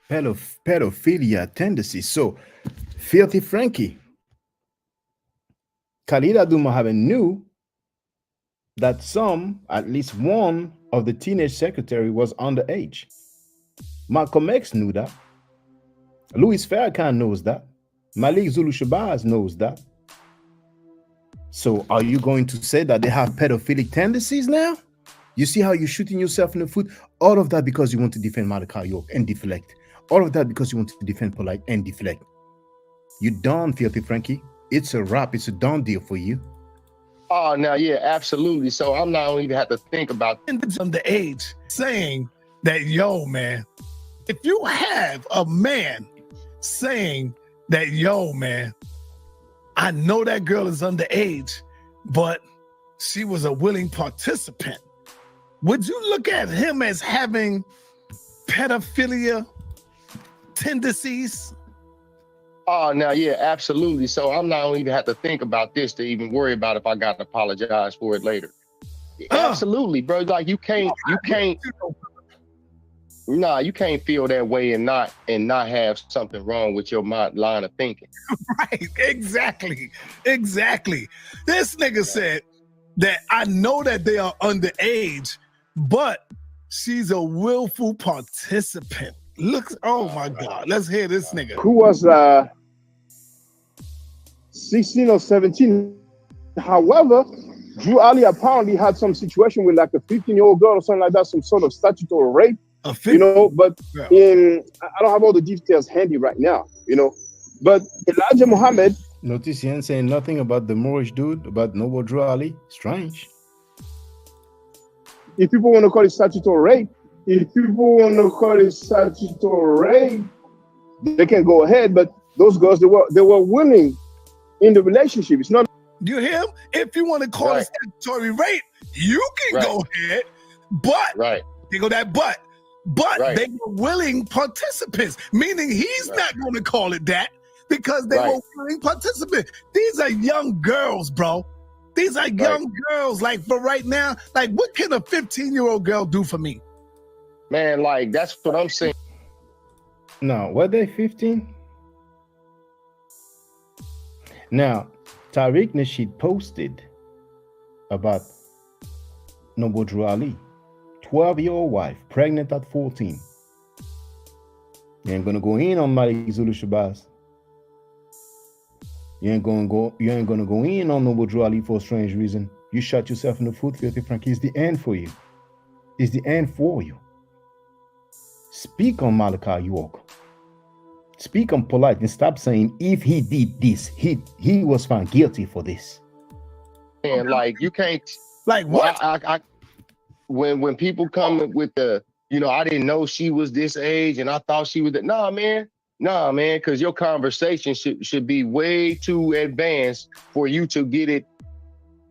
[SPEAKER 4] Pedophilia tendencies. So, Filthy Frankie, Khalid Abdul Muhammad knew that at least one of the teenage secretary was underage. Malcolm X knew that. Louis Farrakhan knows that. Malik Zulu Shabazz knows that. So are you going to say that they have pedophilic tendencies now? You see how you're shooting yourself in the foot? All of that because you want to defend Malachi York and deflect. All of that because you want to defend Polight and deflect. You done, Filthy Frankie. It's a wrap. It's a done deal for you.
[SPEAKER 5] Oh, now, yeah, absolutely. So I'm not only even have to think about
[SPEAKER 6] underage saying that, yo, man, if you have a man saying that, yo, man, I know that girl is underage, but she was a willing participant, would you look at him as having pedophilia tendencies?
[SPEAKER 5] Oh, now, yeah, absolutely. So I'm not only even have to think about this to even worry about if I got to apologize for it later. Absolutely, bro. Like you can't feel that way and not have something wrong with your line of thinking.
[SPEAKER 6] Right, exactly. This nigga said that I know that they are underage, but she's a willful participant. Look, oh my God, let's hear this nigga.
[SPEAKER 19] Who was 16 or 17. However, Drew Ali apparently had some situation with like a 15-year-old girl or something like that, some sort of statutory rape, you know, but I don't have all the details handy right now, you know, but Elijah Muhammad.
[SPEAKER 4] Notice he ain't saying nothing about the Moorish dude, about Noble Drew Ali. Strange.
[SPEAKER 19] If people want to call it statutory rape, they can go ahead, but those girls, they were willing in the relationship. It's not.
[SPEAKER 6] You hear him? If you want to call it statutory rape, you can go ahead, but they go that but they were willing participants, meaning he's not going to call it that because they were willing participants. These are young girls, bro. These are young girls. Like for right now, like what can a 15-year-old girl do for me?
[SPEAKER 5] Man, like that's what I'm saying.
[SPEAKER 4] No, were they 15? Now, Tariq Nasheed posted about Noble Drew Ali, 12-year-old wife, pregnant at 14. You ain't gonna go in on Malik Zulu Shabazz. You ain't gonna go in on Noble Drew Ali for a strange reason. You shot yourself in the foot, Filthy Frankie. It's the end for you. It's the end for you. Speak on Malachi York. Speak on Polight and stop saying if he did this, he was found guilty for this.
[SPEAKER 5] And like you can't
[SPEAKER 6] like what?
[SPEAKER 5] I when people come with the, you know, I didn't know she was this age and I thought she was that. Nah, man, because your conversation should be way too advanced for you to get it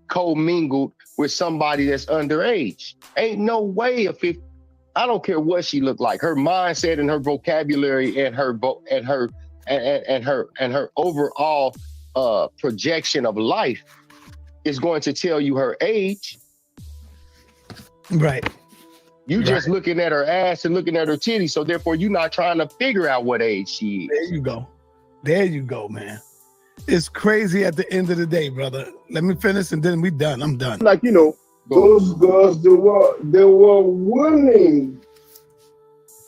[SPEAKER 5] co-mingled with somebody that's underage. Ain't no way if it. I don't care what she looked like. Her mindset and her vocabulary and her overall projection of life is going to tell you her age.
[SPEAKER 6] Right.
[SPEAKER 5] You just looking at her ass and looking at her titties, so therefore you're not trying to figure out what age she is.
[SPEAKER 6] There you go, man. It's crazy at the end of the day, brother. Let me finish and then we done. I'm done.
[SPEAKER 19] Like, you know, those girls, they were willing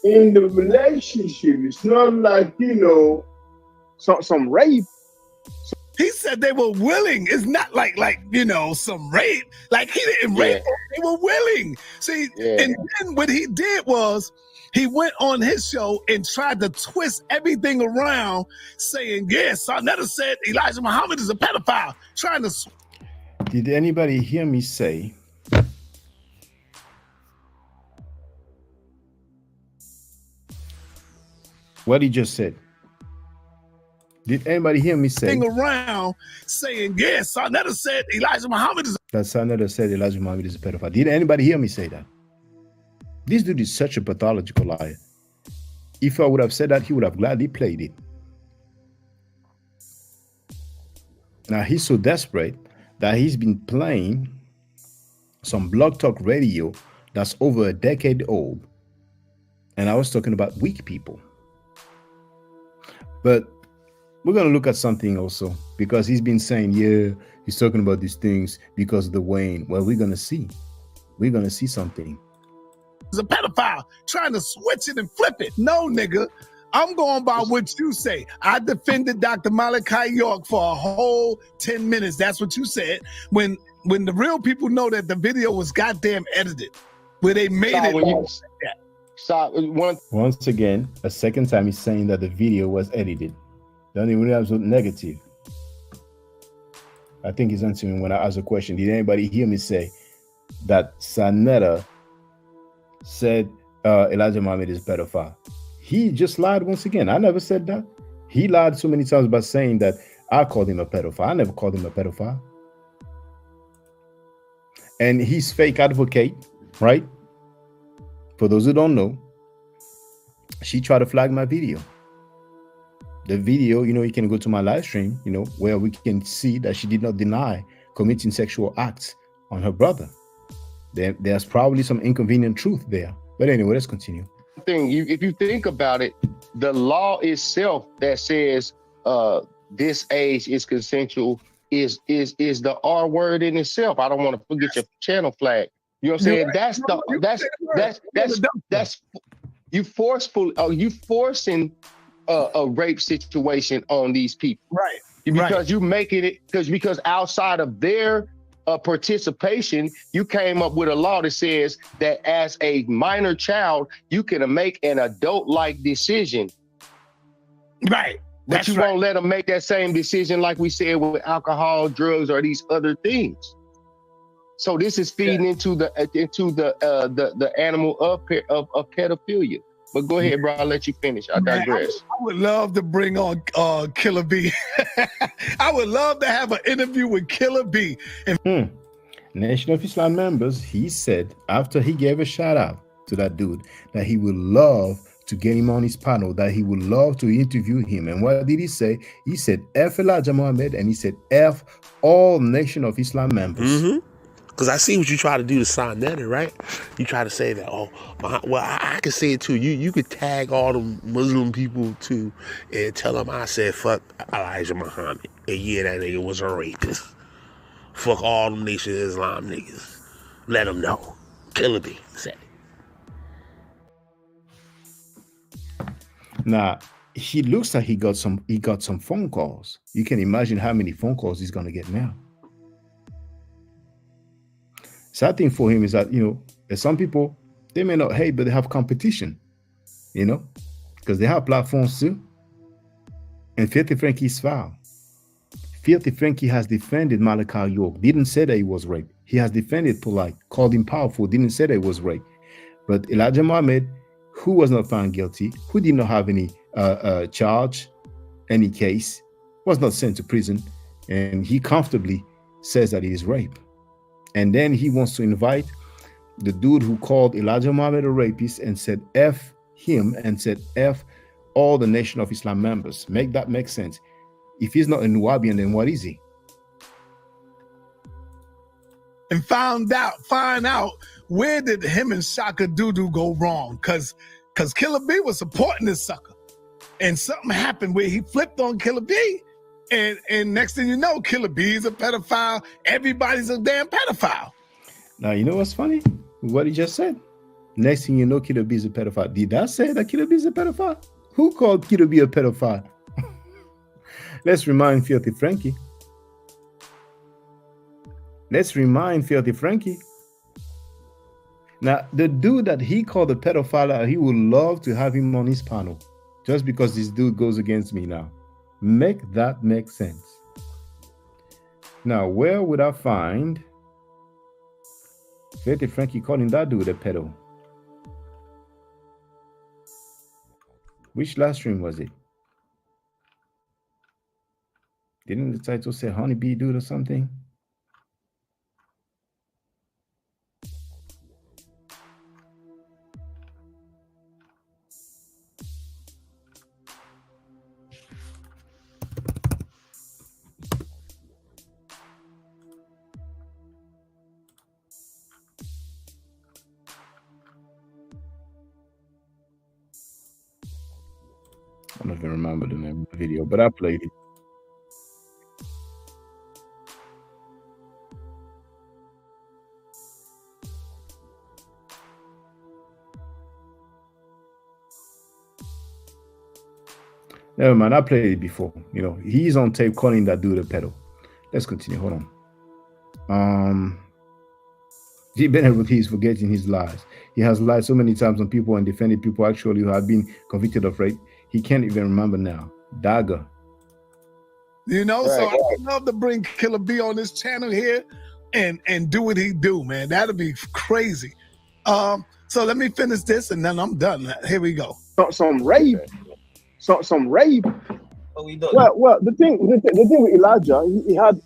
[SPEAKER 19] in the relationship. It's not like, you know, some rape.
[SPEAKER 6] He said they were willing. It's not like you know, some rape. Like he didn't rape them. They were willing. See, and then what he did was he went on his show and tried to twist everything around, saying, yes, Sarnetta said Elijah Muhammad is a pedophile. Trying to.
[SPEAKER 4] Did anybody hear me say what he just said? Did anybody hear me say
[SPEAKER 6] around saying, yes, Sarnetta said Elijah Muhammad is
[SPEAKER 4] that Sarnetta said Elijah Muhammad is a pedophile? Did anybody hear me say that? This dude is such a pathological liar. If I would have said that, he would have gladly played it. Now he's so desperate that he's been playing some blog talk radio that's over a decade old. And I was talking about weak people. But we're going to look at something also, because he's been saying, yeah, he's talking about these things because of the Wayne. Well, we're going to see. We're going to see something.
[SPEAKER 6] He's a pedophile, trying to switch it and flip it. No, nigga. I'm going by what you say. I defended Dr. Malachi York for a whole 10 minutes. That's what you said. When the real people know that the video was goddamn edited, where they made it
[SPEAKER 5] when you,
[SPEAKER 6] like that.
[SPEAKER 4] Once again, a second time he's saying that the video was edited. Donnie Williams was negative. I think he's answering when I asked a question. Did anybody hear me say that Sanetta said Elijah Muhammad is a pedophile? He just lied once again. I never said that. He lied so many times by saying that I called him a pedophile. I never called him a pedophile. And he's fake advocate, right? For those who don't know, she tried to flag my video. The video, you can go to my live stream, where we can see that she did not deny committing sexual acts on her brother. There's probably some inconvenient truth there. But anyway, let's continue.
[SPEAKER 5] If you think about it, the law itself that says this age is consensual is the R word in itself. I don't want to forget your channel flag. You know what I'm saying? That's you forcing a rape situation on these people,
[SPEAKER 6] right?
[SPEAKER 5] Because you making it because outside of their participation, you came up with a law that says that as a minor child, you can make an adult-like decision,
[SPEAKER 6] right?
[SPEAKER 5] But you won't let them make that same decision, like we said, with alcohol, drugs, or these other things. So this is feeding into the animal of pedophilia. But go ahead, bro. I'll let you finish. I digress.
[SPEAKER 6] I would love to bring on Killer B. I would love to have an interview with Killer B.
[SPEAKER 4] Nation of Islam members, he said after he gave a shout out to that dude that he would love to get him on his panel, that he would love to interview him. And what did he say? He said F Elijah Muhammad, and he said F all Nation of Islam members.
[SPEAKER 7] Because I see what you try to do to Sonetta, right? You try to say that, I can say it too. You could tag all the Muslim people too and tell them I said fuck Elijah Muhammad. And yeah, that nigga was a rapist. Fuck all them Nation of Islam niggas. Let them know. Killer B said it.
[SPEAKER 4] Now, he looks like he got some phone calls. You can imagine how many phone calls he's gonna get now. Sad thing for him is that, there's some people, they may not hate, but they have competition, because they have platforms too. And Filthy Frankie's foul. Filthy Frankie has defended Malachi York, didn't say that he was raped. He has defended Polight, called him powerful, didn't say that he was raped. But Elijah Muhammad, who was not found guilty, who did not have any charge, any case, was not sent to prison, and he comfortably says that it is rape. And then he wants to invite the dude who called Elijah Muhammad a rapist and said F him and said F all the Nation of Islam members. Make that make sense. If he's not a Nuwabian, then what is he?
[SPEAKER 6] And find out where did him and Shaka Dudu go wrong? Because Killer B was supporting this sucker. And something happened where he flipped on Killer B. And next thing you know, Killer B is a pedophile. Everybody's a damn pedophile.
[SPEAKER 4] Now, you know what's funny? What he just said. Next thing you know, Killer B is a pedophile. Did I say that Killer B is a pedophile? Who called Killer B a pedophile? Let's remind Filthy Frankie. Now, the dude that he called a pedophile, he would love to have him on his panel. Just because this dude goes against me now. Make that make sense. Now, where would I find Filthy Frankie calling that dude a pedo? Which live stream was it? Didn't the title say honeybee dude or something? I don't even remember the name of the video, but I played it. Never mind, I played it before. You know, he's on tape calling that dude a pedo. Let's continue. Hold on. G. Bennett, he's forgetting his lies. He has lied so many times on people and defended people actually who have been convicted of rape. He can't even remember now. Dagger.
[SPEAKER 6] You know,
[SPEAKER 4] Right.
[SPEAKER 6] so I would love to bring Killer B on this channel here and do what he do, man. That'd be crazy. So let me finish this and then I'm done. Here we go.
[SPEAKER 19] Some rape. Some rape.
[SPEAKER 14] What we doing?
[SPEAKER 19] Well, the thing with Elijah, he had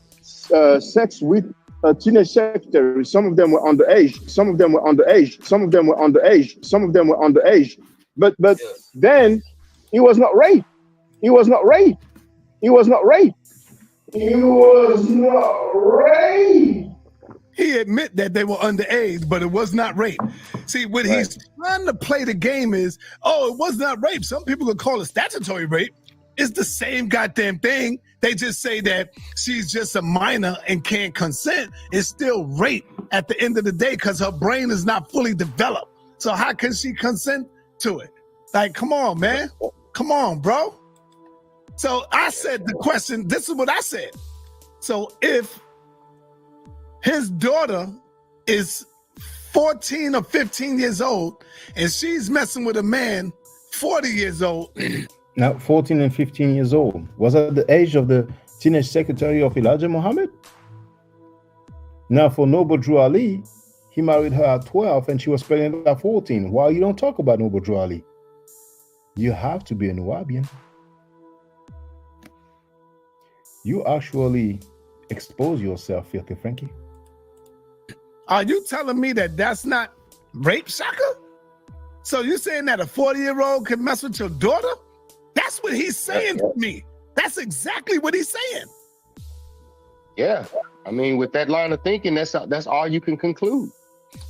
[SPEAKER 19] sex with teenage secretaries. Some of them were underage. Some of them were underage. Some of them were underage. Some of them were underage. But then he was not raped. He was not raped. He was not raped. He was not raped.
[SPEAKER 6] He admit that they were underage, but it was not rape. See, what he's trying to play the game is, oh, it was not rape. Some people could call it statutory rape. It's the same goddamn thing. They just say that she's just a minor and can't consent. It's still rape at the end of the day because her brain is not fully developed. So how can she consent to it? Like, come on, man. Come on, bro. So I said the question, this is what I said. So if his daughter is 14 or 15 years old and she's messing with a man 40 years old.
[SPEAKER 4] Now, 14 and 15 years old. Was that the age of the teenage secretary of Elijah Muhammad? Now, for Noble Drew Ali, he married her at 12 and she was pregnant at 14. Why you don't talk about Noble Drew Ali? You have to be a Nubian. You actually expose yourself, Filthy Frankie.
[SPEAKER 6] Are you telling me that that's not rape, Shaka? So you saying that a 40-year-old can mess with your daughter? That's what he's saying to me. That's exactly what he's saying.
[SPEAKER 5] Yeah, I mean, with that line of thinking, that's all you can conclude.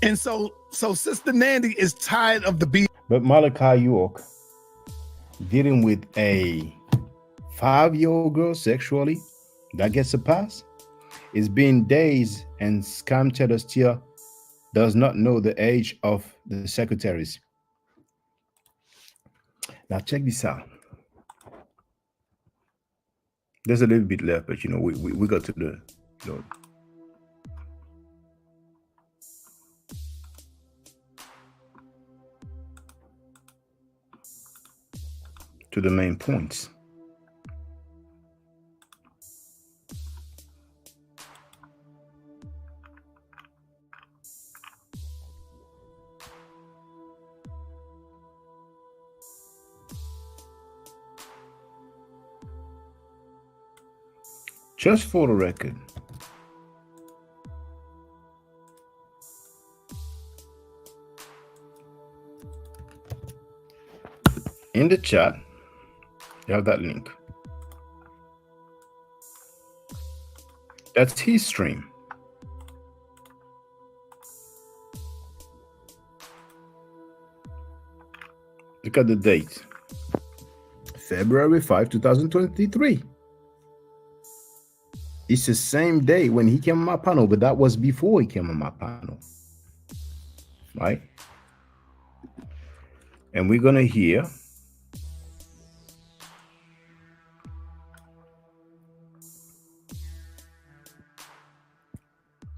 [SPEAKER 6] And so Sister Nandy is tired of the beat.
[SPEAKER 4] But Malachi York dealing with a 5-year-old girl sexually, that gets a pass. It's been days and Scam Cheddar still does not know the age of the secretaries. Now check this out. There's a little bit left, but you know, we got to the, you know, to the main points. Just for the record, in the chat, you have that link. That's his stream. Look at the date. February 5, 2023. It's the same day when he came on my panel, but that was before he came on my panel. Right? And we're going to hear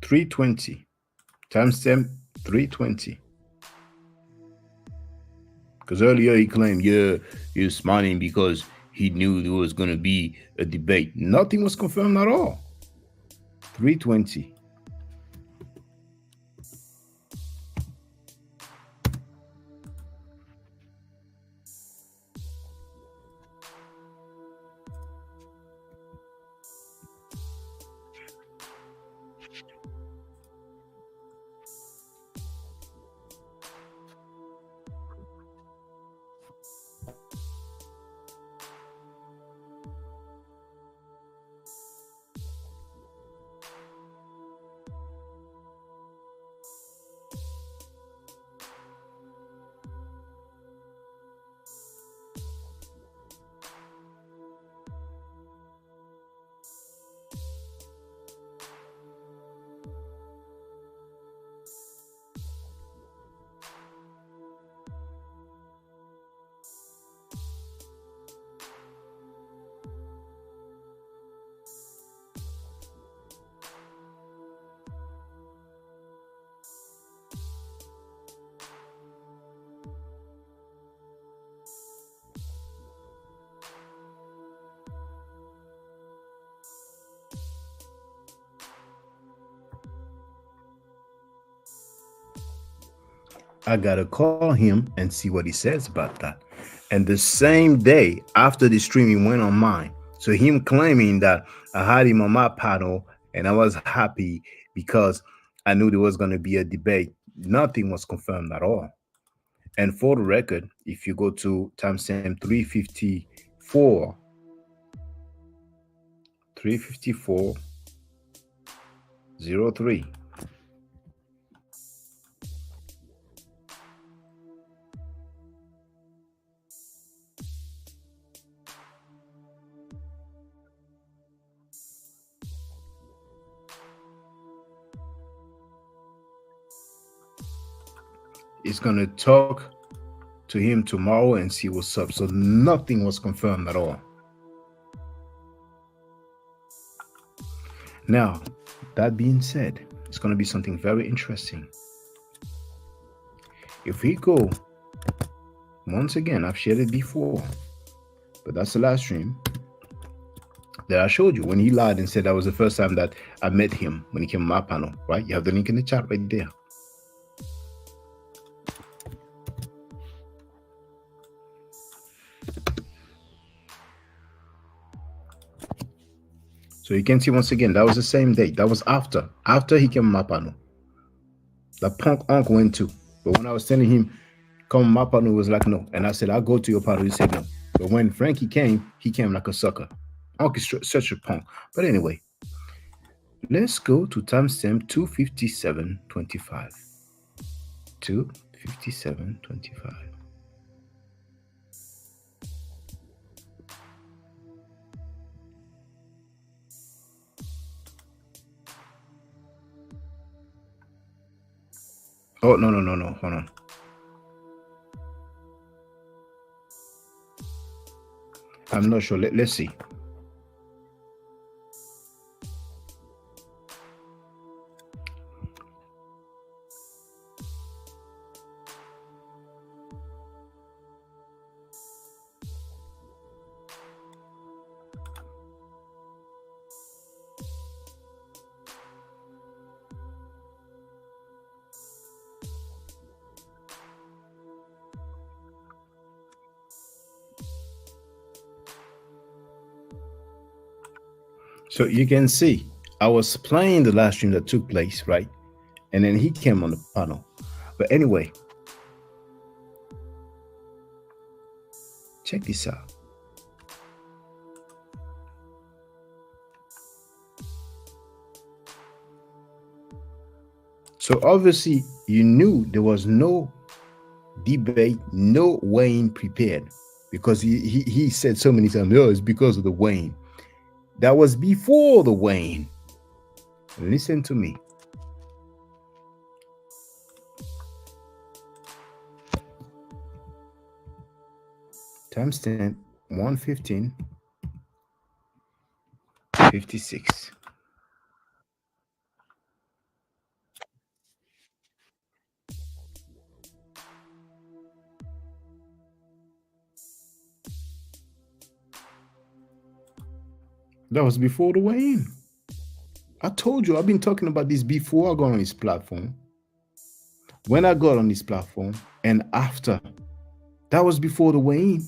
[SPEAKER 4] $320. Timestamp 320. Because earlier he claimed, yeah, he was smiling because he knew there was going to be a debate. Nothing was confirmed at all. 320. I gotta call him and see what he says about that. And the same day after the streaming went on mine, so him claiming that I had him on my panel and I was happy because I knew there was gonna be a debate. Nothing was confirmed at all. And for the record, if you go to timestamp 354, 354.03. It's gonna talk to him tomorrow and see what's up. So nothing was confirmed at all. Now, that being said, it's going to be something very interesting. If we go, once again, I've shared it before, but that's the last stream that I showed you when he lied and said that was the first time that I met him when he came on my panel, right? You have the link in the chat right there. So you can see once again, that was the same day. That was after he came on my panel. The punk uncle went too. But when I was telling him, come on my panel, he was like, no. And I said, I'll go to your panel. He said no. But when Frankie came, he came like a sucker. Uncle is such a punk. But anyway, let's go to timestamp 257.25. 257.25. Oh, no. Hold on. I'm not sure. Let's see. So you can see, I was playing the last stream that took place, right? And then he came on the panel. But anyway, check this out. So obviously, you knew there was no debate, no weighing prepared, because he said so many times, oh, it's because of the weighing. That was before the weighing. Listen to me. Timestamp 1:15:56. That was before the weighing. I told you, I've been talking about this before I got on this platform. When I got on this platform and after. That was before the weighing.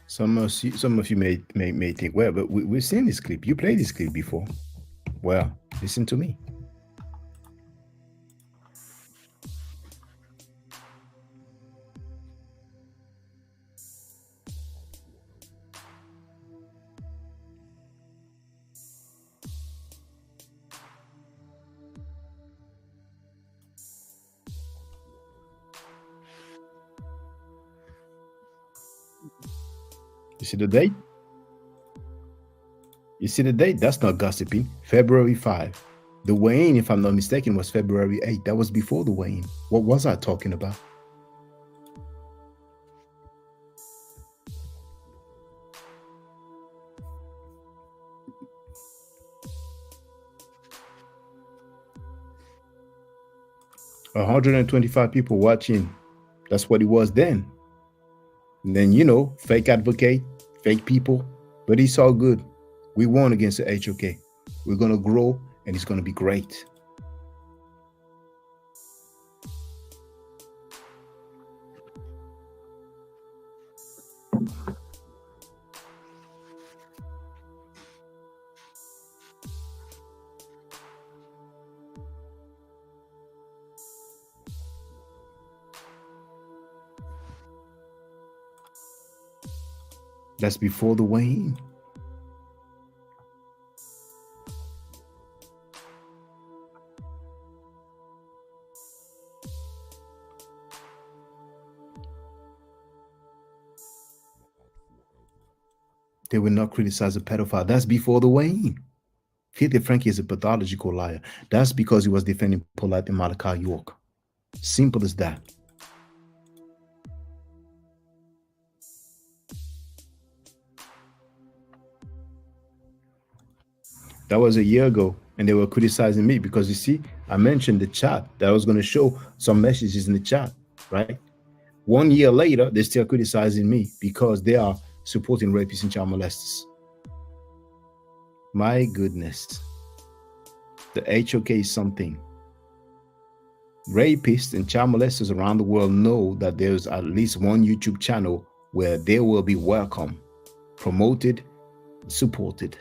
[SPEAKER 4] Some of you may think, well, but we've seen this clip. You played this clip before. Well, listen to me. You see the date? You see the date? That's not gossiping. February 5. The weighing, if I'm not mistaken, was February 8. That was before the weighing. What was I talking about? $125 people watching. That's what it was then. And then, you know, fake advocate, fake people, but it's all good. We won against the HOK. We're going to grow, and it's going to be great. That's before the weighing. They will not criticize a pedophile. That's before the weighing. Filthy Frankie is a pathological liar. That's because he was defending Polight and Malachi York. Simple as that. That was a year ago, and they were criticizing me because, you see, I mentioned the chat that I was going to show some messages in the chat, right? 1 year later, they're still criticizing me because they are supporting rapists and child molesters. My goodness. The HOK is something. Rapists and child molesters around the world know that there's at least one YouTube channel where they will be welcome, promoted, supported.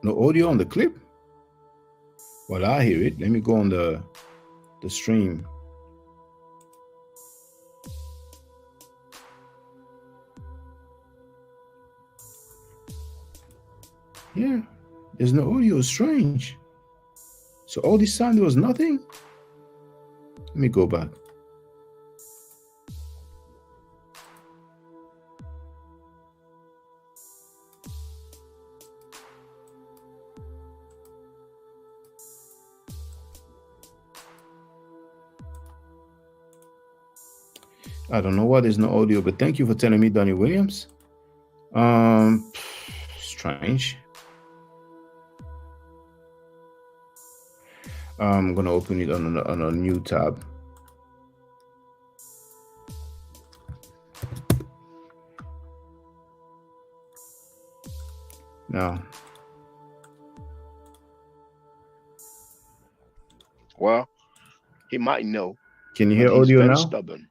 [SPEAKER 4] No audio on the clip? Well, I hear it. Let me go on the stream. Yeah, there's no audio. Strange. So all this time there was nothing? Let me go back. I don't know why there's no audio, but thank you for telling me, Donnie Williams. Strange. I'm gonna open it on a new tab. Now.
[SPEAKER 1] Well, he might know.
[SPEAKER 4] Can you hear audio now?
[SPEAKER 1] Stubborn.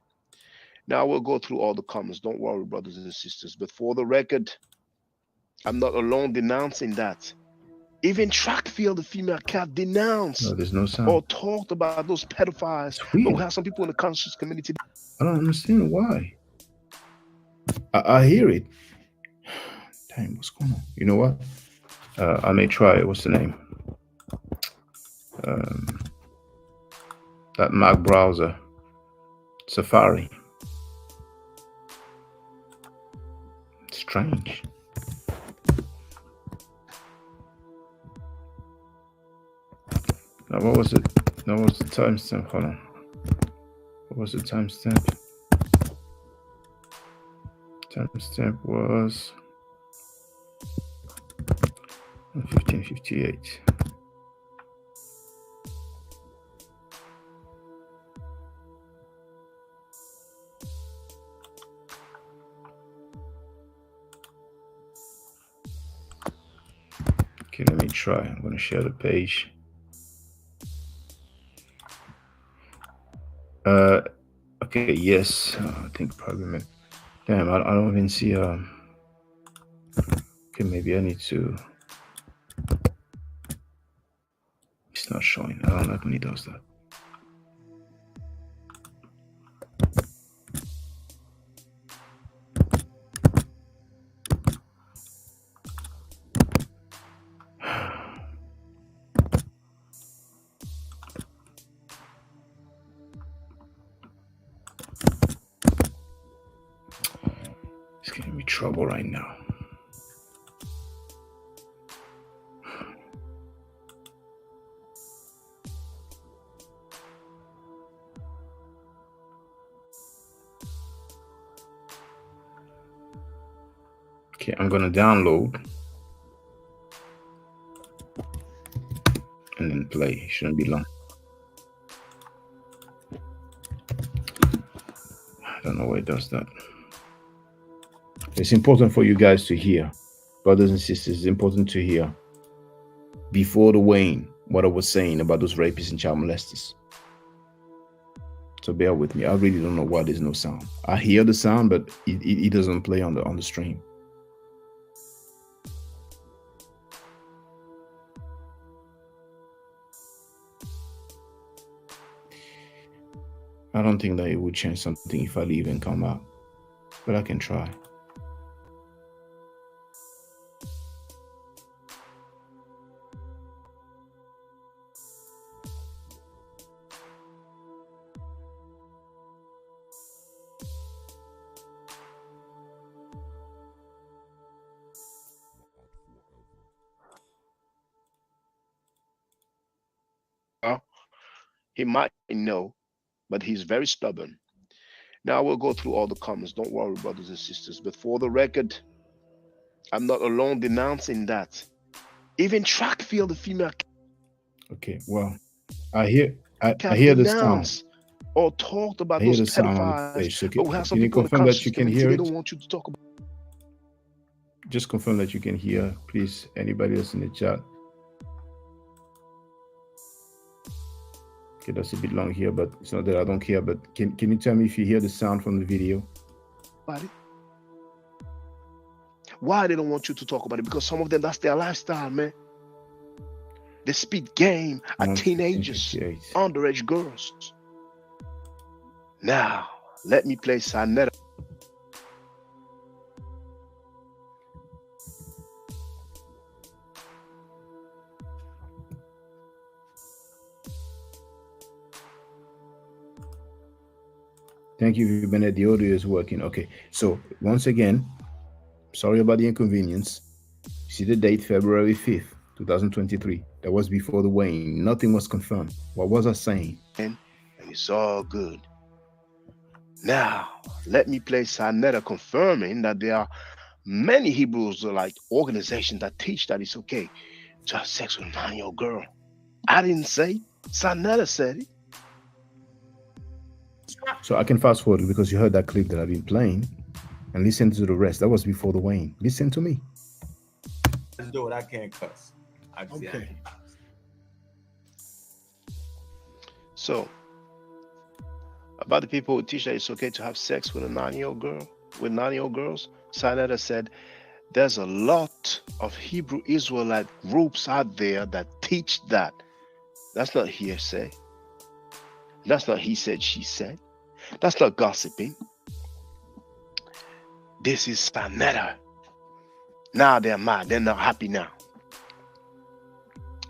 [SPEAKER 1] Now we'll go through all the comments. Don't worry, brothers and sisters. But for the record, I'm not alone denouncing that. Even Trackfield, the female cat, denounced
[SPEAKER 4] no, there's no sound.
[SPEAKER 1] or talked about those pedophiles. But we have some people in the conscious community.
[SPEAKER 4] I don't understand why. I hear it. Dang, what's going on? You know what? I may try. What's the name? That Mac browser, Safari. strange. Now, what was it? That was the timestamp. Hold on. What was the timestamp? Timestamp was 1558. Okay, let me try. I'm going to share the page. Okay, yes. I think probably. Damn, I don't even see. Okay, maybe I need to. It's not showing. I don't like when he does that. It's giving me trouble right now. Okay, I'm gonna download and then play. It shouldn't be long. I don't know why it does that. It's important for you guys to hear, brothers and sisters. It's important to hear before the wane what I was saying about those rapists and child molesters. So bear with me. I really don't know why there's no sound. I hear the sound, but it doesn't play on the stream. I don't think that it would change something if I leave and come out, but I can try.
[SPEAKER 1] He might know, but he's very stubborn. Now we'll go through all the comments. Don't worry, brothers and sisters. But for the record, I'm not alone denouncing that. Even track field, the female.
[SPEAKER 4] Okay, well, I hear the sound.
[SPEAKER 1] Or talked about those pedophiles.
[SPEAKER 4] So
[SPEAKER 1] but we have some
[SPEAKER 4] can you
[SPEAKER 1] people
[SPEAKER 4] confirm that you can hear
[SPEAKER 1] they
[SPEAKER 4] it?
[SPEAKER 1] don't want you to talk about.
[SPEAKER 4] Just confirm that you can hear, please. Anybody else in the chat? Okay, that's a bit long here, but it's not that I don't care. But can you tell me if you hear the sound from the video?
[SPEAKER 1] Why they don't want you to talk about it? Because some of them, that's their lifestyle, man. They speed game at teenagers, underage girls. Now, let me play Sanetta.
[SPEAKER 4] Thank you, Bennett. The audio is working. Okay, so once again, sorry about the inconvenience. See the date, February 5th, 2023. That was before the wane. Nothing was confirmed. What was I saying?
[SPEAKER 1] And it's all good. Now, let me play Sanetta confirming that there are many Hebrews, like organizations that teach that it's okay to have sex with a 9-year-old girl. I didn't say. Sanetta said it.
[SPEAKER 4] So I can fast forward because you heard that clip that I've been playing and listen to the rest. That was before the wane. Listen to me.
[SPEAKER 15] Let's do it. I can't cuss. Okay.
[SPEAKER 1] So, about the people who teach that it's okay to have sex with a 9-year-old girl, with 9-year-old girls, Sanetta said there's a lot of Hebrew Israelite groups out there that teach that. That's not hearsay. That's not he said, she said. That's not gossiping. This is Sanetta. Now they're mad. They're not happy now.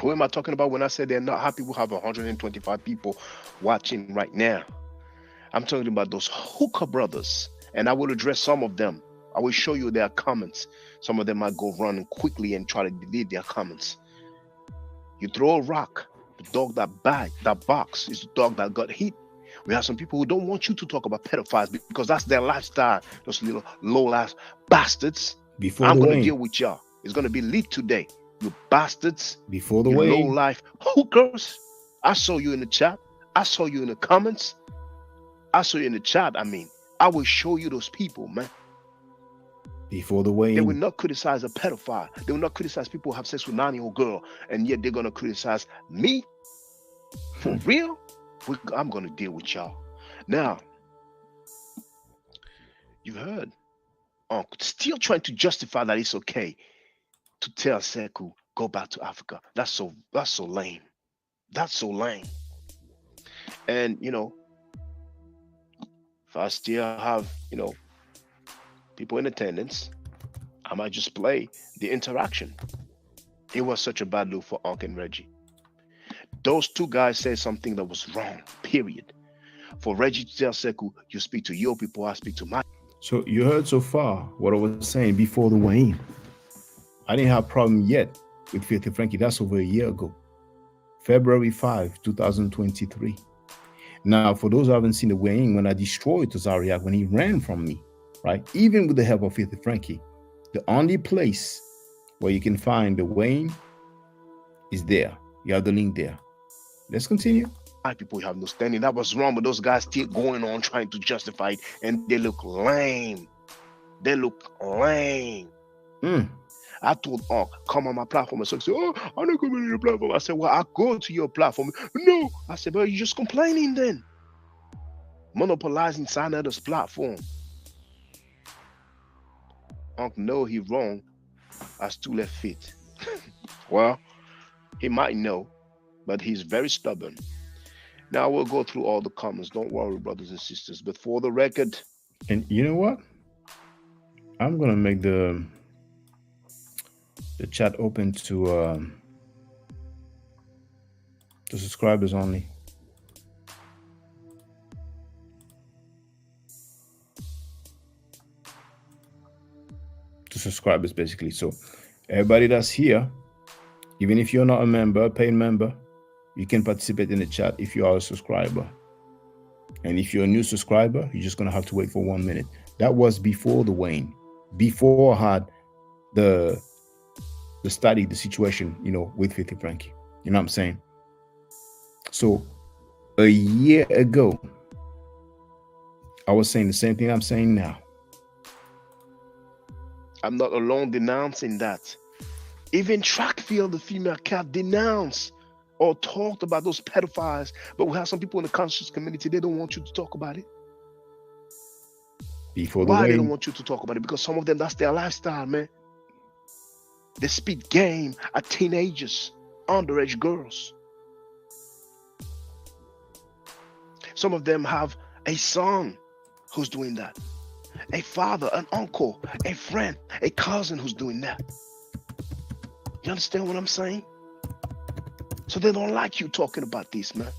[SPEAKER 1] Who am I talking about when I say they're not happy? We have 125 people watching right now. I'm talking about those hookah brothers, and I will address some of them. I will show you their comments. Some of them might go running quickly and try to delete their comments. You throw a rock, the dog that barks is the dog that got hit. We have some people who don't want you to talk about pedophiles because that's their lifestyle. Those little low-ass bastards. I'm going to deal with y'all. It's going to be lit today. You bastards.
[SPEAKER 4] Before the
[SPEAKER 1] you
[SPEAKER 4] way.
[SPEAKER 1] low-life hookers. I saw you in the chat. I saw you in the comments. I saw you in the chat. I mean, I will show you those people, man.
[SPEAKER 4] Before the way.
[SPEAKER 1] They will not criticize a pedophile. They will not criticize people who have sex with 9-year-old girl, and yet they're going to criticize me? For real? I'm going to deal with y'all. Now, you heard Uncle still trying to justify that it's okay to tell Sekou, go back to Africa. That's so lame. That's so lame. And, you know, if I still have, you know, people in attendance, I might just play the interaction. It was such a bad look for Unc and Reggie. Those two guys said something that was wrong, period. For Reggie to tell Sekou, you speak to your people, I speak to my.
[SPEAKER 4] So you heard so far what I was saying before the Wayne. I didn't have a problem yet with Filthy Frankie. That's over a year ago. February 5, 2023. Now, for those who haven't seen the Wayne, when I destroyed Tazariak, when he ran from me, right? Even with the help of Filthy Frankie, the only place where you can find the Wayne is there. You have the link there. Let's continue.
[SPEAKER 1] People have no standing. That was wrong, but those guys still going on trying to justify it, and they look lame. They look lame. I told Unc, come on my platform. And so he said, oh, I'm not coming to your platform. I said, well, I'll go to your platform. No. I said, well, you're just complaining then. Monopolizing Sana's platform. Unc know he wrong. I still left feet. Well, he might know, but he's very stubborn. Now we'll go through all the comments. Don't worry, brothers and sisters. But for the record.
[SPEAKER 4] And you know what? I'm going to make the chat open to subscribers only. To subscribers, basically. So everybody that's here, even if you're not a member, a paid member, you can participate in the chat if you are a subscriber. And if you're a new subscriber, you're just going to have to wait for 1 minute. That was before the Wayne. Before I had the study, the situation, you know, with 50 Frankie. You know what I'm saying? So a year ago, I was saying the same thing I'm saying now.
[SPEAKER 1] I'm not alone denouncing that. Even Trackfield, the female cat, denounced or talked about those pedophiles. But we have some people in the conscious community, they don't want you to talk about it.
[SPEAKER 4] Before the
[SPEAKER 1] Why
[SPEAKER 4] Wayne.
[SPEAKER 1] they don't want you to talk about it? Because some of them, that's their lifestyle, man. They speak game at teenagers, underage girls. Some of them have a son who's doing that. A father, an uncle, a friend, a cousin who's doing that. You understand what I'm saying? So they don't like you talking about this, man.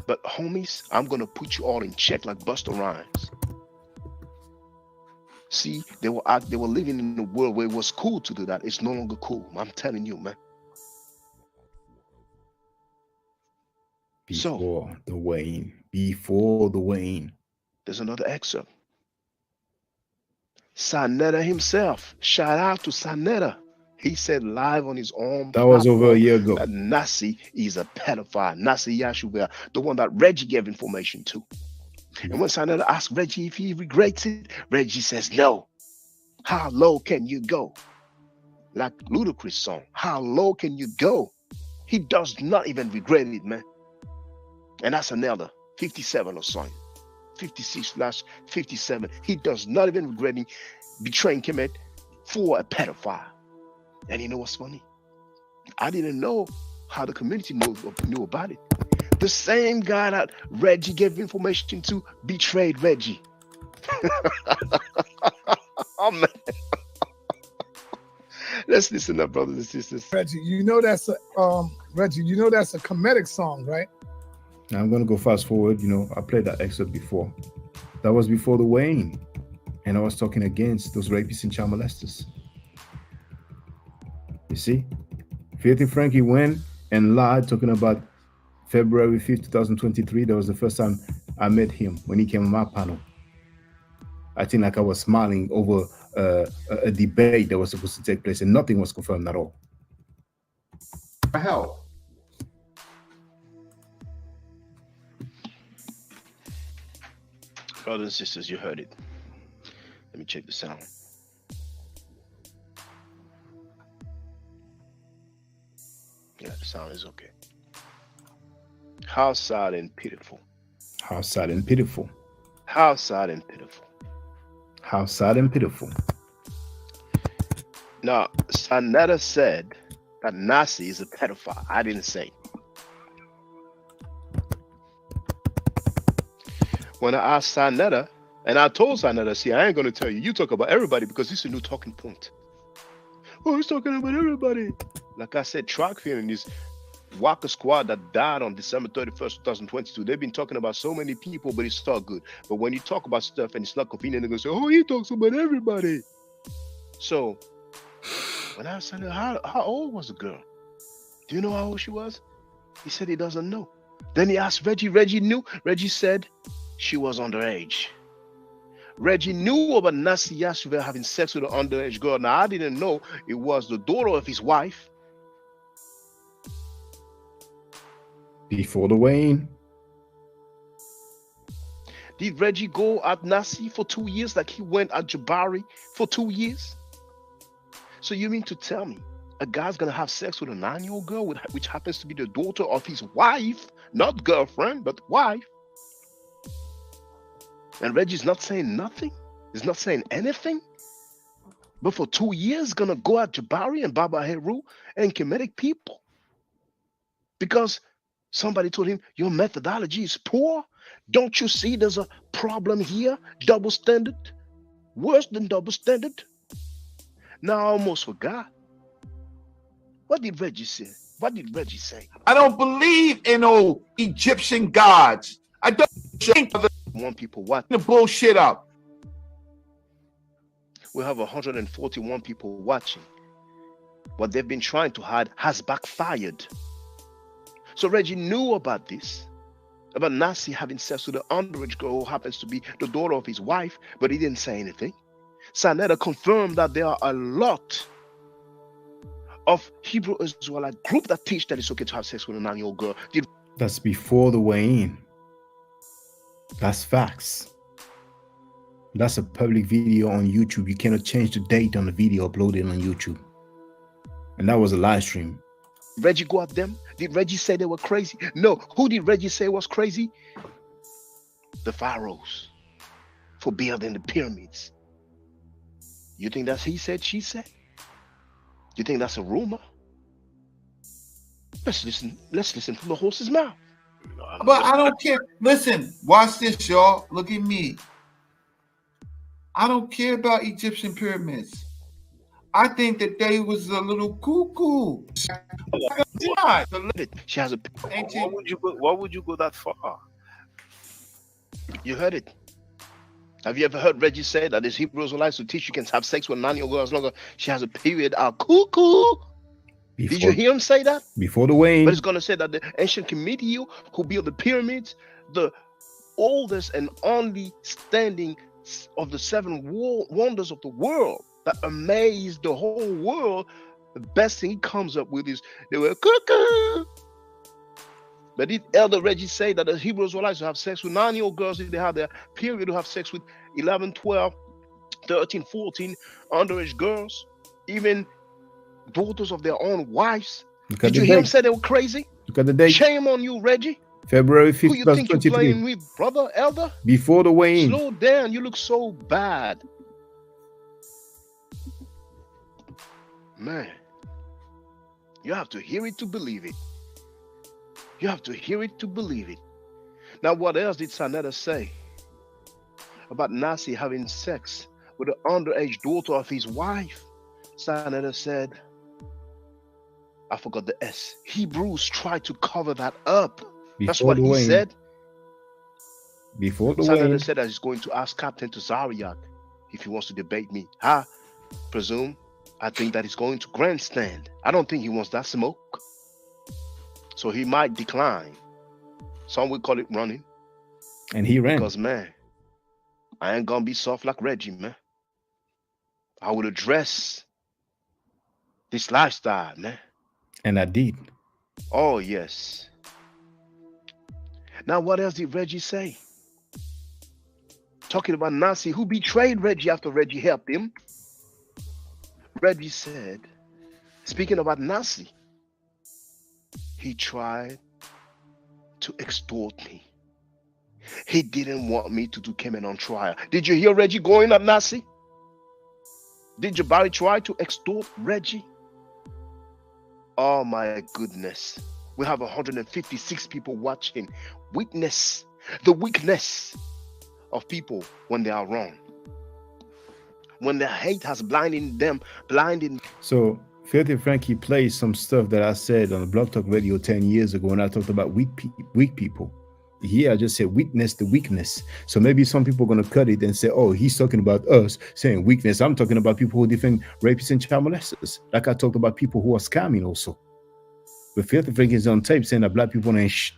[SPEAKER 1] But homies, I'm gonna put you all in check like Busta Rhymes. See, they were living in a world where it was cool to do that. It's no longer cool. I'm telling you, man.
[SPEAKER 4] Before the Wayne. Before the Wayne.
[SPEAKER 1] There's another excerpt. Sanetta himself. Shout out to Sanetta. He said live on his own.
[SPEAKER 4] That was over a year ago.
[SPEAKER 1] That Nasi is a pedophile. Nasi Yashua, the one that Reggie gave information to. And when Sanetta asked Reggie if he regrets it, Reggie says no. How low can you go? Like Ludacris song. How low can you go? He does not even regret it, man. And that's another 57 or something. 56/57. He does not even regret betraying Kemet for a pedophile. And you know what's funny? I didn't know how the community knew about it. The same guy that Reggie gave information to betrayed Reggie. Oh man. Let's listen up, brothers and sisters.
[SPEAKER 6] Reggie, you know that's a comedic song, right?
[SPEAKER 4] Now I'm gonna go fast forward. You know, I played that excerpt before. That was before the Wayne. And I was talking against those rapists and child molesters. You see? Filthy Frankie went and lied talking about February 5th, 2023. That was the first time I met him when he came on my panel. I think like I was smiling over a debate that was supposed to take place and nothing was confirmed at all.
[SPEAKER 21] Help.
[SPEAKER 1] Brothers and sisters, you heard it. Let me check the sound. Yeah, the sound is okay. How sad and pitiful.
[SPEAKER 4] How sad and pitiful.
[SPEAKER 1] How sad and pitiful.
[SPEAKER 4] How sad and pitiful.
[SPEAKER 1] Now, Sanetta said that Nasi is a pedophile. I didn't say. When I asked Sanetta, and I told Sanetta, see, I ain't going to tell you. You talk about everybody because this is a new talking point. Oh, he's talking about everybody. Like I said, track feeling is Waka Squad that died on December 31st, 2022. They've been talking about so many people, but it's not good. But when you talk about stuff and it's not convenient, they're going to say, oh, he talks about everybody. So when I asked Sanetta, how old was the girl? Do you know how old she was? He said he doesn't know. Then he asked Reggie. Reggie knew. Reggie said she was underage. Reggie knew about Nasi Yashuvel having sex with an underage girl. Now, I didn't know it was the daughter of his wife.
[SPEAKER 4] Before the Wayne.
[SPEAKER 1] Did Reggie go at Nasi for 2 years like he went at Jabari for 2 years? So you mean to tell me a guy's going to have sex with a 9-year-old girl, which happens to be the daughter of his wife, not girlfriend, but wife? And Reggie's not saying nothing. He's not saying anything. But for 2 years, gonna go at Jabari and Baba Heru and Kemetic people. Because somebody told him, your methodology is poor. Don't you see there's a problem here? Double standard. Worse than double standard. Now I almost forgot. What did Reggie say? What did Reggie say?
[SPEAKER 21] I don't believe in old Egyptian gods. I don't think of
[SPEAKER 1] One people watching
[SPEAKER 21] the bullshit up.
[SPEAKER 1] We have 141 people watching. What they've been trying to hide has backfired. So Reggie knew about this, about Nasi having sex with an underage girl who happens to be the daughter of his wife, but he didn't say anything. Sanetta confirmed that there are a lot of Hebrew Israelite group that teach that it's okay to have sex with a 9-year-old girl.
[SPEAKER 4] That's before the Wayne. That's facts. That's a public video on YouTube. You cannot change the date on the video uploaded on YouTube. And that was a live stream.
[SPEAKER 1] Reggie go at them? Did Reggie say they were crazy? No. Who did Reggie say was crazy? The pharaohs for building the pyramids. You think that's he said, she said? You think that's a rumor? Let's listen from the horse's mouth.
[SPEAKER 21] But I don't care. Listen, watch this, y'all. Look at me. I don't care about Egyptian pyramids. I think that they was a little cuckoo.
[SPEAKER 1] She has a. Why would you go that far? You heard it. Have you ever heard Reggie say that his Hebrew Israelites who teach you can have sex with a 9-year-old girl as long as she has a period? Cuckoo. Did you hear him say that?
[SPEAKER 4] Before the Wayne.
[SPEAKER 1] But he's going to say that the ancient committee who built the pyramids, the oldest and only standing of the 7 wonders of the world that amazed the whole world, the best thing he comes up with is they were cuckoo. But did Elder Reggie say that the Hebrew Israelites who have sex with 9-year-old girls, if they have their period, to have sex with 11, 12, 13, 14 underage girls, even daughters of their own wives? Did you hear him say they were crazy?
[SPEAKER 4] Look at the date.
[SPEAKER 1] Shame on you, Reggie.
[SPEAKER 4] February 5th,
[SPEAKER 1] Who you think you're
[SPEAKER 4] 2023.
[SPEAKER 1] playing with, brother, Elder?
[SPEAKER 4] Before the Wayne.
[SPEAKER 1] Slow down. You look so bad. Man, you have to hear it to believe it. You have to hear it to believe it. Now, what else did Sanetta say about Nasi having sex with the underage daughter of his wife? Sanetta said, I forgot the S. Hebrews tried to cover that up. That's what he said.
[SPEAKER 4] Before the
[SPEAKER 1] Senator
[SPEAKER 4] weigh-in.
[SPEAKER 1] said that he's going to ask Captain Tazariak if he wants to debate me. I think that he's going to grandstand. I don't think he wants that smoke. So he might decline. Some would call it running.
[SPEAKER 4] And he ran.
[SPEAKER 1] Because, man, I ain't going to be soft like Reggie, man. I would address this lifestyle, man.
[SPEAKER 4] And I did.
[SPEAKER 1] Oh, yes. Now, what else did Reggie say? Talking about Nancy, who betrayed Reggie after Reggie helped him. Reggie said, speaking about Nancy, he tried to extort me. He didn't want me to do Kemen on trial. Did you hear Reggie going at Nancy? Did Jabari try to extort Reggie? Oh my goodness. We have 156 people watching. Witness the weakness of people when they are wrong. When the hate has blinded them.
[SPEAKER 4] So Filthy Frankie plays some stuff that I said on the Blog Talk Radio 10 years ago when I talked about weak people. Here I just said witness the weakness. So maybe some people are going to cut it and say, oh, he's talking about us saying weakness. I'm talking about people who defend rapists and child molesters. Like I talked about people who are scamming also. But Filthy Frankie is on tape saying that black people ain't shh.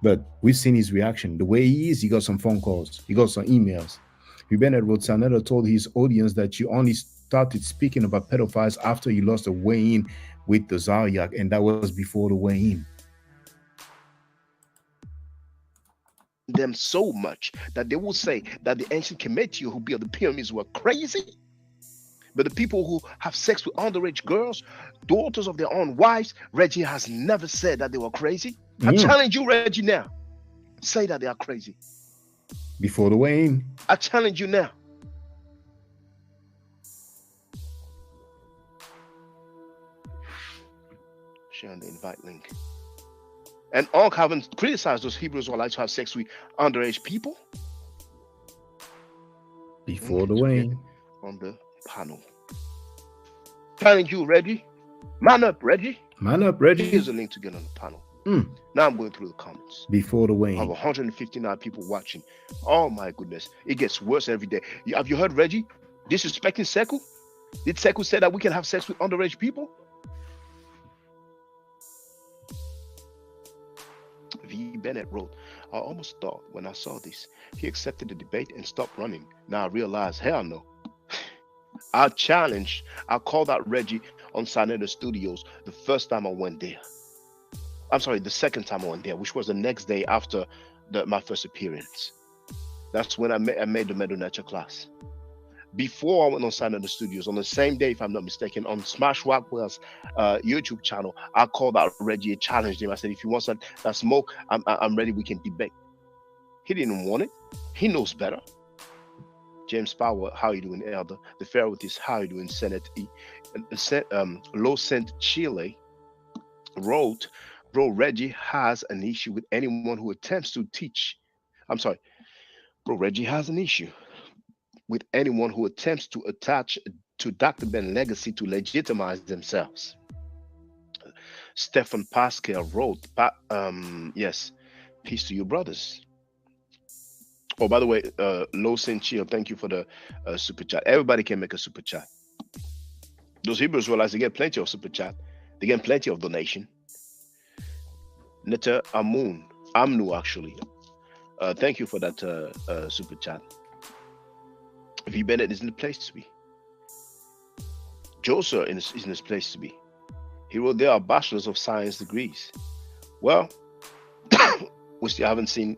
[SPEAKER 4] But we've seen his reaction. The way he is, he got some phone calls. He got some emails. Bennett wrote, Sanetta told his audience that you only started speaking about pedophiles after you lost a weigh-in with the Zaryak, and that was before the weigh-in.
[SPEAKER 1] Them so much that they will say that the ancient Kemetia who built the pyramids were crazy. But the people who have sex with underage girls, daughters of their own wives, Reggie has never said that they were crazy. I challenge you, Reggie, now. Say that they are crazy.
[SPEAKER 4] Before the weigh-in.
[SPEAKER 1] I challenge you now. Share the invite link. And Onk haven't criticized those Hebrews who like to have sex with underage people.
[SPEAKER 4] Before the weigh-in.
[SPEAKER 1] On the panel. Challenge you, Reggie. Man up, Reggie.
[SPEAKER 4] Man up, Reggie.
[SPEAKER 1] Here's a link to get on the panel. Now I'm going through the comments.
[SPEAKER 4] Before the weigh-in.
[SPEAKER 1] I have 159 people watching. Oh my goodness. It gets worse every day. Have you heard Reggie disrespecting Sekou? Did Sekou say that we can have sex with underage people? V. Bennett wrote, I almost thought when I saw this, he accepted the debate and stopped running. Now I realize, hell no. I called out Reggie on Sanetta Studios the first time I went there. I'm sorry, the second time I went there, which was the next day after my first appearance. That's when I made the Meadow Nature class. Before I went on Sanetta Studios, on the same day, if I'm not mistaken, on Smash Rockwell's YouTube channel, I called out Reggie and challenged him. I said, if you want that smoke, I'm ready, we can debate. He didn't want it. He knows better. James Power, how you doing, Elder? The Pharaoh is how you doing, Senate E. Low Cent Chile wrote, bro, Reggie has an issue with anyone who attempts to teach. I'm sorry. Bro, Reggie has an issue with anyone who attempts to attach to Dr. Ben's legacy to legitimize themselves. Stephen Pascal wrote, yes, peace to you, brothers. Oh, by the way, Low Chill, thank you for the super chat. Everybody can make a super chat. Those Hebrews realize they get plenty of super chat. They get plenty of donation. Neta Amnu, actually. Thank you for that super chat. V. Bennett is in the place to be. Joseph is in his place to be. He wrote there are bachelors of science degrees. Well, we still haven't seen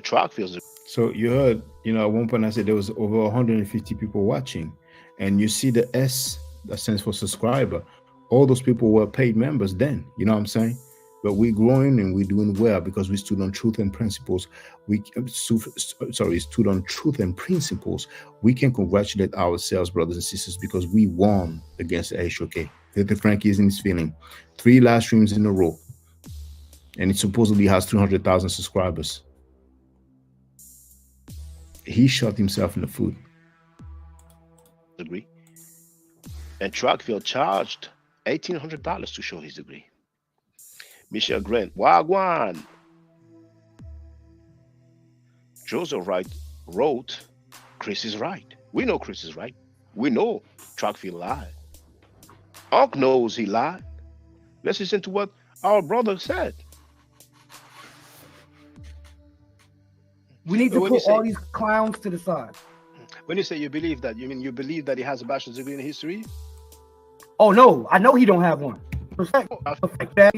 [SPEAKER 1] track fields.
[SPEAKER 4] So you heard, at one point I said there was over 150 people watching, and you see the S that stands for subscriber. All those people were paid members then. You know what I'm saying? But we're growing and we're doing well because we stood on truth and principles. We stood on truth and principles. We can congratulate ourselves, brothers and sisters, because we won against Ashoke. Filthy Frankie is in his feeling. 3 live streams in a row, and it supposedly has 300,000 subscribers. He shot himself in the foot.
[SPEAKER 1] Degree. And Trackfield charged $1,800 to show his degree. Michelle Grant, Wagwan. Joseph Wright wrote, Chris is right. We know Chris is right. We know Trackfield lied. Unc knows he lied. Let's listen to what our brother said.
[SPEAKER 3] We need to
[SPEAKER 1] When you
[SPEAKER 3] put all
[SPEAKER 1] say
[SPEAKER 3] these clowns to the side.
[SPEAKER 1] when you say you believe that, you mean you believe that he has a bachelor's degree in history?
[SPEAKER 3] Oh no, I know he don't have one. Respect that.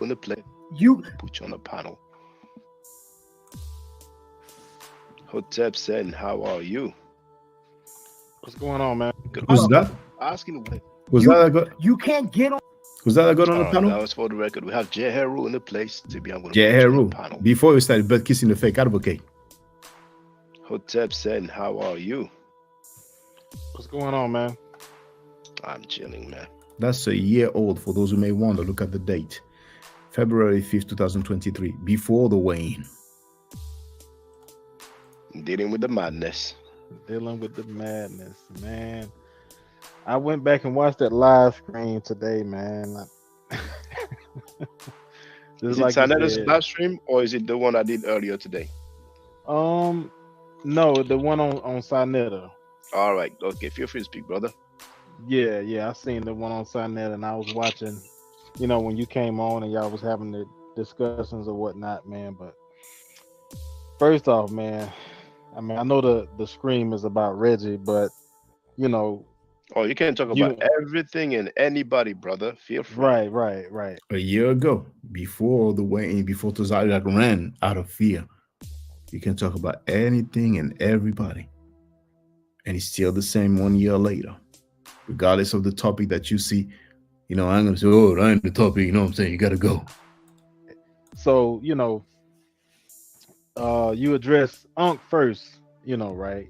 [SPEAKER 1] On the play,
[SPEAKER 3] You
[SPEAKER 1] put you on the panel. Hotep said, "How are you?"
[SPEAKER 18] What's going on, man?
[SPEAKER 4] Who's that?
[SPEAKER 1] Asking what?
[SPEAKER 4] Was that a good?
[SPEAKER 3] You can't get on.
[SPEAKER 4] Was that a good on the
[SPEAKER 1] All right,
[SPEAKER 4] panel?
[SPEAKER 1] now it's for the record. We have Jay Heru in the place. To be, I'm going to
[SPEAKER 4] Yeah,
[SPEAKER 1] put you on
[SPEAKER 4] Heru.
[SPEAKER 1] the panel.
[SPEAKER 4] Before we started butt kissing the fake advocate.
[SPEAKER 1] Hotep said, "How are you?"
[SPEAKER 18] What's going on, man?
[SPEAKER 1] I'm chilling, man.
[SPEAKER 4] That's a year old for those who may wonder. Look at the date. February 5th, 2023. Before the wane.
[SPEAKER 1] Dealing with the madness.
[SPEAKER 18] Dealing with the madness, man. I went back and watched that live stream today, man.
[SPEAKER 1] Is it
[SPEAKER 18] like you
[SPEAKER 1] Sanetta's
[SPEAKER 18] said.
[SPEAKER 1] live stream or is it the one I did earlier today?
[SPEAKER 18] No, the one on Sinetta.
[SPEAKER 1] All right, okay. Feel free to speak, brother.
[SPEAKER 18] Yeah, I seen the one on Sinetta, and I was watching. You know, when you came on and y'all was having the discussions or whatnot, man. But first off, man, I mean, I know the scream is about Reggie, but you know.
[SPEAKER 1] Oh, you can talk about everything and anybody, brother. Feel free.
[SPEAKER 18] Right.
[SPEAKER 4] A year ago, before the wane, before Tazariak ran out of fear, you can talk about anything and everybody. And it's still the same 1 year later. Regardless of the topic that you see, you know, I'm going to say, oh, that ain't the topic, you know what I'm saying? You got to go.
[SPEAKER 18] So, you know, you address Unc first, you know, right?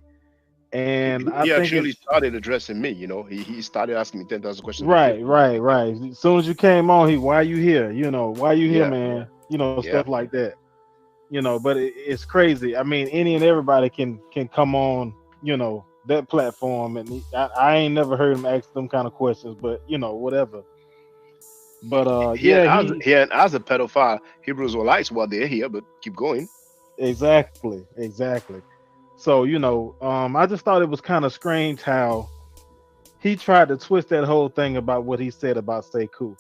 [SPEAKER 18] And
[SPEAKER 1] He actually started addressing me, you know. He started asking me 10,000 questions.
[SPEAKER 18] Right. As soon as you came on, why you here? You know, why you here,
[SPEAKER 1] Yeah.
[SPEAKER 18] man? You know, stuff like that. You know, but it's crazy. I mean, any and everybody can come on, you know, that platform, and I ain't never heard him ask them kind of questions, but you know, whatever. But
[SPEAKER 1] as a pedophile, Hebrews were lights while they're here, but keep going.
[SPEAKER 18] Exactly. So, you know, I just thought it was kind of strange how he tried to twist that whole thing about what he said about Sekou.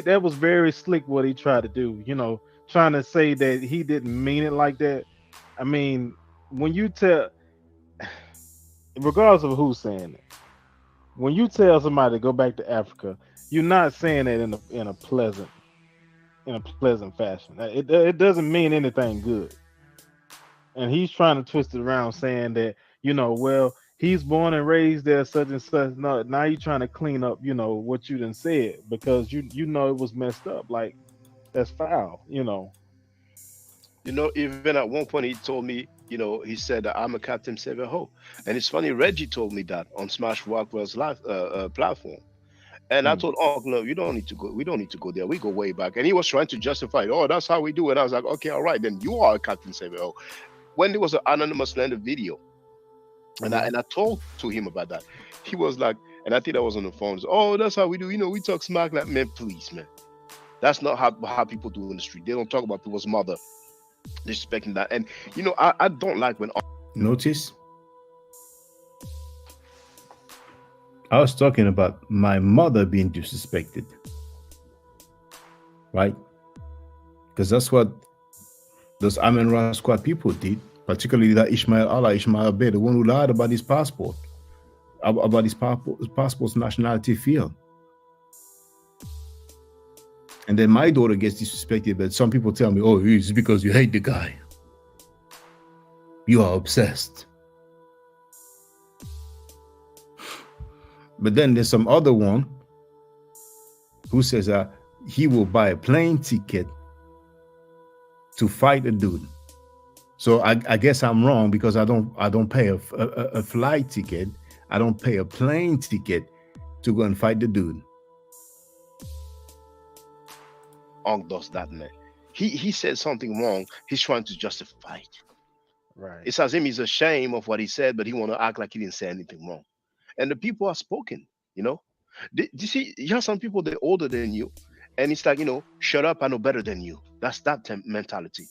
[SPEAKER 18] That was very slick what he tried to do, you know, trying to say that he didn't mean it like that. I mean, when you tell, regardless of who's saying it, when you tell somebody to go back to Africa, you're not saying it in a pleasant fashion. It doesn't mean anything good. And he's trying to twist it around saying that, you know, well, he's born and raised there, such and such. No, now you're trying to clean up, you know, what you done said because you know it was messed up. Like, that's foul, you know.
[SPEAKER 1] You know, even at one point he told me, you know, he said that I'm a Captain Savior Ho. And it's funny, Reggie told me that on Smash Rockwell's live platform. And I told, oh no, you don't need to go. We don't need to go there. We go way back. And he was trying to justify it. Oh, that's how we do it. I was like, okay, all right, then you are a Captain Savior Ho. When there was an anonymous landed video, and I told to him about that, he was like, and I think I was on the phone. Oh, that's how we do. You know, we talk smack. Like, man, please, man, that's not how people do in the street. They don't talk about people's mother, disrespecting that. And you know, I don't like when.
[SPEAKER 4] Notice, I was talking about my mother being disrespected, right? Because that's what those Amen Ra Squad people did, particularly that Ishmael Bey, the one who lied about his passport, about his passport's nationality field. And then my daughter gets disrespected, but some people tell me, oh, it's because you hate the guy. You are obsessed. But then there's some other one who says he will buy a plane ticket to fight a dude. So I guess I'm wrong because I don't pay a flight ticket. I don't pay a plane ticket to go and fight the dude.
[SPEAKER 1] Ong does that, man. He said something wrong. He's trying to justify it.
[SPEAKER 18] Right.
[SPEAKER 1] It's as if he's ashamed of what he said, but he want to act like he didn't say anything wrong. And the people are spoken, you know. You see, you have some people, they're older than you, And it's like, shut up, I know better than you. That's that mentality,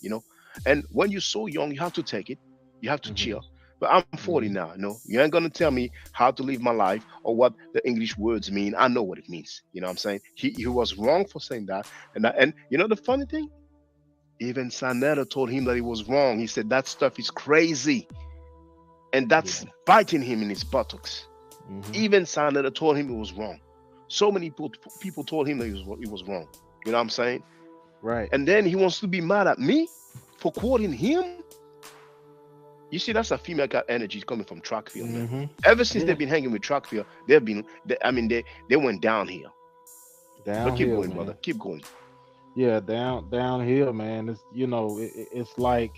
[SPEAKER 1] And when you're so young, you have to take it. You have to chill. But I'm 40 now, You ain't gonna tell me how to live my life or what the English words mean. I know what it means. You know what I'm saying? He was wrong for saying that. And the funny thing? Even Sanetta told him that he was wrong. He said that stuff is crazy. And that's biting him in his buttocks. Even Sanetta told him it was wrong. So many people told him that it was wrong. You know what I'm saying?
[SPEAKER 8] Right.
[SPEAKER 1] And then he wants to be mad at me for quoting him. You see, that's a female energy coming from Trackfield, man. Ever since they've been hanging with Trackfield, they went downhill. But keep going, brother. Keep going.
[SPEAKER 8] Yeah, downhill, man. It's it's like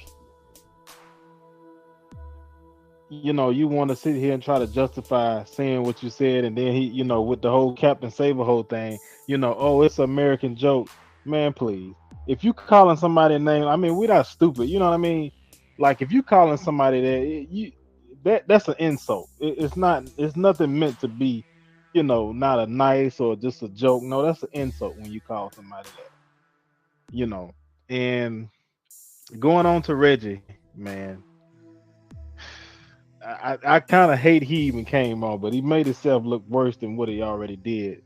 [SPEAKER 8] you want to sit here and try to justify saying what you said, and then he, with the whole Captain Save-A-Hole thing, oh, it's an American joke. Man, please. If you calling somebody a name, I mean, we're not stupid, you know what I mean? Like, if you calling somebody that's an insult. It's nothing meant to be, not a nice or just a joke. No, that's an insult when you call somebody that, And going on to Reggie, man, I kind of hate he even came on, but he made himself look worse than what he already did.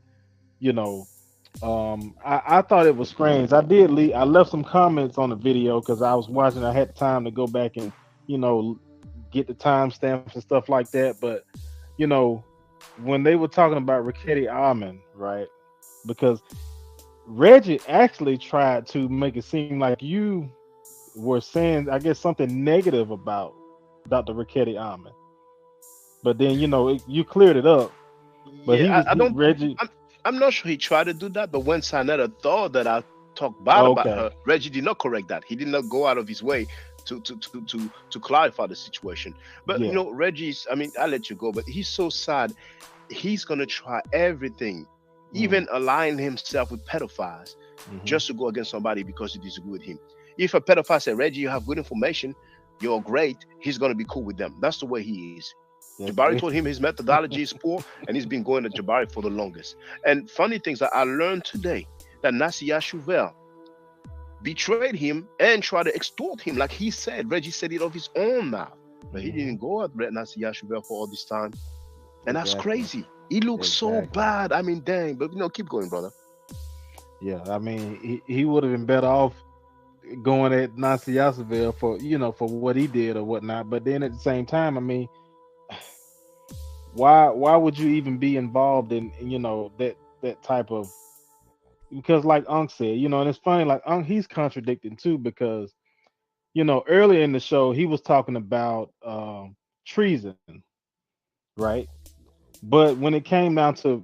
[SPEAKER 8] I thought it was strange. I left some comments on the video because I was watching. I had time to go back and get the timestamps and stuff like that. But when they were talking about Rickety Almond, right? Because Reggie actually tried to make it seem like you were saying, I guess, something negative about Dr. Rickety Almond. But then you cleared it up. But Reggie.
[SPEAKER 1] I'm not sure he tried to do that, but when Sanetta thought that I talked bad about her, Reggie did not correct that. He did not go out of his way to clarify the situation. But Reggie's, I'll let you go, but he's so sad. He's gonna try everything, even align himself with pedophiles, just to go against somebody because you disagree with him. If a pedophile said, Reggie, you have good information, you're great, he's gonna be cool with them. That's the way he is. Jabari told him his methodology is poor, and he's been going to Jabari for the longest. And funny things that I learned today, that Nassia Chauvel betrayed him and tried to extort him, like he said. Reggie said it of his own mouth, but he didn't go at Nassia Chauvel for all this time, and that's crazy. He looks so bad. Dang. But keep going, brother.
[SPEAKER 8] Yeah, he would have been better off going at Nassia Chauvel for for what he did or whatnot. But then at the same time, why would you even be involved in that type of, because like Unc said, and it's funny, like Unc, he's contradicting too, because earlier in the show he was talking about treason, right? But when it came down to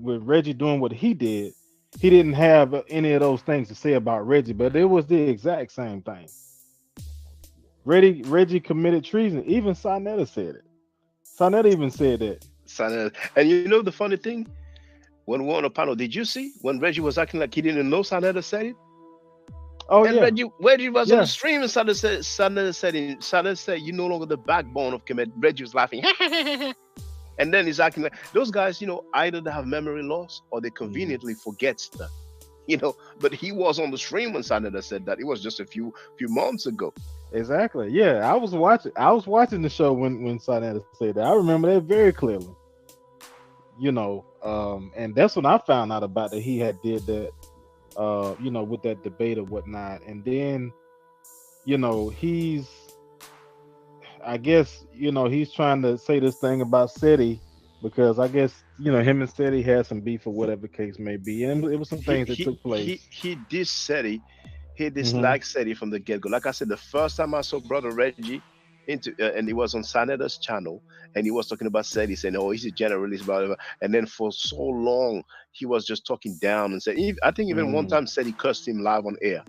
[SPEAKER 8] with Reggie doing what he did, he didn't have any of those things to say about Reggie, but it was the exact same thing. Reggie committed treason. Even Sanetta said it. Sanetta even said that.
[SPEAKER 1] Sanetta. And the funny thing, when we were on the panel, did you see when Reggie was acting like he didn't know Sanetta said it?
[SPEAKER 8] Oh,
[SPEAKER 1] and
[SPEAKER 8] yeah.
[SPEAKER 1] Reggie was on the stream, and Sanetta said, you're no longer the backbone of Kemet. Reggie was laughing. And then he's acting like those guys, either they have memory loss or they conveniently forget stuff. But he was on the stream when Sanetta said that. It was just a few months ago.
[SPEAKER 8] Exactly. Yeah, I was watching the show when Sanetta said that. I remember that very clearly. And that's when I found out about that he had did that. With that debate or whatnot. And then, he's trying to say this thing about SETI, because I guess him and SETI had some beef or whatever the case may be, and it was some things that took place.
[SPEAKER 1] He did SETI. He disliked SETI from the get-go. Like I said, the first time I saw Brother Reggie and he was on Sanetta's channel, and he was talking about SETI, saying, "Oh, he's a generalist, blah, blah, blah." And then for so long, he was just talking down and said, I think even one time SETI cursed him live on air.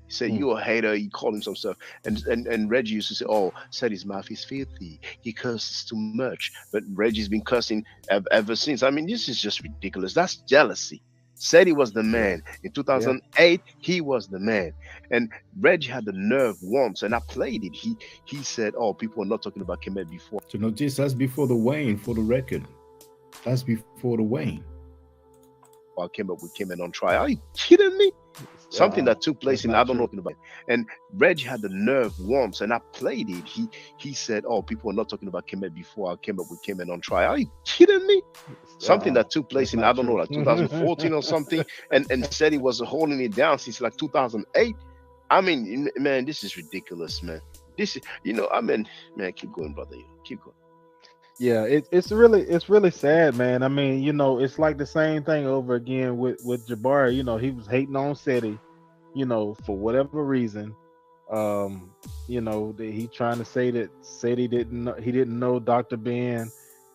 [SPEAKER 1] He said, "You're a hater." He called him some stuff. And Reggie used to say, "Oh, SETI's mouth is filthy. He curses too much." But Reggie's been cursing ever since. This is just ridiculous. That's jealousy. SETI was the man. In 2008, he was the man. And Reggie had the nerve once, and I played it. He said, "Oh, people are not talking about Kemet before."
[SPEAKER 4] To notice, that's before the Wayne, for the record. That's before the Wayne.
[SPEAKER 1] before I came up with Cayman on trial. Are you kidding me? Something that took place in I don't know about. And Reggie had the nerve once, and I played it. He said, "Oh, people are not talking about Kemet before I came up with Kemet on trial." Are you kidding me? Something that took place in I don't know, like 2014 or something, and said he was holding it down since like 2008. I mean, man, this is ridiculous, man. This is, I mean, man, keep going, brother. Keep going.
[SPEAKER 8] Yeah, it's really sad, man. I mean, it's like the same thing over again with Jabari. He was hating on Seti, for whatever reason. That he trying to say that Seti didn't know Dr. Ben,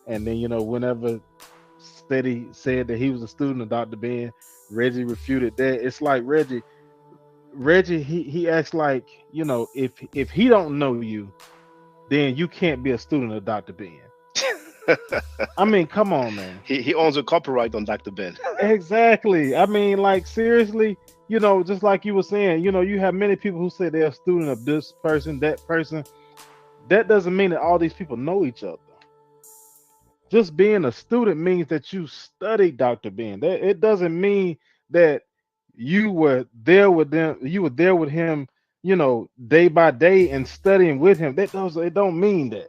[SPEAKER 8] and then whenever Seti said that he was a student of Dr. Ben, Reggie refuted that. It's like Reggie, he acts like if he don't know you, then you can't be a student of Dr. Ben. I mean, come on, man.
[SPEAKER 1] He owns a copyright on Dr. Ben.
[SPEAKER 8] Exactly. I mean, like, seriously, just like you were saying, you have many people who say they're a student of this person, that person. That doesn't mean that all these people know each other. Just being a student means that you studied Dr. Ben. It doesn't mean that you were there with them. You were there with him, day by day and studying with him. It don't mean that.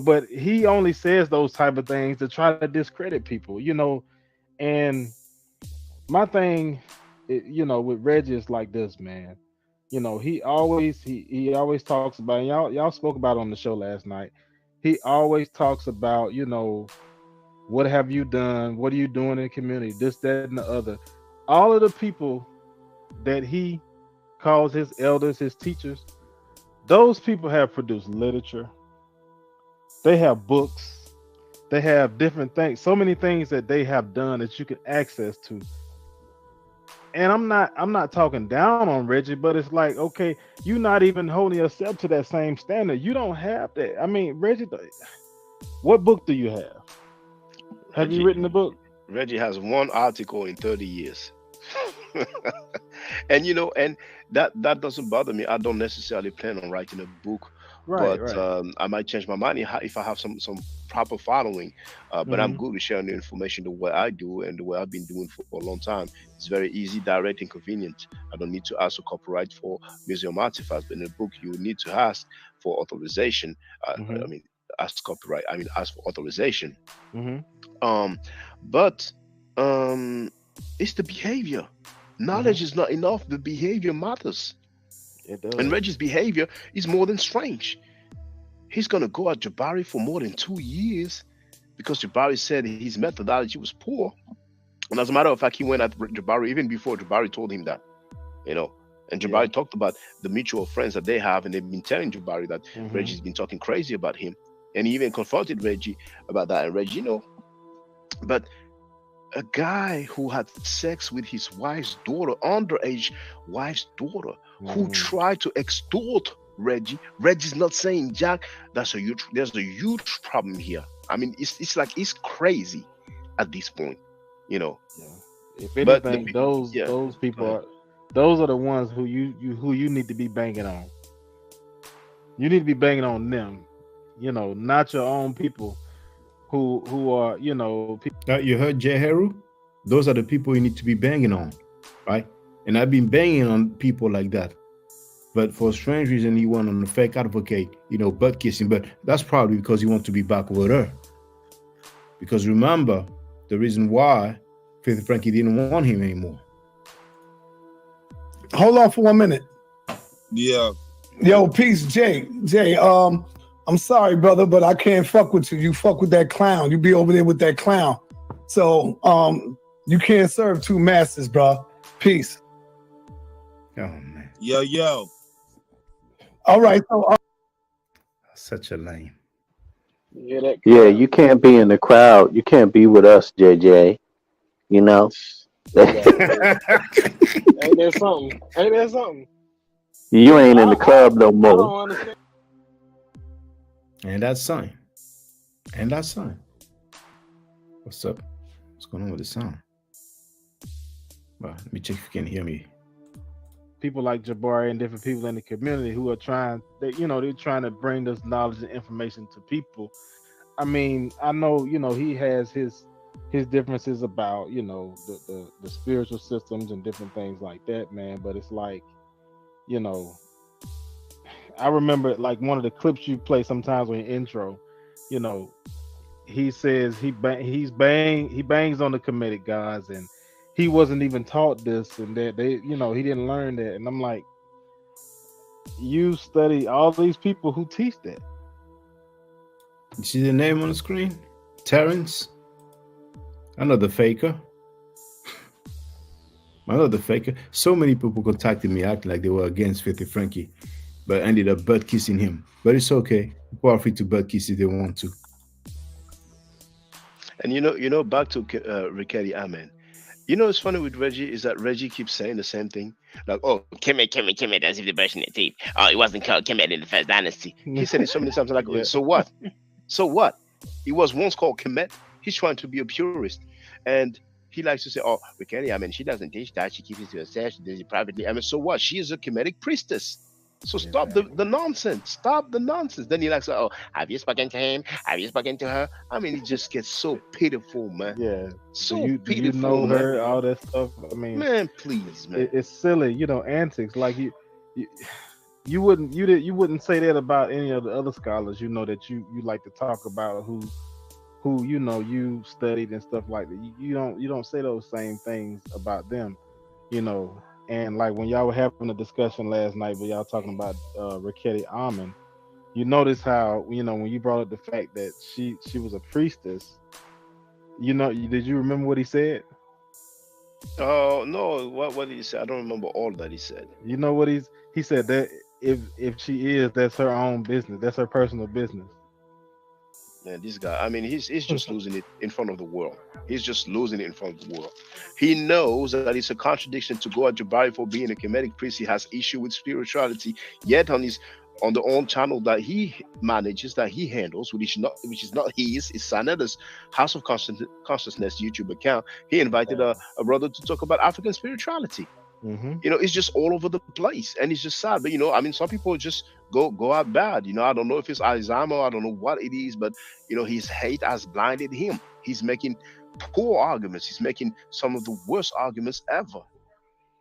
[SPEAKER 8] But he only says those type of things to try to discredit people, and my thing, with Reggie is like this, man. He always talks about, and y'all spoke about it on the show last night. He always talks about, what have you done? What are you doing in the community? This, that, and the other. All of the people that he calls his elders, his teachers, those people have produced literature. They have books. They have different things. So many things that they have done that you can access to. And I'm not talking down on Reggie, but it's like, okay, you're not even holding yourself to that same standard. You don't have that. I mean, Reggie, what book do you have? Have you written the book?
[SPEAKER 1] Reggie has one article in 30 years. And and that doesn't bother me. I don't necessarily plan on writing a book. Right. I might change my mind if I have some proper following. But I'm good with sharing the information the way I do and the way I've been doing for a long time. It's very easy, direct, and convenient. I don't need to ask for copyright for museum artifacts. But in a book, you need to ask for authorization. I mean, ask copyright. I mean, ask for authorization. But it's the behavior. Knowledge is not enough. The behavior matters.
[SPEAKER 8] It does.
[SPEAKER 1] And Reggie's behavior is more than strange. He's going to go at Jabari for more than 2 years because Jabari said his methodology was poor. And as a matter of fact, he went at Jabari even before Jabari told him that, And Jabari talked about the mutual friends that they have, and they've been telling Jabari that Reggie's been talking crazy about him. And he even confronted Reggie about that. And Reggie, but a guy who had sex with his wife's daughter, underage wife's daughter, who tried to extort Reggie. Reggie's not saying jack. There's a huge problem here. I mean, it's like it's crazy at this point,
[SPEAKER 8] If anything, those people those are the ones who you need to be banging on. You need to be banging on them, not your own people. Who are
[SPEAKER 4] you heard Jay Heru? Those are the people you need to be banging on, right? And I've been banging on people like that, but for a strange reason he went on a fake advocate, butt kissing. But that's probably because he wants to be back with her. Because remember, the reason why Faith Frankie didn't want him anymore.
[SPEAKER 6] Hold on for 1 minute.
[SPEAKER 20] Yeah.
[SPEAKER 6] Yo, peace, Jay. I'm sorry, brother, but I can't fuck with you. You fuck with that clown. You be over there with that clown. So, you can't serve two masters, bro. Peace.
[SPEAKER 4] Oh, man.
[SPEAKER 20] Yo.
[SPEAKER 6] All right. So,
[SPEAKER 4] such a lame.
[SPEAKER 9] Yeah, you can't be in the crowd. You can't be with us, JJ.
[SPEAKER 22] Ain't there something?
[SPEAKER 9] You ain't in the club no more.
[SPEAKER 22] I don't understand.
[SPEAKER 4] And that's sign. What's up? What's going on with the sound? Well, let me check if you can hear me.
[SPEAKER 8] People like Jabari and different people in the community who are they're trying to bring this knowledge and information to people. I mean, I know, he has his his differences about, you know, the spiritual systems and different things like that, man. But it's like, you know, I remember like one of the clips you play sometimes when intro, you know, he says he bangs on the Kemetic gods, and he wasn't even taught this and that. They, you know, he didn't learn that. And I'm like, you study all these people who teach that.
[SPEAKER 4] You see the name on the screen? Terrence. Another faker. Another faker. So many people contacted me acting like they were against 50 Frankie, but ended up butt kissing him. But it's okay. People are free to butt kiss if they want to.
[SPEAKER 1] And back to Rickety Amen. You know what's funny with Reggie is that Reggie keeps saying the same thing. Like, oh, Kemet, as if they're brushing their teeth. Oh, it wasn't called Kemet in the first dynasty. He said it so many times. Like, yeah. So what? So what? He was once called Kemet. He's trying to be a purist. And he likes to say, oh, Rickety, I mean, she doesn't teach that. She keeps it to herself. She does it privately. I mean, so what? She is a Kemetic priestess. So stop the nonsense. Stop the nonsense. Then he likes, oh, have you spoken to him? Have you spoken to her? I mean, it just gets so pitiful, man.
[SPEAKER 8] Yeah.
[SPEAKER 1] So
[SPEAKER 8] do
[SPEAKER 1] pitiful.
[SPEAKER 8] You know
[SPEAKER 1] man.
[SPEAKER 8] her, all that stuff. I mean,
[SPEAKER 1] man, please, man.
[SPEAKER 8] It's silly, you know, antics. Like you wouldn't say that about any of the other scholars, you know, that you like to talk about who you know you studied and stuff like that. You don't say those same things about them, you know. And like when y'all were having a discussion last night, but y'all talking about Rickety Amen, you notice how, you know, when you brought up the fact that she was a priestess, you know, did you remember what he said?
[SPEAKER 1] Oh no, what did he say? I don't remember all that he said.
[SPEAKER 8] You know what he said, that if she is, that's her own business, that's her personal business.
[SPEAKER 1] Man, this guy, I mean, he's just losing it in front of the world. He's just losing it in front of the world. He knows that it's a contradiction to go at Jabari for being a Kemetic priest. He has issue with spirituality, yet on the own channel that he manages, that he handles, which is not his, it's Saneda's House of Consciousness YouTube account. He invited a brother to talk about African spirituality.
[SPEAKER 8] Mm-hmm.
[SPEAKER 1] You know, it's just all over the place, and it's just sad. But you know, I mean, some people just go out bad. You know, I don't know if it's Alzheimer, I don't know what it is, but you know, his hate has blinded him. He's making poor arguments. He's making some of the worst arguments ever.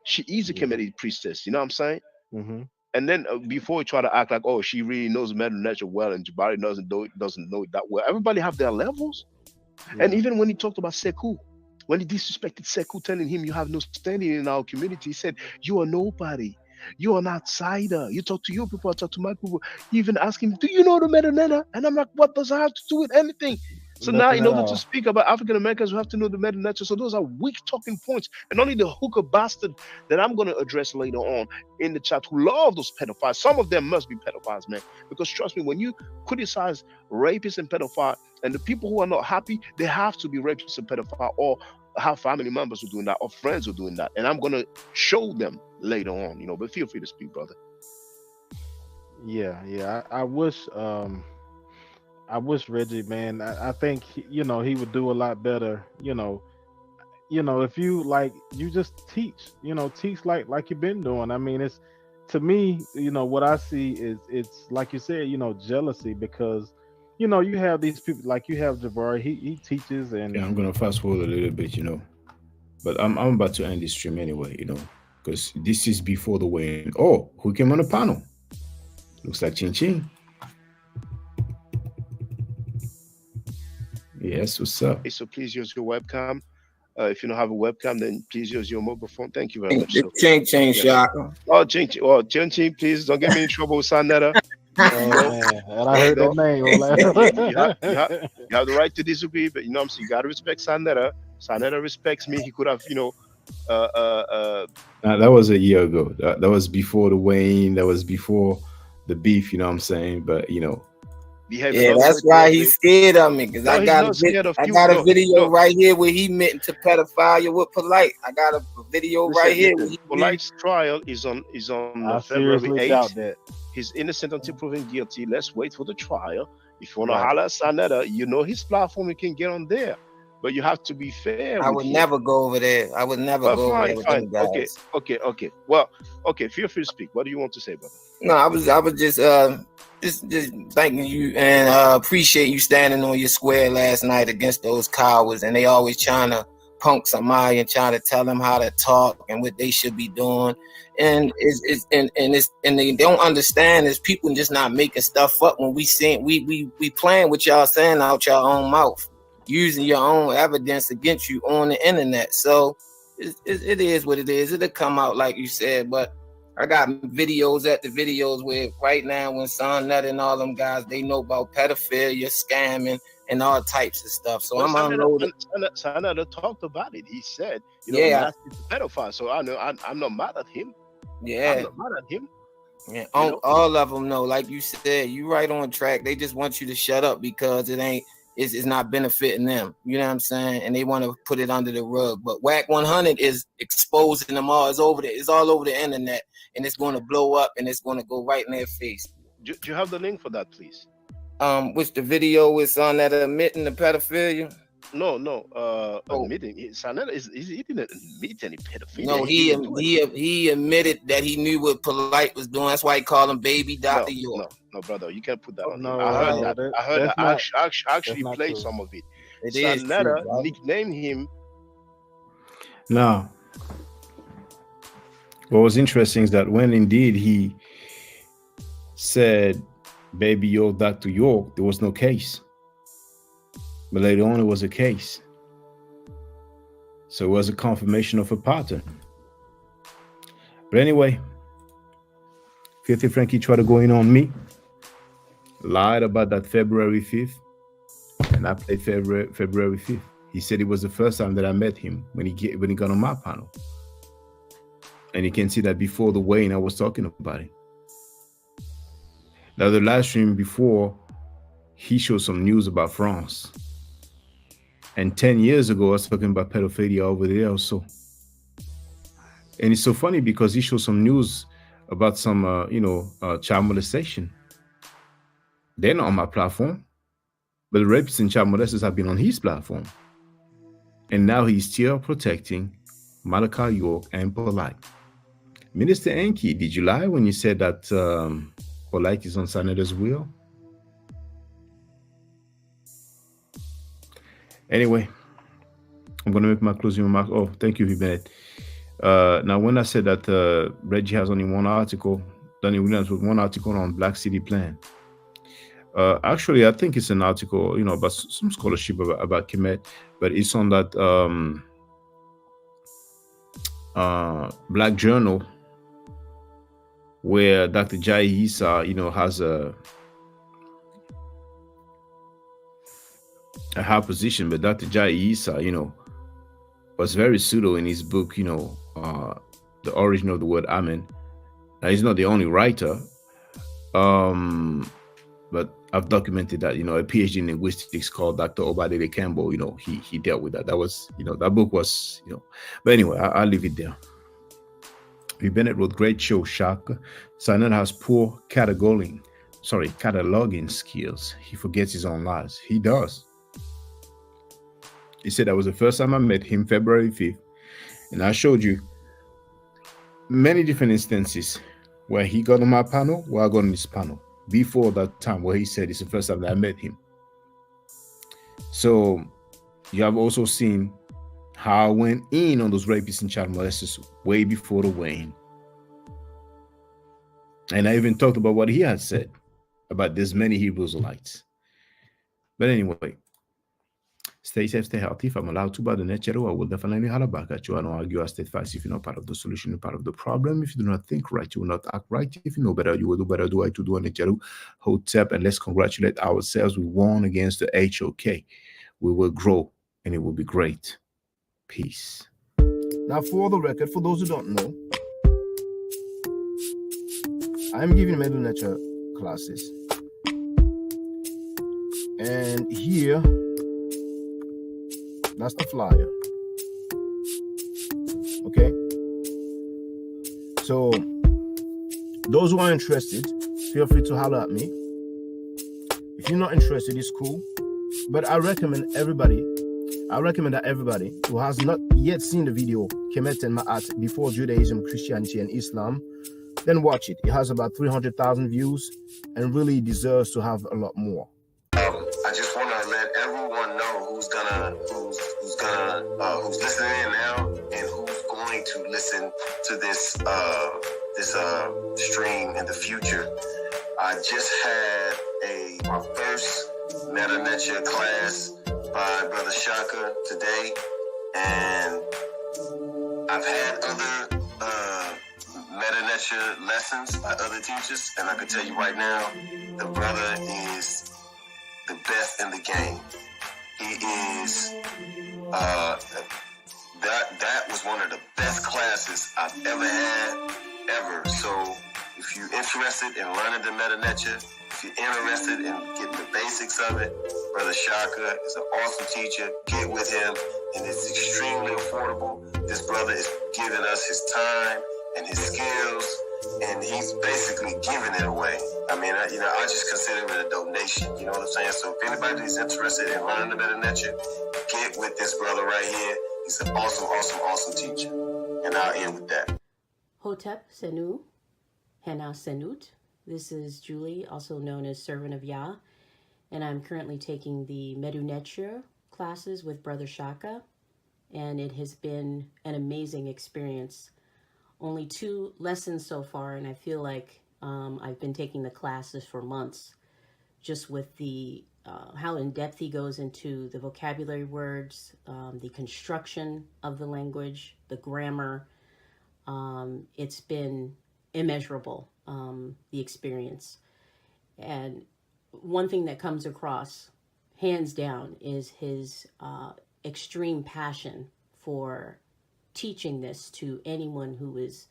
[SPEAKER 1] She is a Kemetic priestess. You know what I'm saying?
[SPEAKER 8] Mm-hmm.
[SPEAKER 1] And then before he try to act like, oh, she really knows Mother Nature well, and Jabari doesn't know it that well. Everybody have their levels. Yeah. And even when he talked about Sekou, when he disrespected Sekou, telling him you have no standing in our community, he said, you are nobody. You're an outsider. You talk to your people, I talk to my people. You even ask him, do you know the Metaneta? And I'm like, what does that have to do with anything? So now, in order to speak about African Americans, we have to know the Metaneta. So those are weak talking points. And only the hooker bastard that I'm going to address later on in the chat who love those pedophiles. Some of them must be pedophiles, man. Because trust me, when you criticize rapists and pedophiles, and the people who are not happy, they have to be rapists and pedophiles, or have family members who are doing that, or friends who are doing that. And I'm going to show them later on, you know, but feel free to speak, brother.
[SPEAKER 8] Yeah. I wish Reggie, man, I think, you know, he would do a lot better, you know, if you just teach like you've been doing. I mean, it's, to me, you know, what I see is, it's like you said, you know, jealousy, because, you know, you have these people, like you have Jabari, he teaches, and
[SPEAKER 4] yeah, I'm gonna fast forward a little bit, you know, but I'm about to end this stream anyway, you know, because this is before the weigh-in. Oh, who came on the panel? Looks like Chin Chin. Yes, what's up?
[SPEAKER 1] Okay, so please use your webcam. If you don't have a webcam, then please use your mobile phone. Thank you very much.
[SPEAKER 14] Ching, Shaka.
[SPEAKER 1] Oh, Ching, please don't get me in trouble with Sanetta.
[SPEAKER 8] And I heard that name.
[SPEAKER 1] You have the right to disagree, but you know what I'm saying, you gotta respect Sanetta. Sanetta respects me. He could have, you know,
[SPEAKER 4] that was a year ago. That was before the weigh-in. That was before the beef, you know what I'm saying? But you know,
[SPEAKER 14] yeah, that's why he's scared of me, because I got a video right here where he meant to pedophile with Polight. I got a video right here.
[SPEAKER 1] Polight's trial is on February 8th. He's innocent until proven guilty. Let's wait for the trial. If you want to holler at Sanetta, you know his platform, you can get on there. But you have to be fair.
[SPEAKER 14] I would never go over there. I would never go over there with them guys.
[SPEAKER 1] Okay. Well, okay. Feel free to speak. What do you want to say, brother?
[SPEAKER 14] No, I was just just thanking you and appreciate you standing on your square last night against those cowards, and they always trying to punk somebody and trying to tell them how to talk and what they should be doing. And they don't understand is people just not making stuff up when we playing with y'all saying out your own mouth, using your own evidence against you on the internet. So it is what it is. It'll come out like you said, but I got videos where right now when Son Nut and all them guys, they know about pedophilia, scamming, and all types of stuff. So I'm unloaded.
[SPEAKER 1] Son Nut talked about it. He said, nasty pedophile. So I'm not mad at him.
[SPEAKER 14] Yeah,
[SPEAKER 1] I'm not mad at him.
[SPEAKER 14] Yeah, all of them know. Like you said, you right on track. They just want you to shut up because it's not benefiting them. You know what I'm saying? And they want to put it under the rug. But Whack 100 is exposing them all. It's over there. It's all over the internet. And it's going to blow up and it's going to go right in their face.
[SPEAKER 1] Do you have the link for that, please?
[SPEAKER 14] Which the video is on that admitting the pedophilia?
[SPEAKER 1] No. Admitting. He didn't admit any pedophilia.
[SPEAKER 14] No, he admitted that he knew what Polight was doing. That's why he called him Baby Dr. York.
[SPEAKER 1] No, brother, you can't put that on
[SPEAKER 8] No,
[SPEAKER 1] him. I heard that. I heard that. I actually
[SPEAKER 8] not
[SPEAKER 1] played
[SPEAKER 8] true.
[SPEAKER 1] some of it.
[SPEAKER 14] It is
[SPEAKER 1] Sanetta
[SPEAKER 14] true,
[SPEAKER 1] nicknamed him.
[SPEAKER 4] Now, what was interesting is that when indeed he said Baby York, Dr. York, there was no case. But later on, it was a case. So it was a confirmation of a pattern. But anyway, Filthy Frankie tried to go in on me, lied about that February 5th, and I played February 5th. He said it was the first time that I met him when he got on my panel. And you can see that before the weigh-in, I was talking about it. Now, the live stream before, he showed some news about France. And 10 years ago, I was talking about pedophilia over there also. And it's so funny because he showed some news about some, child molestation. They're not on my platform. But the rapists and child molesters have been on his platform. And now he's still protecting Malachi York and Polight. Minister Enki, did you lie when you said that Polight is on Senator's wheel? Anyway, I'm going to make my closing remarks. Oh, thank you, Bennett. Now, when I said that Reggie has only one article, Danny Williams with one article on Black City Plan. Actually, I think it's an article, about some scholarship about Kemet, but it's on that Black Journal where Dr. Jai Issa, has a high position, but Dr. Jai Issa, was very pseudo in his book, The Origin of the Word Amen. Now, he's not the only writer, but I've documented that, a PhD in linguistics called Dr. Obadele Campbell, he dealt with that. That was, that book was, but anyway, I'll leave it there. V. Bennett wrote, great show, Shaka. Sanan has poor cataloging skills. He forgets his own lies. He does. He said that was the first time I met him, February 5th. And I showed you many different instances where he got on my panel, where I got on his panel. Before that time where he said it's the first time that I met him. So you have also seen how I went in on those rapists and child molesters way before the weigh-in. And I even talked about what he had said about this many Hebrew Israelites. But anyway, stay safe, stay healthy. If I'm allowed to by the next channel, I will definitely holler back at you. I don't argue, I state facts. If you're not part of the solution, you're part of the problem. If you do not think right, you will not act right. If you know better, you will do better. Do I to do on the channel? Hotep, and let's congratulate ourselves. We won against the HOK. We will grow, and it will be great. Peace.
[SPEAKER 10] Now, for the record, for those who don't know, I'm giving middle nature classes. And here, that's the flyer. Okay. So, those who are interested, feel free to holler at me. If you're not interested, it's cool. But I recommend that everybody who has not yet seen the video, Kemet and Ma'at, Before Judaism, Christianity, and Islam, then watch it. It has about 300,000 views and really deserves to have a lot more.
[SPEAKER 11] I just want to let everyone know who's listening in now and who's going to listen to this stream in the future. I just had my first Meta Nature class by Brother Shaka today, and I've had other Meta Nature lessons by other teachers, and I can tell you right now, the brother is the best in the game. He is that was one of the best classes I've ever had, ever. So if you're interested in learning the Meta Nature, if you're interested in getting the basics of it, Brother Shaka is an awesome teacher. Get with him, and it's extremely affordable. This brother is giving us his time and his skills, and he's basically giving it away. I mean, I just consider it a donation. You know what I'm saying? So if anybody's interested in learning the Meta Nature, get with this brother right here. He's an awesome, awesome, awesome teacher. And I'll end with that.
[SPEAKER 12] Hotep Senu, Hena Senut. This is Julie, also known as Servant of Yah, and I'm currently taking the Medu Nature classes with Brother Shaka, and it has been an amazing experience. Only 2 lessons so far, and I feel like I've been taking the classes for months, just with the how in depth he goes into the vocabulary words, the construction of the language, the grammar. It's been immeasurable, the experience. And one thing that comes across, hands down, is his extreme passion for teaching this to anyone who is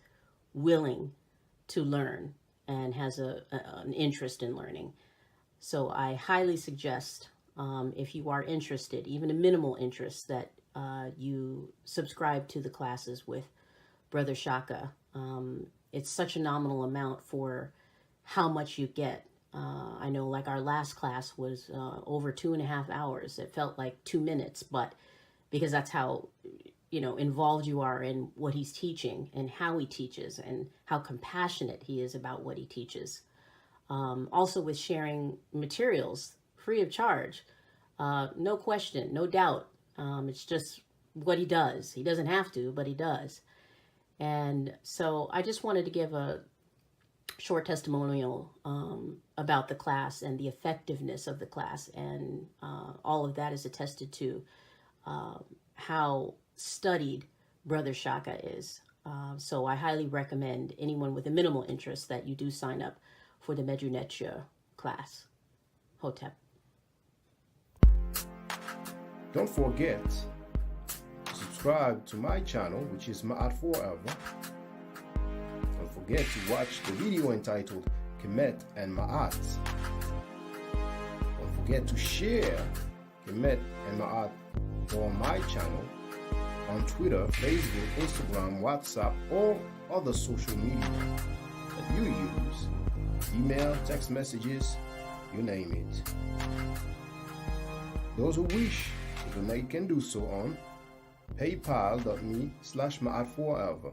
[SPEAKER 12] willing to learn and has an interest in learning. So I highly suggest, if you are interested, even a minimal interest, that you subscribe to the classes with Brother Shaka. It's such a nominal amount for how much you get. I know, like, our last class was over 2.5 hours. It felt like 2 minutes, but because that's how, involved you are in what he's teaching and how he teaches and how compassionate he is about what he teaches. Also with sharing materials free of charge, no question, no doubt. It's just what he does. He doesn't have to, but he does. And so I just wanted to give a short testimonial about the class and the effectiveness of the class. And all of that is attested to how studied Brother Shaka is. So I highly recommend anyone with a minimal interest that you do sign up for the Medu Nature class. Hotep.
[SPEAKER 10] Don't forget to subscribe to my channel, which is Ma'at Forever. Don't forget to watch the video entitled Kemet and Ma'at. Don't forget to share Kemet and Ma'at on my channel on Twitter, Facebook, Instagram, WhatsApp, or other social media that you use. Email, text messages, you name it. Those who wish to donate can do so on paypal.me/ma'at4ever.